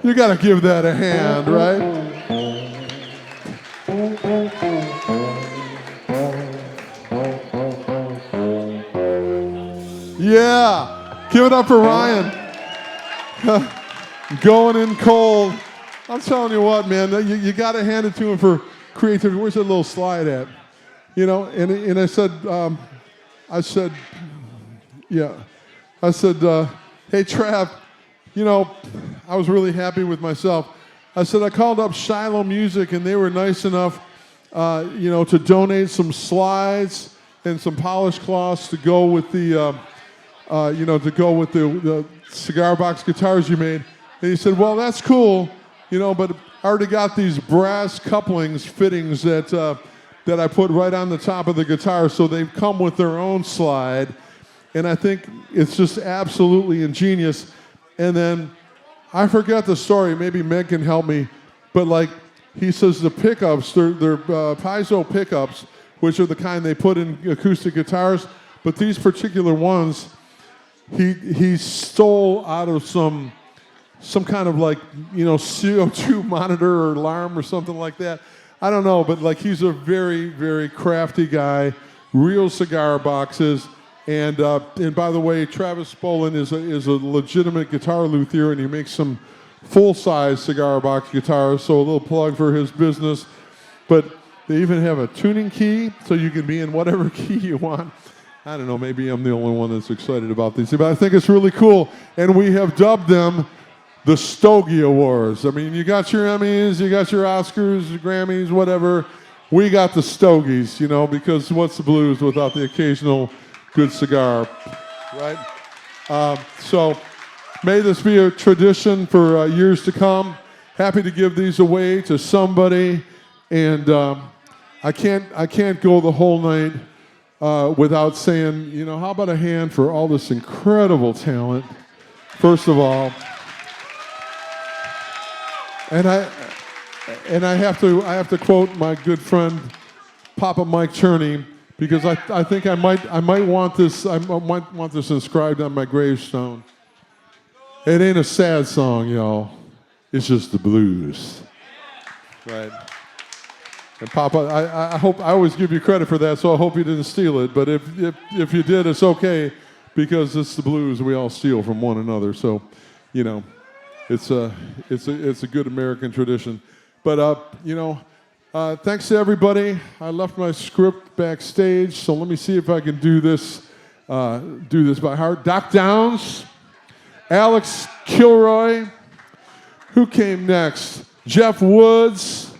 You got to give that a hand, right? Yeah. Give it up for Ryan. Going in cold. I'm telling you what, man, you got to hand it to him for creativity. Where's that little slide at? You know, and I said, hey, Trav, you know, I was really happy with myself. I said, I called up Shiloh Music, and they were nice enough, you know, to donate some slides and some polished cloths to go with the, the cigar box guitars you made. And he said, well, that's cool, you know, but I already got these brass couplings, fittings that I put right on the top of the guitar, so they come with their own slide. And I think it's just absolutely ingenious. And then I forgot the story. Maybe Meg can help me. But like he says, the pickups, they're piezo pickups, which are the kind they put in acoustic guitars. But these particular ones, he stole out of some kind of like, you know, CO2 monitor or alarm or something like that. I don't know, but like he's a very, very crafty guy. Real cigar boxes. And by the way, Travis Bolin is a legitimate guitar luthier, and he makes some full-size cigar box guitars, so a little plug for his business. But they even have a tuning key, so you can be in whatever key you want. I don't know, maybe I'm the only one that's excited about these, but I think it's really cool. And we have dubbed them the Stogie Awards. I mean, you got your Emmys, you got your Oscars, your Grammys, whatever. We got the Stogies, you know, because what's the blues without the occasional good cigar, right? So may this be a tradition for years to come. Happy to give these away to somebody, and I can't go the whole night without saying, you know, how about a hand for all this incredible talent, first of all. And I have to quote my good friend Papa Mike Cherney, because I think I might want this inscribed on my gravestone. It ain't a sad song, y'all. It's just the blues, right? And Papa, I hope I always give you credit for that, so I hope you didn't steal it. But if you did, it's okay, because it's the blues we all steal from one another. So, you know, it's a good American tradition. But you know. Thanks to everybody. I left my script backstage, so let me see if I can do this by heart. Doc Downs, Alex Kilroy. Who came next? Jeff Woods,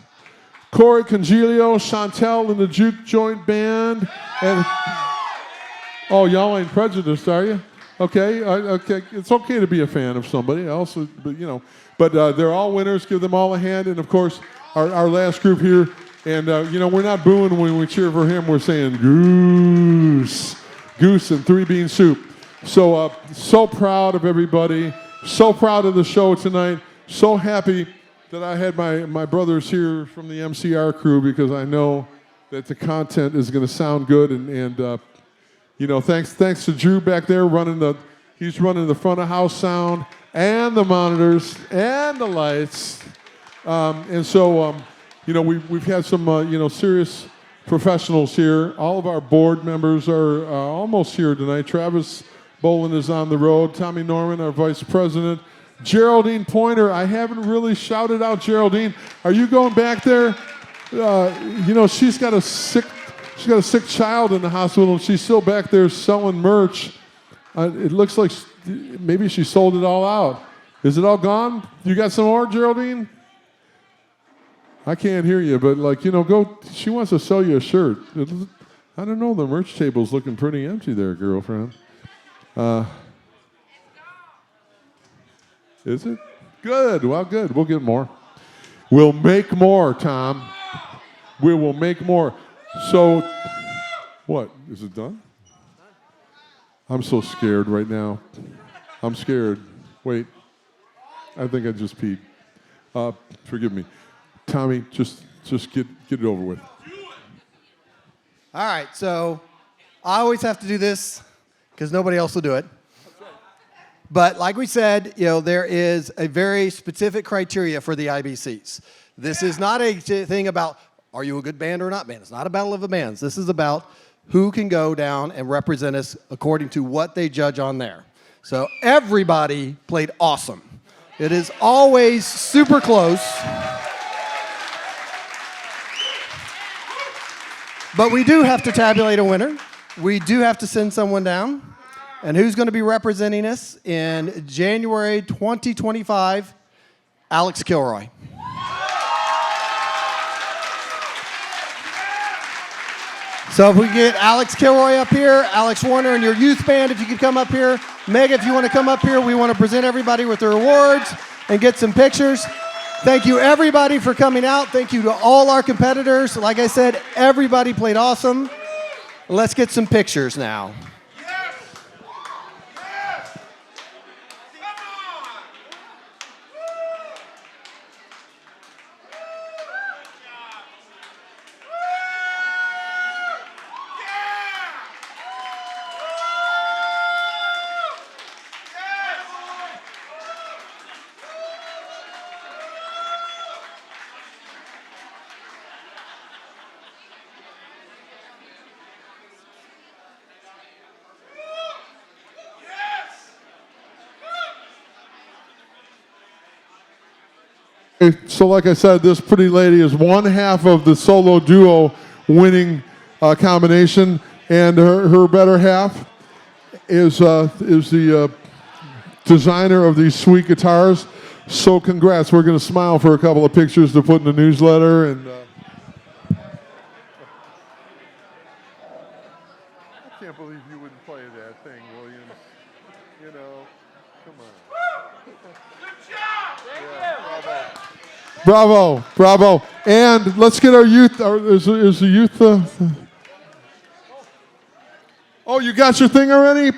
Corey Congilio, Shantelle in the Juke Joint Band, and y'all ain't prejudiced, are you? Okay, okay. It's okay to be a fan of somebody else, but you know. But they're all winners. Give them all a hand, and of course. Our last group here, and you know, we're not booing when we cheer for him. We're saying Goose, Goose and 3 bean soup. So so proud of everybody. So proud of the show tonight. So happy that I had my brothers here from the MCR crew, because I know that the content is going to sound good. And you know, thanks to Drew back there he's running the front of house sound and the monitors and the lights. And so, you know, we've had some, you know, serious professionals here. All of our board members are almost here tonight. Travis Bolin is on the road. Tommy Norman, our vice president, Geraldine Pointer. I haven't really shouted out Geraldine. Are you going back there? She's got a sick child in the hospital, and she's still back there selling merch. It looks like maybe she sold it all out. Is it all gone? You got some more, Geraldine? I can't hear you, but go. She wants to sell you a shirt. I don't know. The merch table's looking pretty empty there, girlfriend. Is it? Good. Well, good. We'll get more. We'll make more, Tom. We will make more. So, what? Is it done? I'm so scared right now. I'm scared. Wait. I think I just peed. Forgive me. Tommy, just get it over with. All right, so I always have to do this because nobody else will do it. But like we said, there is a very specific criteria for the IBCs. This is not a thing about, are you a good band or not band? It's not a battle of the bands. This is about who can go down and represent us according to what they judge on there. So everybody played awesome. It is always super close. But we do have to tabulate a winner. We do have to send someone down. And who's going to be representing us in January 2025? Alex Kilroy. So if we get Alex Kilroy up here, Alex Warner and your youth band, if you could come up here. Meg, if you want to come up here, we want to present everybody with their awards and get some pictures. Thank you, everybody, for coming out. Thank you to all our competitors. Like I said, everybody played awesome. Let's get some pictures now. So like I said, this pretty lady is one half of the solo duo winning combination, and her better half is the designer of these sweet guitars. So congrats. We're going to smile for a couple of pictures to put in the newsletter. And I can't believe you wouldn't play that thing, Williams. Come on. Bravo, bravo. And let's get our youth. Is the youth? Oh, you got your thing already?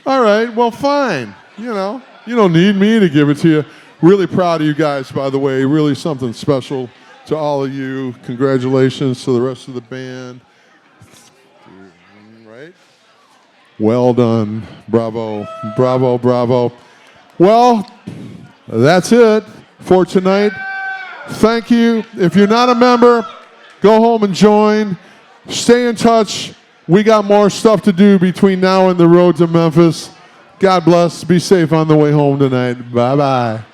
All right, well, fine. You don't need me to give it to you. Really proud of you guys, by the way. Really something special to all of you. Congratulations to the rest of the band. Right? Well done. Bravo, bravo, bravo. Well, that's it for tonight. Thank you. If you're not a member, go home and join. Stay in touch. We got more stuff to do between now and the road to Memphis. God bless. Be safe on the way home tonight. Bye-bye.